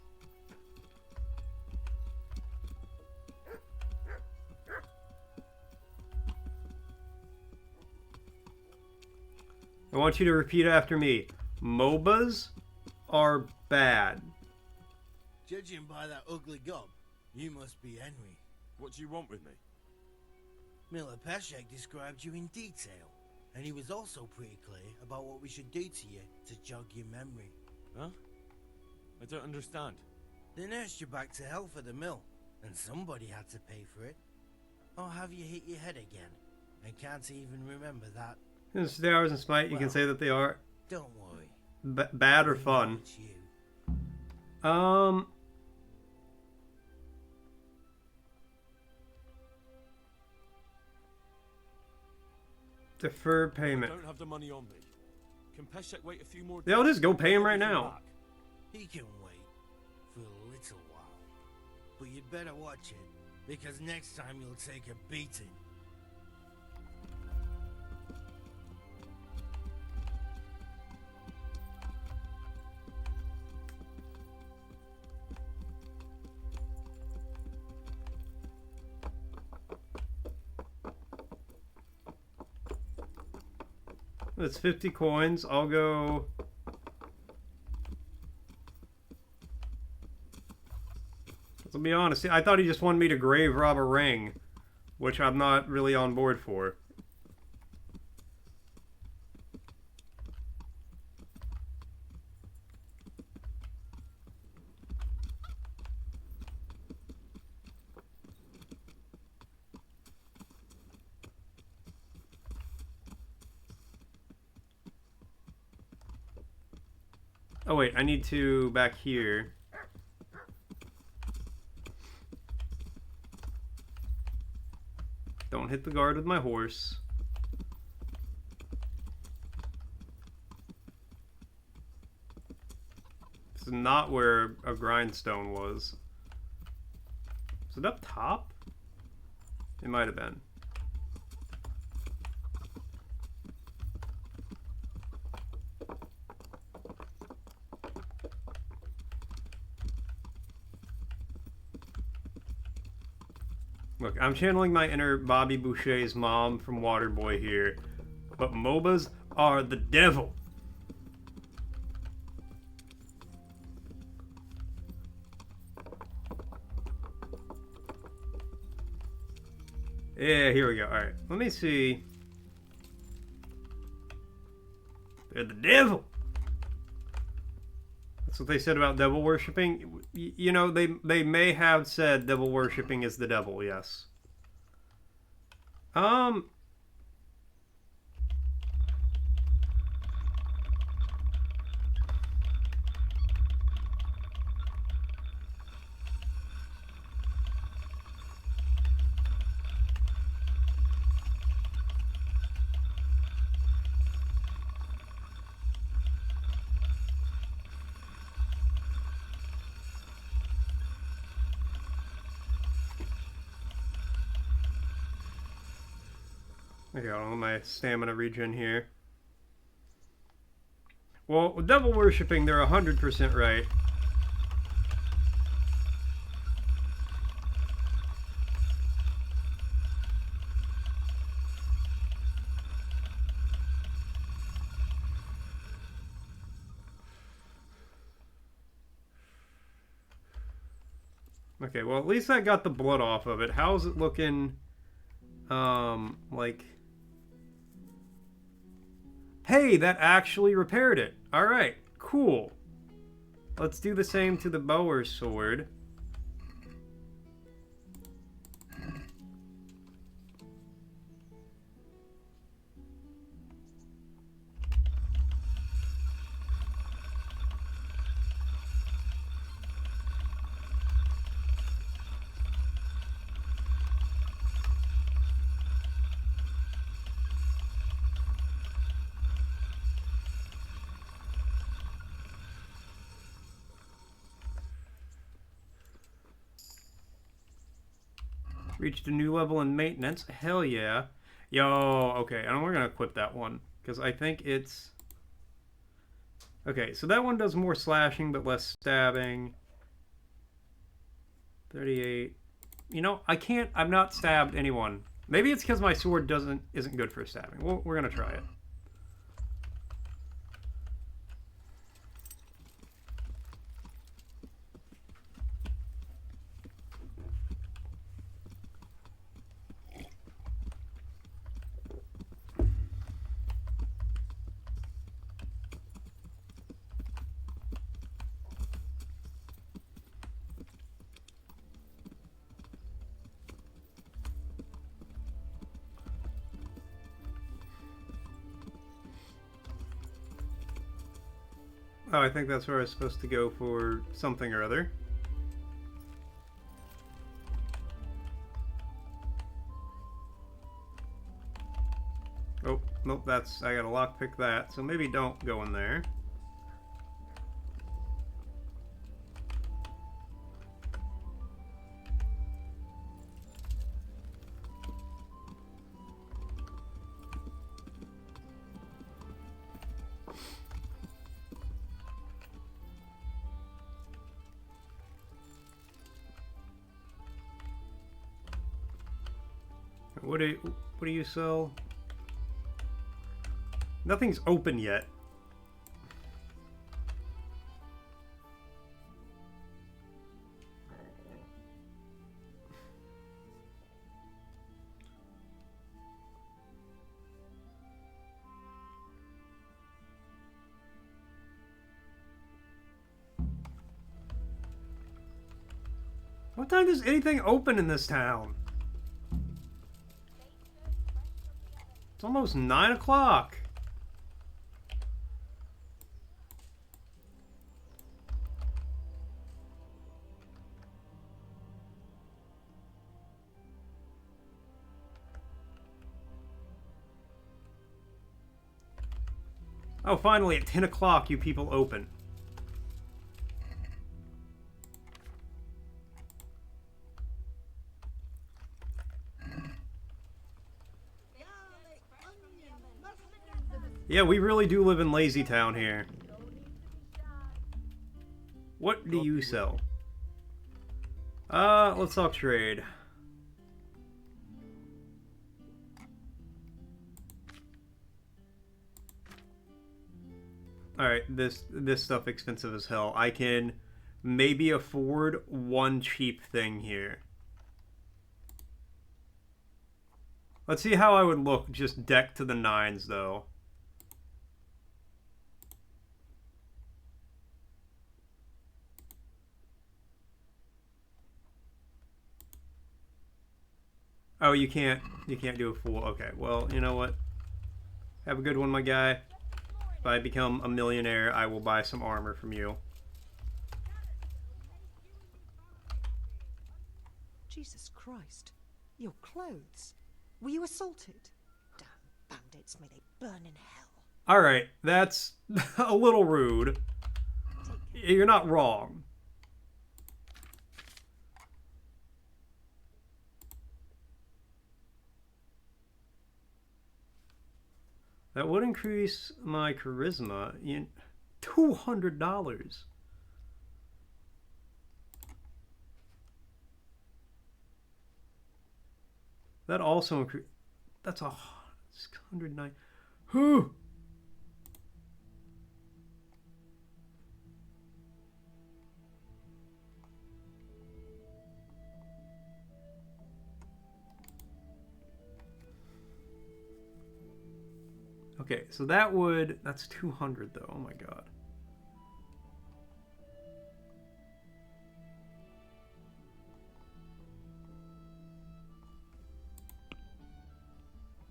I want you to repeat after me. MOBAs are bad. Judging by that ugly gob, you must be Henry. What do you want with me? Miller Peshek described you in detail, and he was also pretty clear about what we should do to you to jog your memory. Huh? I don't understand. They nursed you back to health at the mill, and somebody had to pay for it. Or have you hit your head again, and can't even remember that? Since the hours in Smite, you can say that they are... Don't worry. Bad or fun. It's you. Defer payment. I don't have the money on me. Can Peshek wait a few more days? Yeah, I'll just go pay him right now. He can wait for a little while. But you'd better watch it, because next time you'll take a beating. That's 50 coins. I'll go... Let's be honest. I thought he just wanted me to grave rob a ring, which I'm not really on board for. Oh wait, I need to back here. Don't hit the guard with my horse. This is not where a grindstone was. Is it up top? It might have been. Look, I'm channeling my inner Bobby Boucher's mom from Waterboy here, but MOBAs are the devil. Yeah, here we go. Alright, let me see. They're the devil. That's what they said about devil worshipping. You know, they may have said devil worshipping is the devil, yes. I got all my stamina regen here. Well, with devil worshipping, they're 100% right. Okay, well, at least I got the blood off of it. How's it looking? Like... Hey, that actually repaired it. Alright, cool. Let's do the same to the bower's sword. Reached a new level in maintenance. Hell yeah. Yo, okay, and we're gonna equip that one. Because I think it's... Okay, so that one does more slashing, but less stabbing. 38. You know, I've not stabbed anyone. Maybe it's because my sword isn't good for stabbing. Well, we're gonna try it. Oh, I think that's where I was supposed to go for something or other. Oh, nope, I gotta lockpick that, so maybe don't go in there. What do you sell? Nothing's open yet. What time does anything open in this town? It's almost 9 o'clock. Oh, finally, at 10 o'clock, you people open. Yeah, we really do live in Lazy Town here. What do you sell? Let's talk trade. Alright, this stuff expensive as hell. I can maybe afford one cheap thing here. Let's see how I would look just decked to the nines, though. Oh, you can't do a full. Okay, well, you know what? Have a good one, my guy. If I become a millionaire, I will buy some armor from you. Jesus Christ. Your clothes. Were you assaulted? Damn bandits, may they burn in hell. Alright, that's a little rude. You're not wrong. That would increase my charisma in $200. That also increase. That's 109. Whew. Okay, so that's 200 though. Oh my god.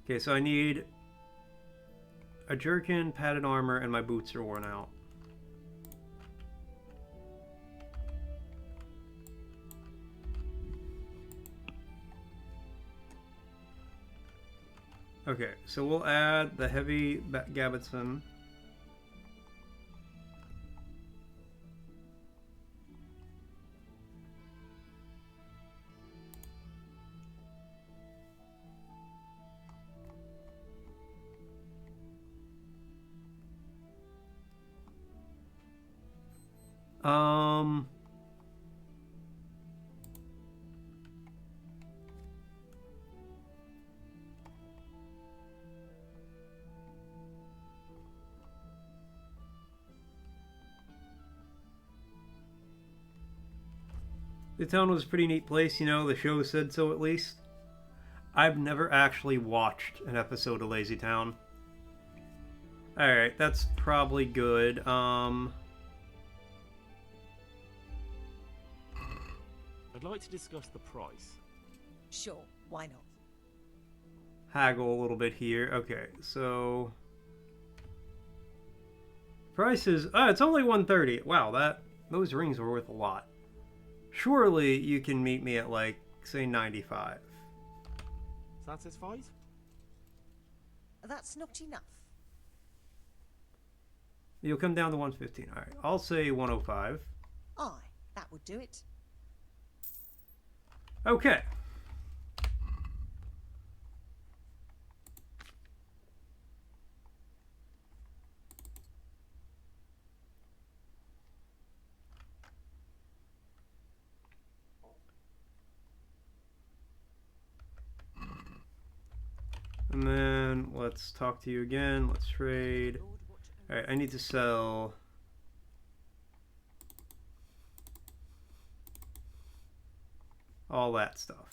Okay, so I need a jerkin, padded armor, and my boots are worn out. Okay, so we'll add the heavy Gabbetson. The town was a pretty neat place, you know, the show said so at least. I've never actually watched an episode of Lazy Town. Alright, that's probably good. I'd like to discuss the price. Sure, why not? Haggle a little bit here. Okay, so price is it's only 130. Wow, those rings were worth a lot. Surely you can meet me at like say 95. Satisfied? That's not enough. You'll come down to 115. All right, I'll say 105. Aye, that would do it. Okay. And then doing? Let's talk to you again. Let's trade. Alright, I need to sell... all that stuff.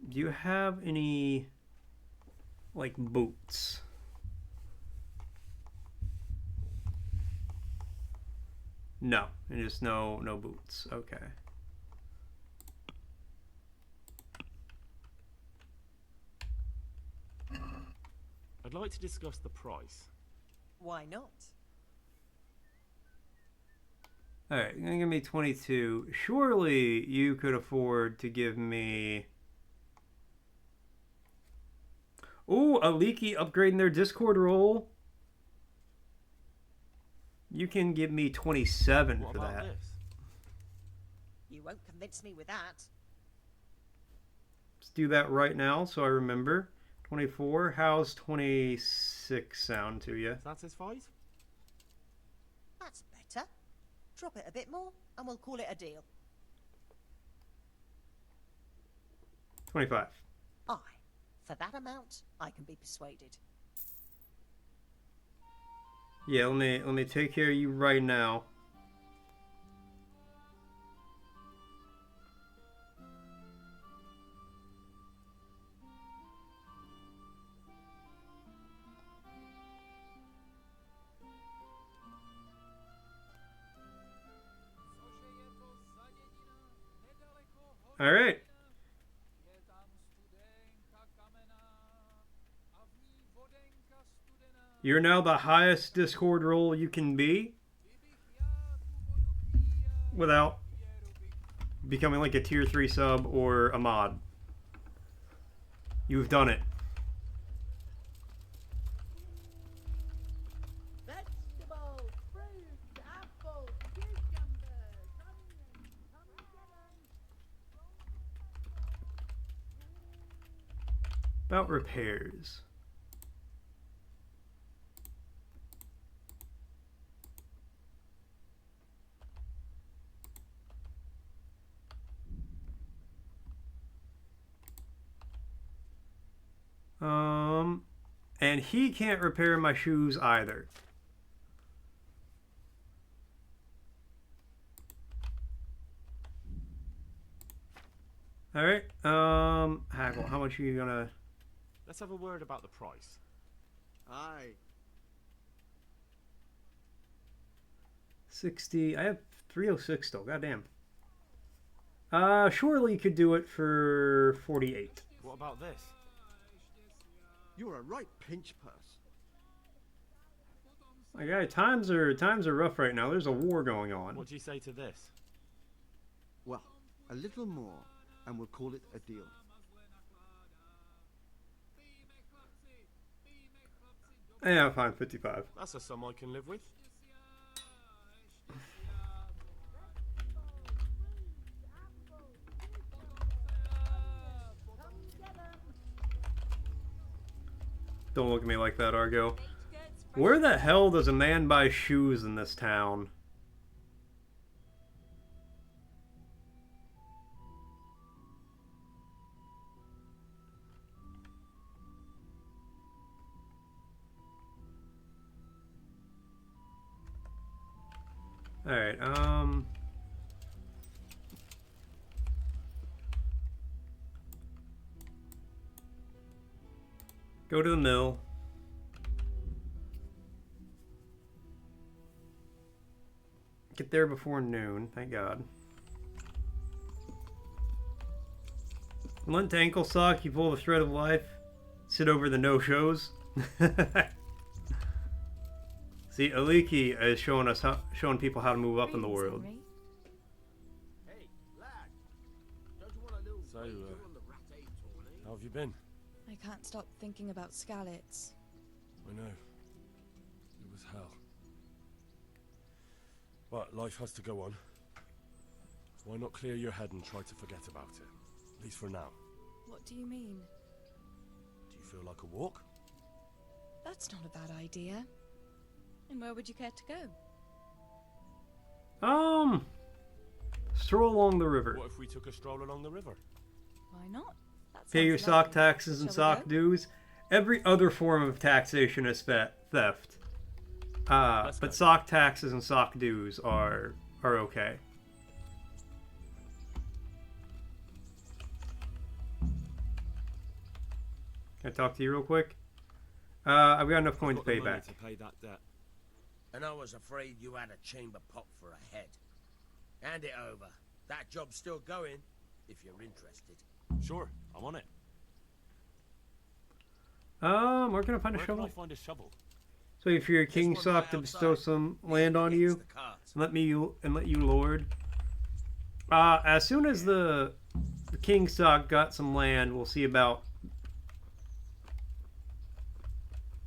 Do you have any, like, boots? No, just no boots. Okay. I'd like to discuss the price. Why not? Alright, you're gonna give me 22. Surely you could afford to give me... Ooh, a leaky upgrading their Discord role. You can give me 27 for that. This? You won't convince me with that. Let's do that right now so I remember. 24. How's 26 sound to you? Satisfied? That's better. Drop it a bit more, and we'll call it a deal. 25. Aye. For that amount, I can be persuaded. Yeah, let me take care of you right now. All right. You're now the highest Discord role you can be without becoming like a tier 3 sub or a mod. You've done it. Vegetables, fruit, apples, cucumbers, onions, come and get 'em. About repairs. And he can't repair my shoes either. All right. Haggle, how much are you gonna? Let's have a word about the price. Aye. 60. I have 306 still. Goddamn. Surely you could do it for 48. What about this? You're a right pinch purse. My guy, times are rough right now. There's a war going on. What do you say to this? Well, a little more, and we'll call it a deal. Yeah, fine, 55. That's a sum I can live with. Don't look at me like that, Argo. Where the hell does a man buy shoes in this town? Alright, go to the mill. Get there before noon, thank God. Lent to ankle sock, you pull the thread of life. Sit over the no-shows. See, Aliki is showing people how to move up in the world. So, how have you been? I can't stop thinking about Skalitz. I know. It was hell. But life has to go on. Why not clear your head and try to forget about it? At least for now. What do you mean? Do you feel like a walk? That's not a bad idea. And where would you care to go? Stroll along the river. What if we took a stroll along the river? Why not? Pay your sounds sock lovely. taxes and Shall we sock go? dues. Every other form of taxation is theft. But sock taxes and sock dues are okay. Can I talk to you real quick? I've got enough coin to pay back. To pay that debt. And I was afraid you had a chamber pot for a head. Hand it over. That job's still going, if you're interested. Sure, I'm on it. Where can I find a Where shovel? can I find a shovel? So if you're a king, sock to bestow some land on you, and let you lord. As soon as the king sock got some land, we'll see about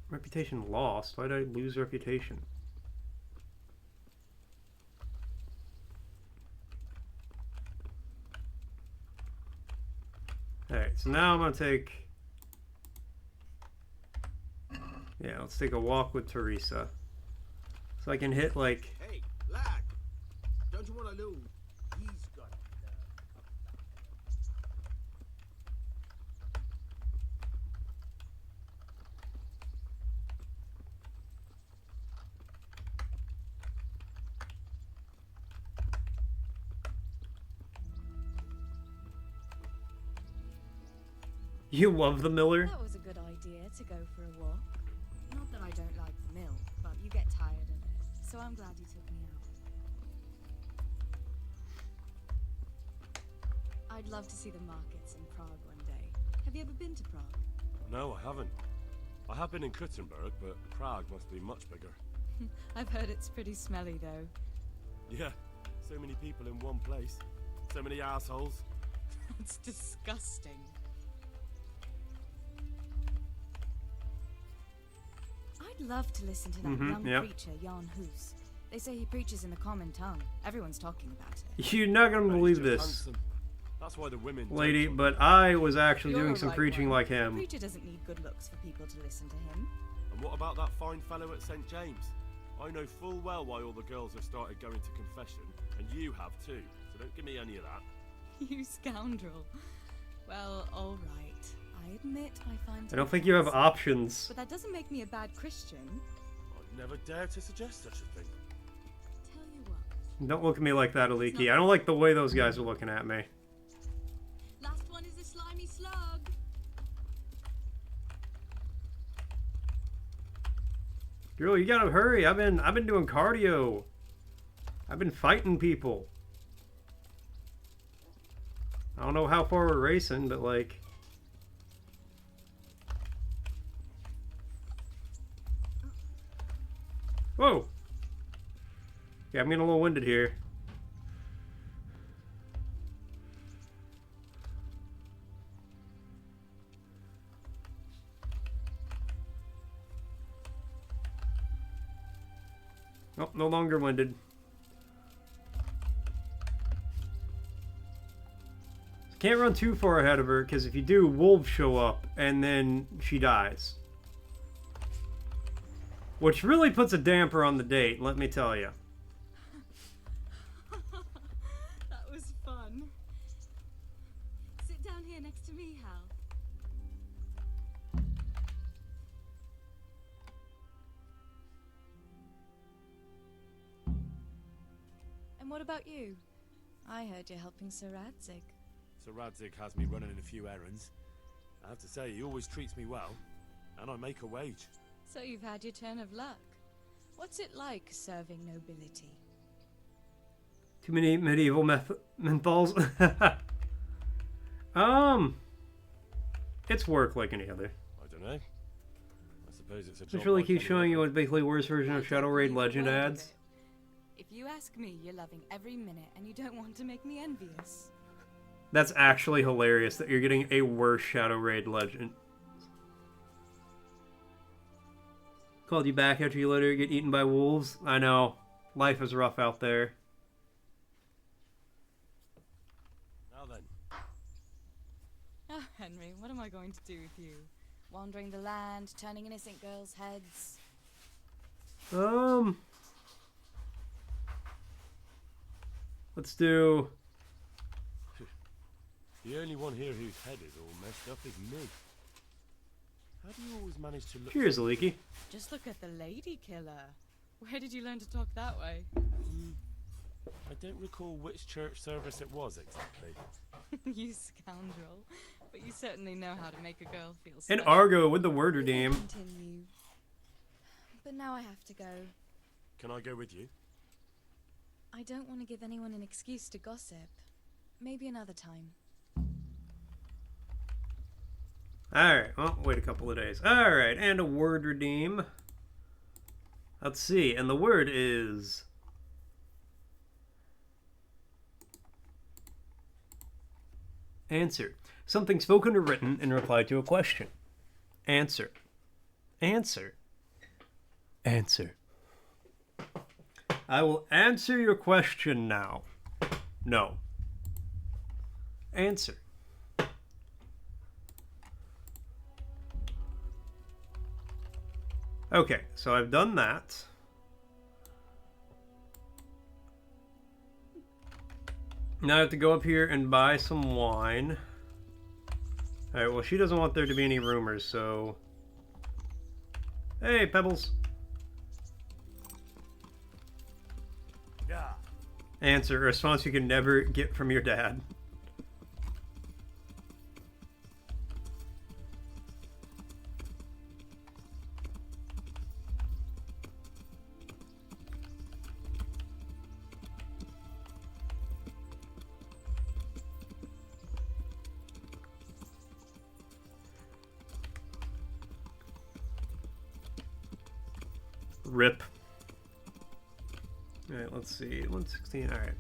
reputation lost. Why did I lose reputation? Alright, so now I'm gonna take. Yeah, let's take a walk with Teresa. So I can hit like. Hey, lad! Don't you want to lose? He's got it. You love the Miller? That was a good idea to go for a walk. Not that I don't like the mill, but you get tired of it. So I'm glad you took me out. I'd love to see the markets in Prague one day. Have you ever been to Prague? No, I haven't. I have been in Kuttenberg, but Prague must be much bigger. I've heard it's pretty smelly though. Yeah, so many people in one place. So many assholes. It's disgusting. I'd love to listen to that young preacher, Jan Hus. They say he preaches in the common tongue. Everyone's talking about it. You're not gonna believe this, Handsome. That's why the women lady, don't but I was actually You're doing a some right preaching one. like A him. preacher doesn't need good looks for people to listen to him. And what about that fine fellow at St. James? I know full well why all the girls have started going to confession, and you have too, so don't give me any of that. You scoundrel. Well, all right. I admit I find I don't think you have offensive, options. but that doesn't make me a bad Christian. I'd never dare to suggest such a thing. Tell you what. Don't look at me like that, Aliki. I don't like the way those guys are looking at me. Last one is a slimy slug. Girl, you gotta hurry. I've been doing cardio. I've been fighting people. I don't know how far we're racing, but like. Whoa! Yeah, I'm getting a little winded here. Oh, no longer winded. Can't run too far ahead of her, because if you do, wolves show up, and then she dies. Which really puts a damper on the date, let me tell you. That was fun. Sit down here next to me, Hal. And what about you? I heard you're helping Sir Radzig. Sir Radzig has me running a few errands. I have to say, he always treats me well, and I make a wage. So you've had your turn of luck. What's it like serving nobility? Too many medieval menthols. It's work like any other. I don't know. I suppose it's a job. This really like keeps any showing you other. what basically worst version of Shadow Raid Legend ads. If you ask me, you're loving every minute, and you don't want to make me envious. That's actually hilarious that you're getting a worse Shadow Raid Legend. Called you back after you let her get eaten by wolves. I know. Life is rough out there. Now then. Ah, Henry, what am I going to do with you? Wandering the land, turning innocent girls' heads. Let's do... The only one here whose head is all messed up is me. How do you always manage to look... Cheers, Leaky. Just look at the lady killer. Where did you learn to talk that way? I don't recall which church service it was exactly. You scoundrel. But you certainly know how to make a girl feel And special. Argo with the word redeem. Continue. But now I have to go. Can I go with you? I don't want to give anyone an excuse to gossip. Maybe another time. Alright, well, wait a couple of days. Alright, and a word redeem. Let's see, and the word is... Answer. Something spoken or written in reply to a question. Answer. Answer. Answer. I will answer your question now. No. Answer. Okay, so I've done that. Now I have to go up here and buy some wine. Alright, well, she doesn't want there to be any rumors, so... Hey, Pebbles. Yeah. Answer. A response you can never get from your dad. Rip. Alright, let's see. 116. Alright.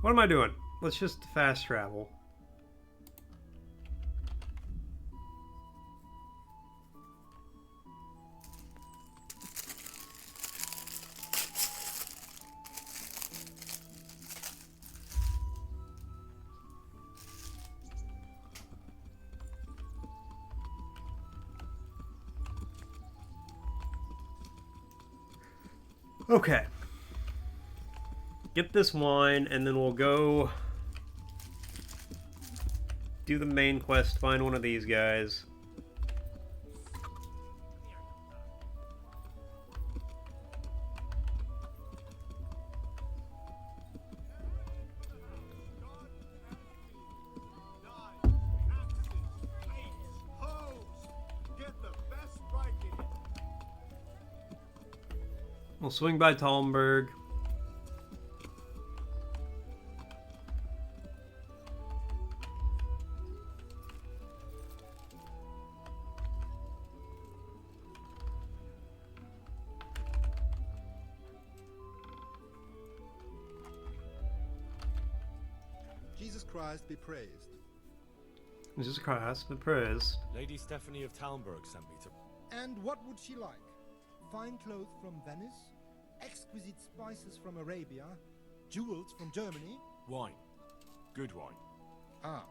What am I doing? Let's just fast travel. Okay. Get this wine, and then we'll go do the main quest, find one of these guys. We'll swing by Talmberg. Jesus Christ be praised. Jesus Christ, the praise. Lady Stephanie of Talmberg sent me to... And what would she like? Fine clothes from Venice? Exquisite spices from Arabia? Jewels from Germany? Wine. Good wine. Ah.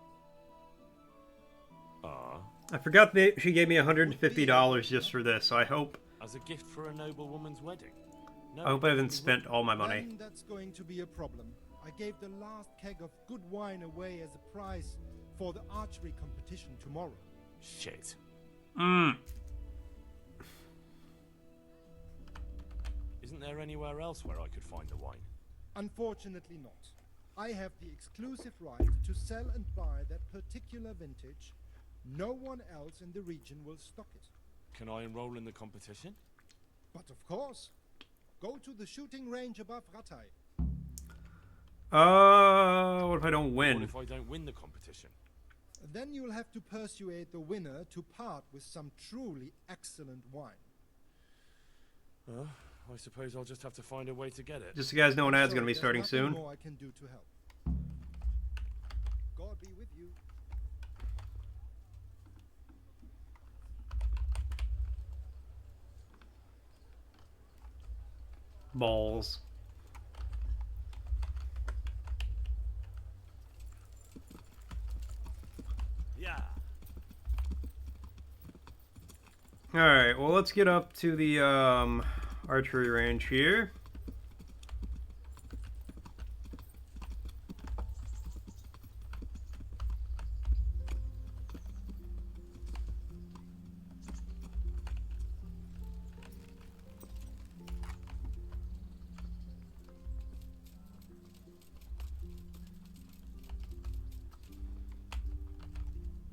I forgot that she gave me $150 just for this, so I hope... As a gift for a noble woman's wedding. No, I hope I haven't spent all my money. Then that's going to be a problem. I gave the last keg of good wine away as a prize for the archery competition tomorrow. Shit. Isn't there anywhere else where I could find the wine? Unfortunately not. I have the exclusive right to sell and buy that particular vintage. No one else in the region will stock it. Can I enroll in the competition? But of course. Go to the shooting range above Rattay. What if I don't win? What if I don't win the competition? Then you'll have to persuade the winner to part with some truly excellent wine. I suppose I'll just have to find a way to get it. Just so you guys know, an ad's going to be starting There's nothing soon. more I can do to help. God be with you. balls. Yeah. Alright, well, let's get up to the archery range here.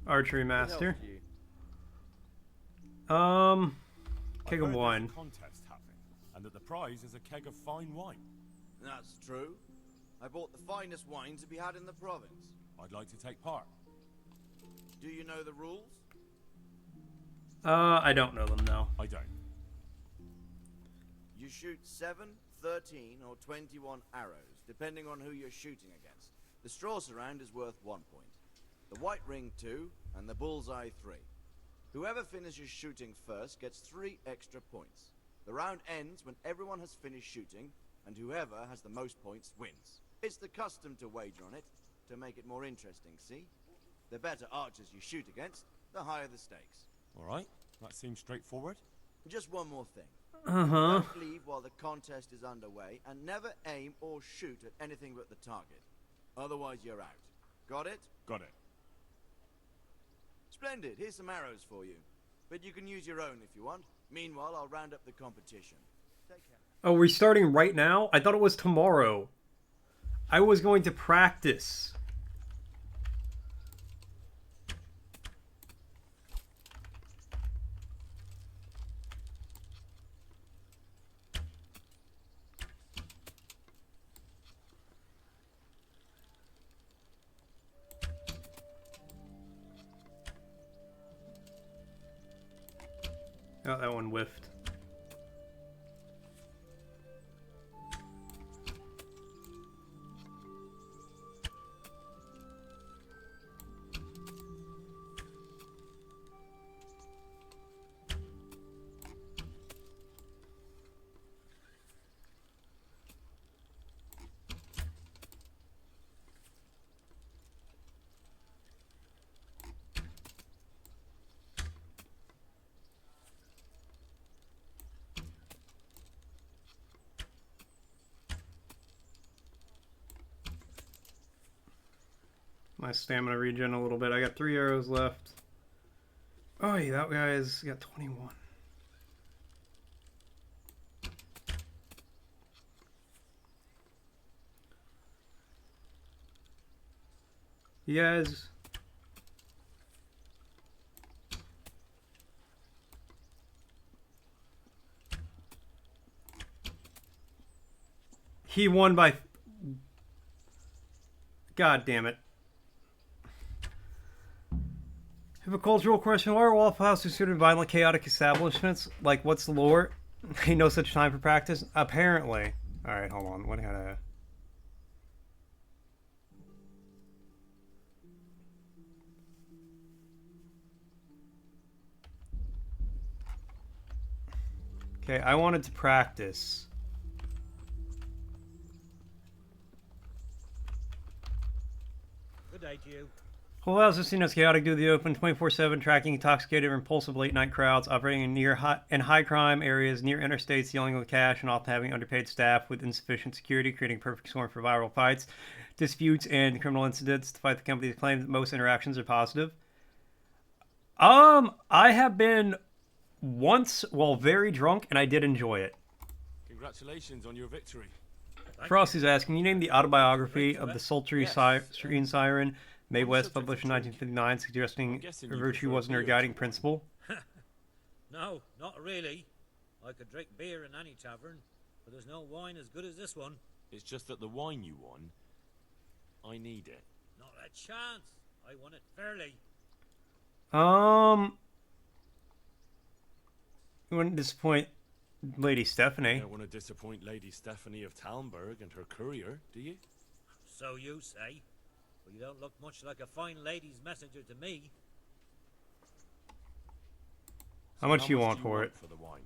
Archery master. Keg of wine. Contest happening, and that the prize is a keg of fine wine. That's true. I bought the finest wine to be had in the province. I'd like to take part. Do you know the rules? I don't know them, no. I don't. You shoot 7, 13, or 21 arrows, depending on who you're shooting against. The straw surround is worth 1 point. The white ring 2, and the bullseye 3. Whoever finishes shooting first gets 3 extra points. The round ends when everyone has finished shooting, and whoever has the most points wins. It's the custom to wager on it, to make it more interesting, see? The better archers you shoot against, the higher the stakes. Alright, that seems straightforward. Just one more thing. Uh-huh. Don't leave while the contest is underway, and never aim or shoot at anything but the target. Otherwise you're out. Got it? Got it. Splendid, here's some arrows for you. But you can use your own if you want. Meanwhile, I'll round up the competition. Take care. Oh, we're starting right now? I thought it was tomorrow. I was going to practice. Oh, that one whiffed. My stamina regen a little bit. I got 3 arrows left. Oh, yeah, that guy's got 21. You guys... He won by... God damn it. I have a cultural question. Why are Waffle House considered violent, chaotic establishments? Like, what's the lore? Ain't no such time for practice? Apparently. Alright, hold on. What kind of... Okay, I wanted to practice. Good day to you. Whole House is seen as chaotic due to the open, 24/7 tracking intoxicated or impulsive late-night crowds operating in high-crime areas near interstates, dealing with cash, and often having underpaid staff with insufficient security, creating a perfect storm for viral fights, disputes, and criminal incidents. Despite the company's claim that most interactions are positive. I have been once while very drunk, and I did enjoy it. Congratulations on your victory. Frosty's asking, can you name the autobiography of the sultry screen siren Mae West published in 1959, suggesting her virtue wasn't her guiding principle? No, not really. I could drink beer in any tavern, but there's no wine as good as this one. It's just that the wine you won, I need it. Not a chance. I won it fairly. You wouldn't disappoint Lady Stephanie. You don't want to disappoint Lady Stephanie of Talmberg and her courier, do you? So you say. But you don't look much like a fine lady's messenger to me. How much do you want for it? For the wine?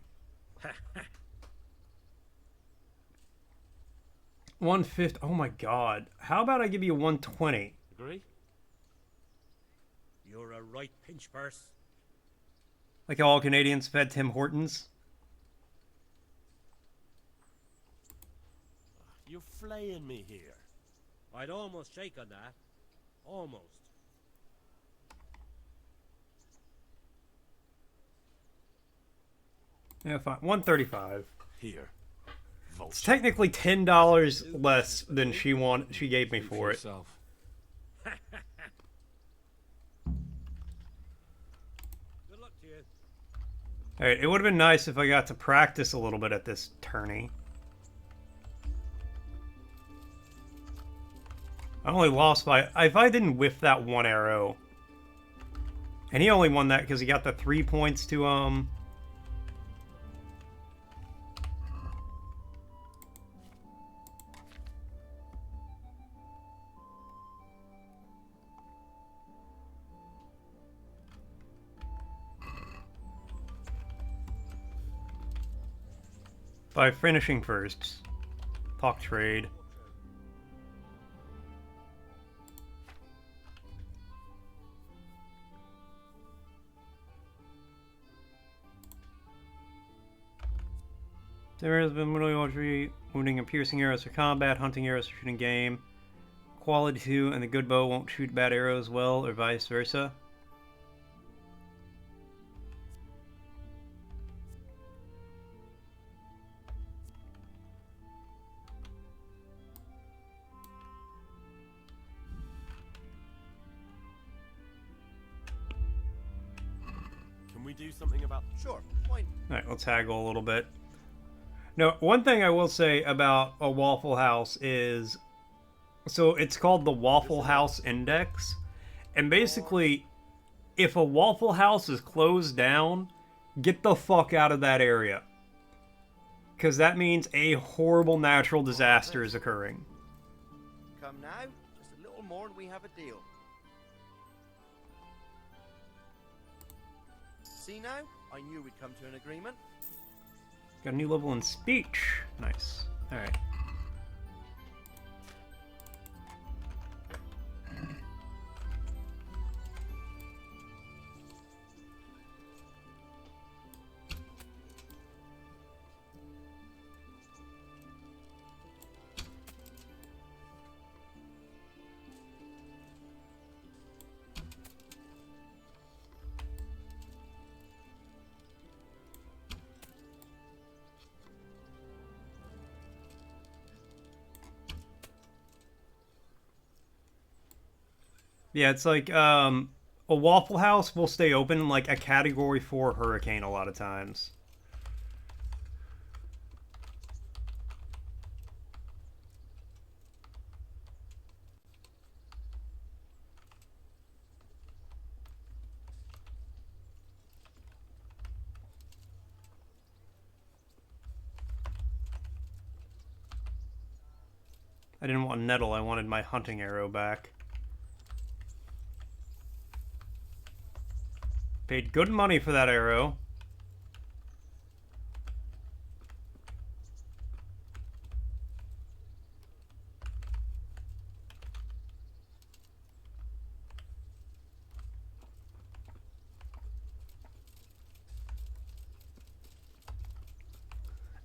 150. Oh my god. How about I give you 120? Agree? You're a right pinch purse. Like all Canadians fed Tim Hortons? You're flaying me here. I'd almost shake on that. Almost. Yeah, fine. 135. Here. It's technically $10 less than she gave me for it. Good luck to you. Alright, it would have been nice if I got to practice a little bit at this tourney. I only lost by... If I didn't whiff that one arrow... And he only won that because he got the 3 points to, by finishing first. Talk trade. There has been really wounding and piercing arrows for combat, hunting arrows for shooting game. Quality 2 and the good bow won't shoot bad arrows well, or vice versa. Can we do something about... Sure, why? Alright, let's haggle a little bit. Now, one thing I will say about a Waffle House is... So, it's called the Waffle House Index. And basically, if a Waffle House is closed down, get the fuck out of that area. Because that means a horrible natural disaster is occurring. Come now, just a little more and we have a deal. See now? I knew we'd come to an agreement. Got a new level in speech. Nice. Alright. Yeah, it's like, a Waffle House will stay open like a Category 4 hurricane a lot of times. I didn't want nettle, I wanted my hunting arrow back. Paid good money for that arrow.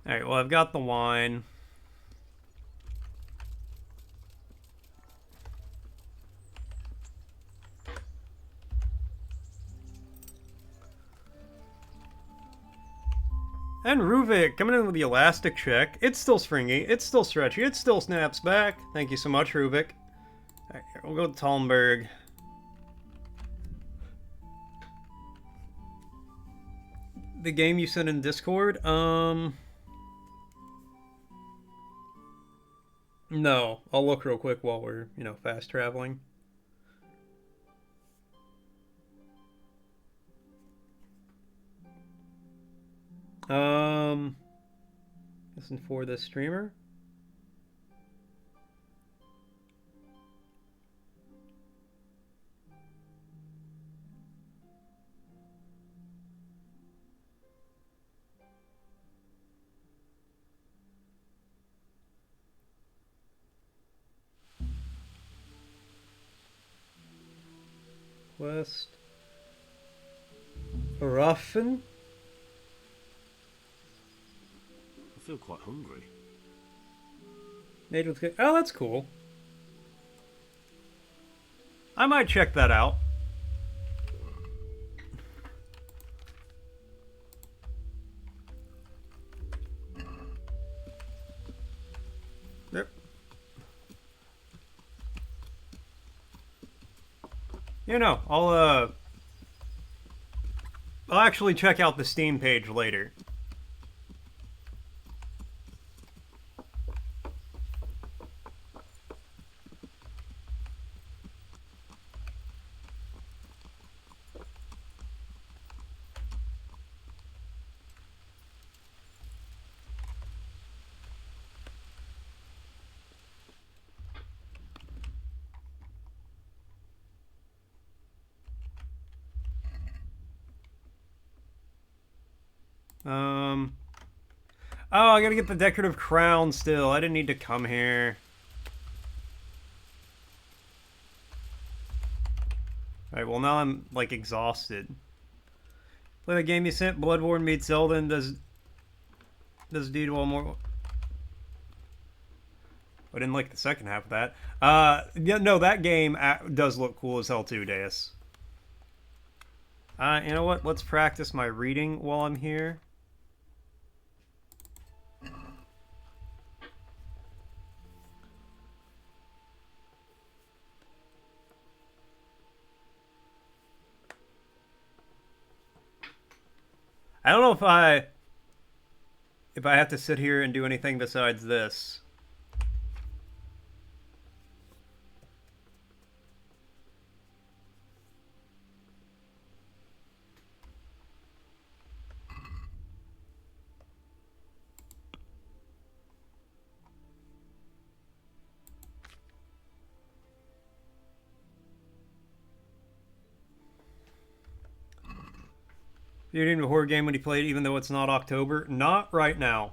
Alright, well, I've got the wine. And Ruvik coming in with the elastic check. It's still stringy. It's still stretchy. It still snaps back. Thank you so much, Ruvik. Alright, we'll go to Talmberg. The game you sent in Discord? No. I'll look real quick while we're, fast traveling. Listen for the streamer. quest. Ruffin? I feel quite hungry. Made with good. Oh, that's cool. I might check that out. Yep. You know, I'll actually check out the Steam page later. Oh, I gotta get the decorative crown still. I didn't need to come here. Alright, well now I'm, like, exhausted. Play the game you sent, Bloodborne meets Zelda, and does do one more... I didn't like the second half of that. Yeah, no, that game does look cool as hell too, Deus. You know what? Let's practice my reading while I'm here. I don't know if I have to sit here and do anything besides this. You're into a horror game when you play it even though it's not October? Not right now.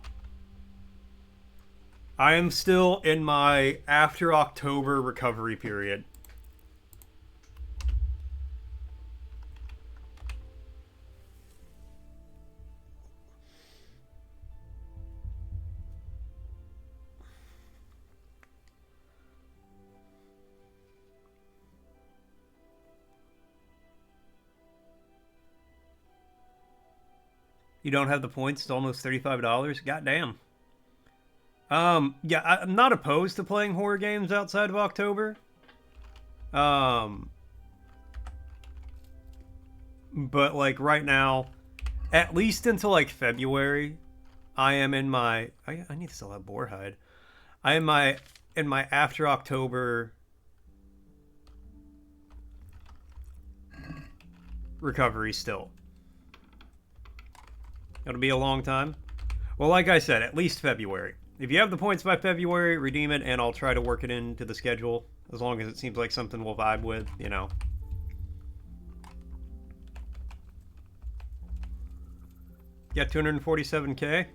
I am still in my after October recovery period. You don't have the points. It's almost $35. Goddamn. Yeah, I'm not opposed to playing horror games outside of October. But like right now, at least until like February, I am in my. I need to still have Boarhide. I am in my after October recovery still. It'll be a long time. Well, like I said, at least February. If you have the points by February, redeem it, and I'll try to work it into the schedule. As long as it seems like something we'll vibe with, you know. Yeah, 247k.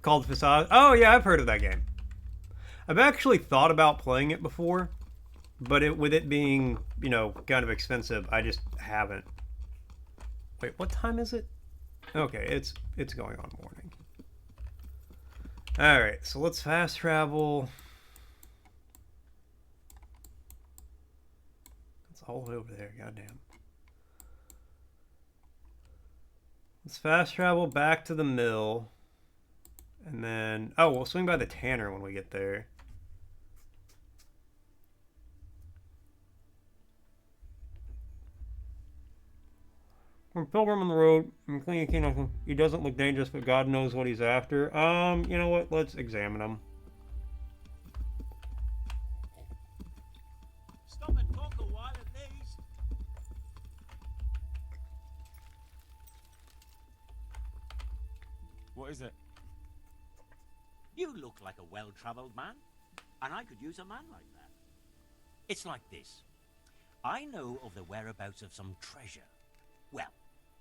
Called Facade. Oh, yeah, I've heard of that game. I've actually thought about playing it before, but with it being, you know, kind of expensive, I just haven't. Wait, what time is it? Okay, it's going on morning. Alright, so let's fast travel. It's all the way over there, goddamn. Let's fast travel back to the mill. And then... Oh, we'll swing by the tanner when we get there. From Pilgrim on the Road, I'm thinking he doesn't look dangerous, but God knows what he's after. You know what? Let's examine him. Stop and talk a while at least. What is it? You look like a well-traveled man, and I could use a man like that. It's like this. I know of the whereabouts of some treasure. Well,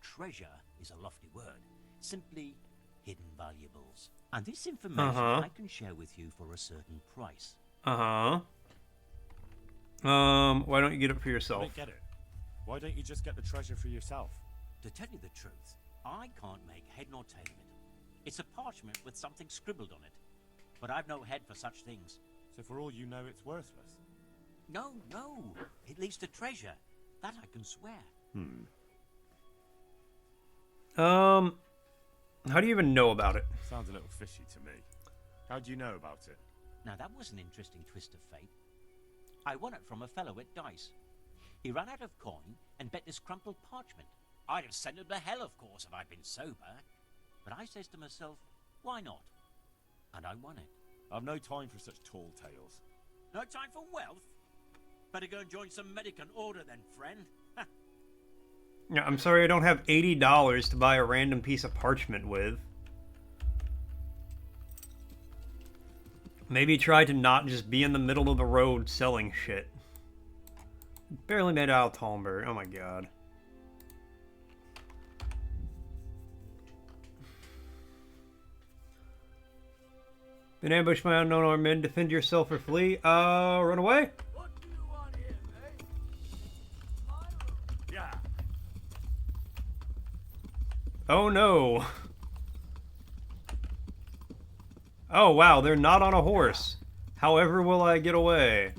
treasure is a lofty word. Simply hidden valuables. And this information I can share with you for a certain price. Why don't you get it for I yourself? don't get it. Why don't you just get the treasure for yourself? To tell you the truth, I can't make head nor tail of it. It's a parchment with something scribbled on it. But I've no head for such things. So for all you know, it's worthless. No, no. It leads to treasure. That I can swear. How do you even know about it? Sounds a little fishy to me. How do you know about it? Now that was an interesting twist of fate. I won it from a fellow at dice. He ran out of coin and bet this crumpled parchment. I'd have sent him to hell, of course, if I'd been sober. But I says to myself, why not? And I won it. I've no time for such tall tales. No time for wealth? Better go and join some mendicant order then, friend. Yeah, I'm sorry I don't have $80 to buy a random piece of parchment with. Maybe try to not just be in the middle of the road selling shit. Barely made out of Talmberg. Oh my god. Been ambushed by unknown armed men. Defend yourself or flee. Run away? What do you want here, mate? Yeah. Oh no. Oh wow, they're not on a horse. However will I get away?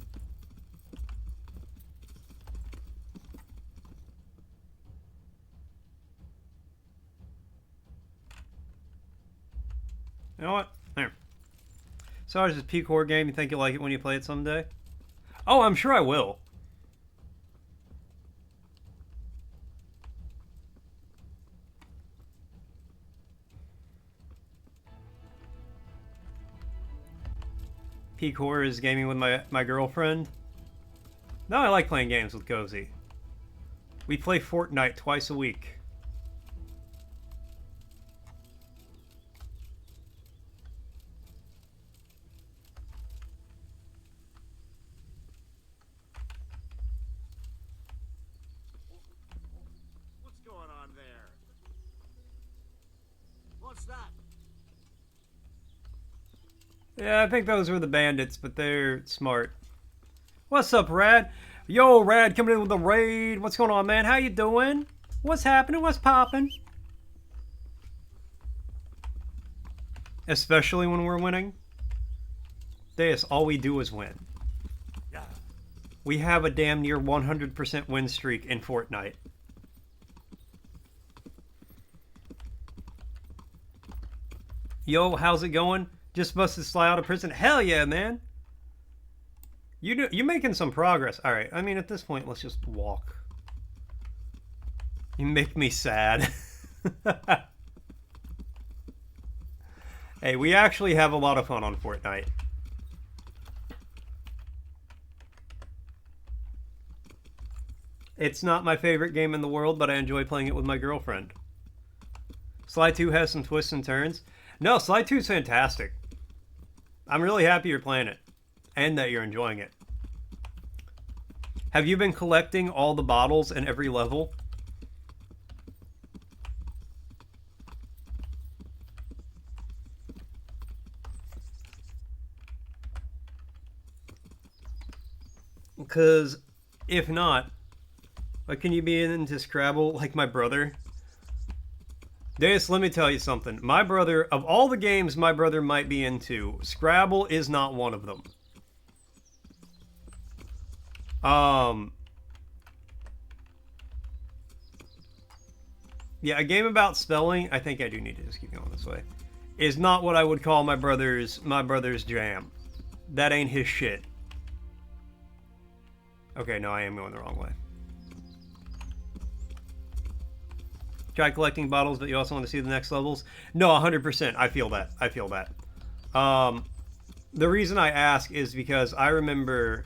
You know what? There. So it's this peak horror game. You think you'll like it when you play it someday? Oh, I'm sure I will. Peak horror is gaming with my girlfriend. No, I like playing games with Cozy. We play Fortnite twice a week. What's going on there? What's that? Yeah, I think those were the bandits, but they're smart. What's up, Rad? Yo, Rad, coming in with the raid. What's going on, man? How you doing? What's happening? What's popping? Especially when we're winning. This, all we do is win. Yeah. We have a damn near 100% win streak in Fortnite. Yo, how's it going? Just busted Sly out of prison. Hell yeah, man. You're making some progress. All right. I mean, at this point, let's just walk. You make me sad. Hey, we actually have a lot of fun on Fortnite. It's not my favorite game in the world, but I enjoy playing it with my girlfriend. Sly 2 has some twists and turns. No, Sly 2 is fantastic. I'm really happy you're playing it. And that you're enjoying it. Have you been collecting all the bottles in every level? Because if not, what can you be into Scrabble like my brother? Deus, let me tell you something. My brother, of all the games my brother might be into, Scrabble is not one of them. Yeah, a game about spelling, I think I do need to just keep going this way, is not what I would call my brother's jam. That ain't his shit. Okay, no, I am going the wrong way. Try collecting bottles, but you also want to see the next levels? No, 100%. I feel that. I feel that. The reason I ask is because I remember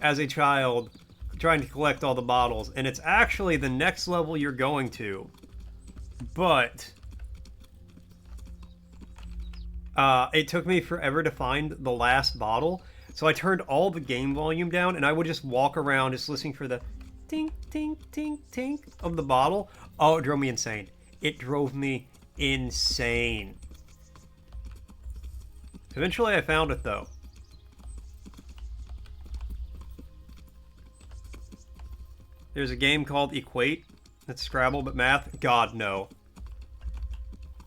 as a child trying to collect all the bottles, and it's actually the next level you're going to, but it took me forever to find the last bottle, so I turned all the game volume down, and I would just walk around just listening for the tink, tink, tink, tink of the bottle. Oh, it drove me insane. It drove me insane. Eventually I found it, though. There's a game called Equate. That's Scrabble, but math? God, no.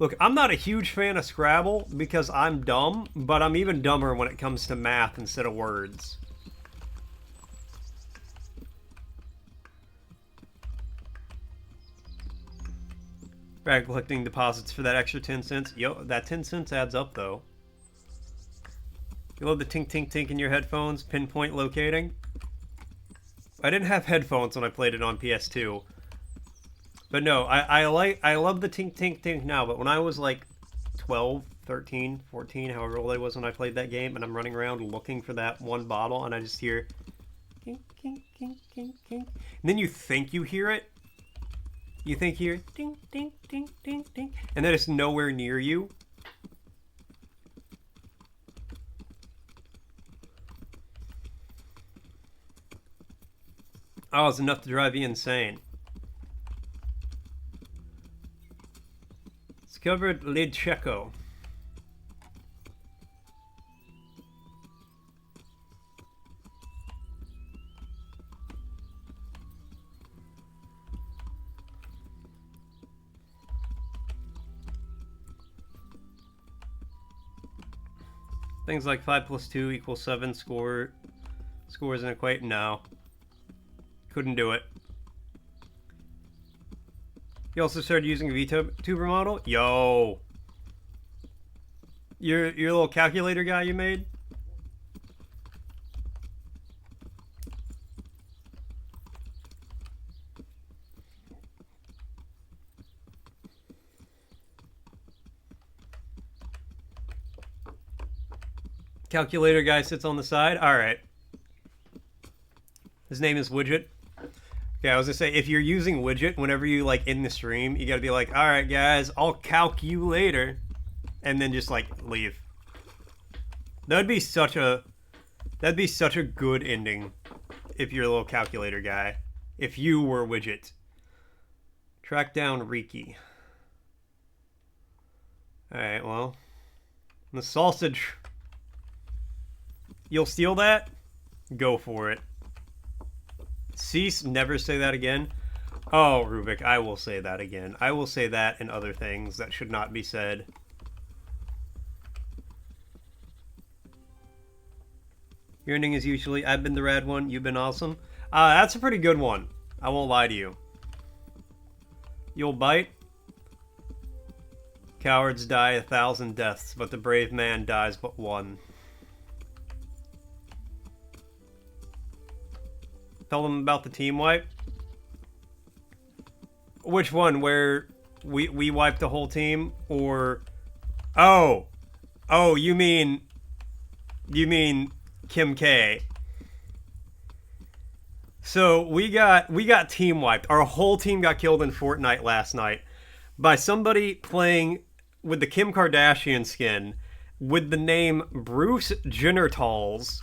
Look, I'm not a huge fan of Scrabble because I'm dumb, but I'm even dumber when it comes to math instead of words. Back collecting deposits for that extra 10 cents. Yo, that 10 cents adds up, though. You love the tink tink tink in your headphones, pinpoint locating. I didn't have headphones when I played it on PS2. But no, I love the tink tink tink now, but when I was like 12, 13, 14, however old I was when I played that game, and I'm running around looking for that one bottle, and I just hear kink, kink, kink, kink, kink. And then you think you hear it. You think you hear ding, ding, ding, ding, ding, and then it's nowhere near you. Oh, it's enough to drive you insane. Discovered Lid Checo. Things like 5 + 2 = 7 scores and equate. No. Couldn't do it. You also started using a vtuber model? Yo. Your little calculator guy you made? Calculator guy sits on the side? Alright. His name is Widget. Okay, I was gonna say, if you're using Widget, whenever you, like, in the stream, you gotta be like, alright, guys, I'll calc you later. And then just, like, leave. That'd be such a good ending if you're a little calculator guy. If you were Widget. Track down Riki. Alright, well. The sausage. You'll steal that? Go for it. Cease, never say that again. Oh, Rubik, I will say that again. I will say that and other things that should not be said. Your ending is usually, I've been the rad one, you've been awesome. That's a pretty good one. I won't lie to you. You'll bite. Cowards die 1,000 deaths, but the brave man dies but one. Tell them about the team wipe. Which one? Where we wiped the whole team? Or... Oh! Oh, you mean Kim K. So we got team wiped. Our whole team got killed in Fortnite last night by somebody playing with the Kim Kardashian skin with the name Bruce Jennertals,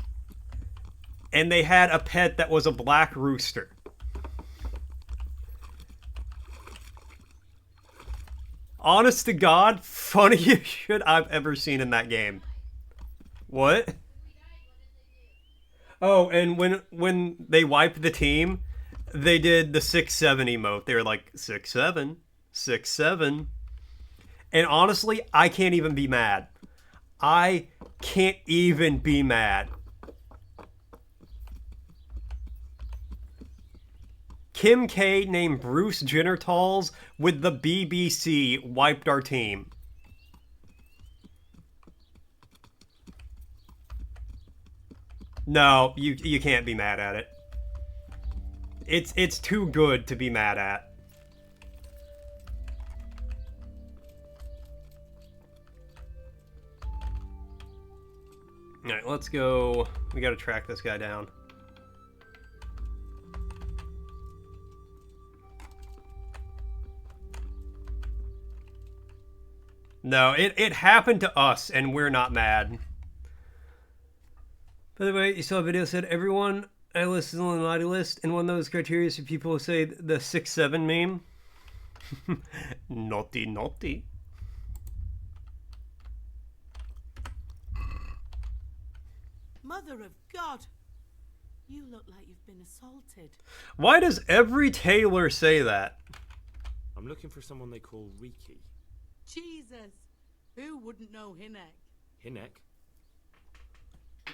and they had a pet that was a black rooster. Honest to God, funniest shit I've ever seen in that game. What? Oh, and when they wiped the team, they did the 6-7 emote. They were like, 6-7, 6-7. And honestly, I can't even be mad. I can't even be mad. Kim K named Bruce Jennertals with the BBC wiped our team. No, you can't be mad at it. It's too good to be mad at. Alright, let's go. We gotta track this guy down. No, it happened to us, and we're not mad. By the way, you saw a video that said everyone I list is on the naughty list, and one of those criteria is for people who say the 6-7 meme. Naughty, naughty. Mother of God! You look like you've been assaulted. Why does every tailor say that? I'm looking for someone they call Riki. Jesus! Who wouldn't know Hinek? Hinek?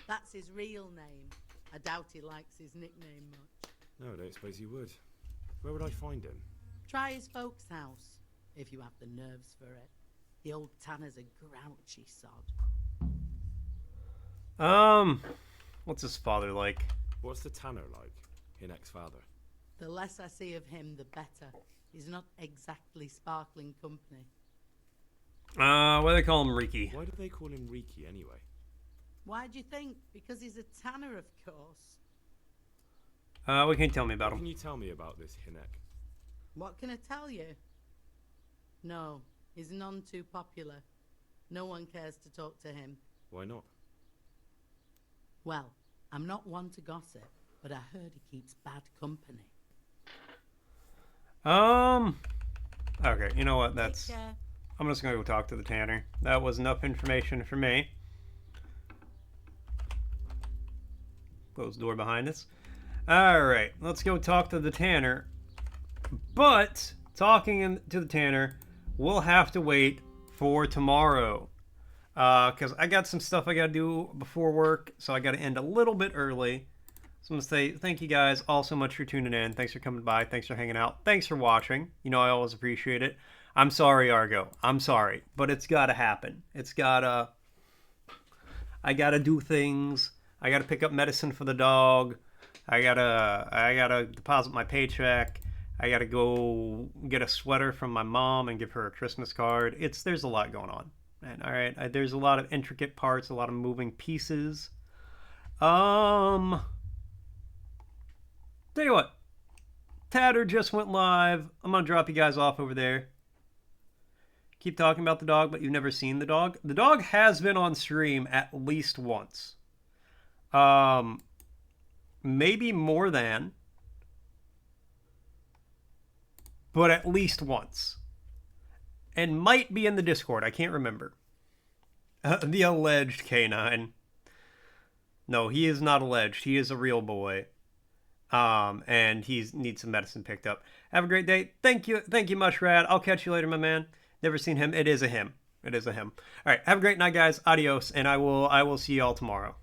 That's his real name. I doubt he likes his nickname much. No, I don't suppose you would. Where would I find him? Try his folks' house, if you have the nerves for it. The old Tanner's a grouchy sod. What's his father like? What's the Tanner like? Hinek's father. The less I see of him, the better. He's not exactly sparkling company. Why do they call him Riki? Why do they call him Riki anyway? Why do you think? Because he's a Tanner, of course. What can you tell me about him? What can you tell me about this Hinek? What can I tell you? No, he's none too popular. No one cares to talk to him. Why not? Well, I'm not one to gossip, but I heard he keeps bad company. Okay, you know what? That's... I'm just gonna go talk to the Tanner. That was enough information for me. Close the door behind us. Alright, let's go talk to the Tanner. But, talking to the Tanner, we'll have to wait for tomorrow. Because I got some stuff I gotta do before work, so I gotta end a little bit early. So I'm gonna say thank you guys all so much for tuning in. Thanks for coming by. Thanks for hanging out. Thanks for watching. You know I always appreciate it. I'm sorry, Argo. I'm sorry. But it's gotta happen. It's gotta... I gotta do things. I gotta pick up medicine for the dog. I gotta deposit my paycheck. I gotta go get a sweater from my mom and give her a Christmas card. There's a lot going on. And all right, there's a lot of intricate parts, a lot of moving pieces. Tell you what, Tatter just went live. I'm gonna drop you guys off over there. Keep talking about the dog, but you've never seen the dog. The dog has been on stream at least once. Maybe more than, but at least once. And might be in the Discord. I can't remember. The alleged canine. No, he is not alleged. He is a real boy. And he needs some medicine picked up. Have a great day. Thank you, Mushrad. I'll catch you later, my man. Never seen him. It is a him. It is a him. All right. Have a great night, guys. Adios, and I will see y'all tomorrow.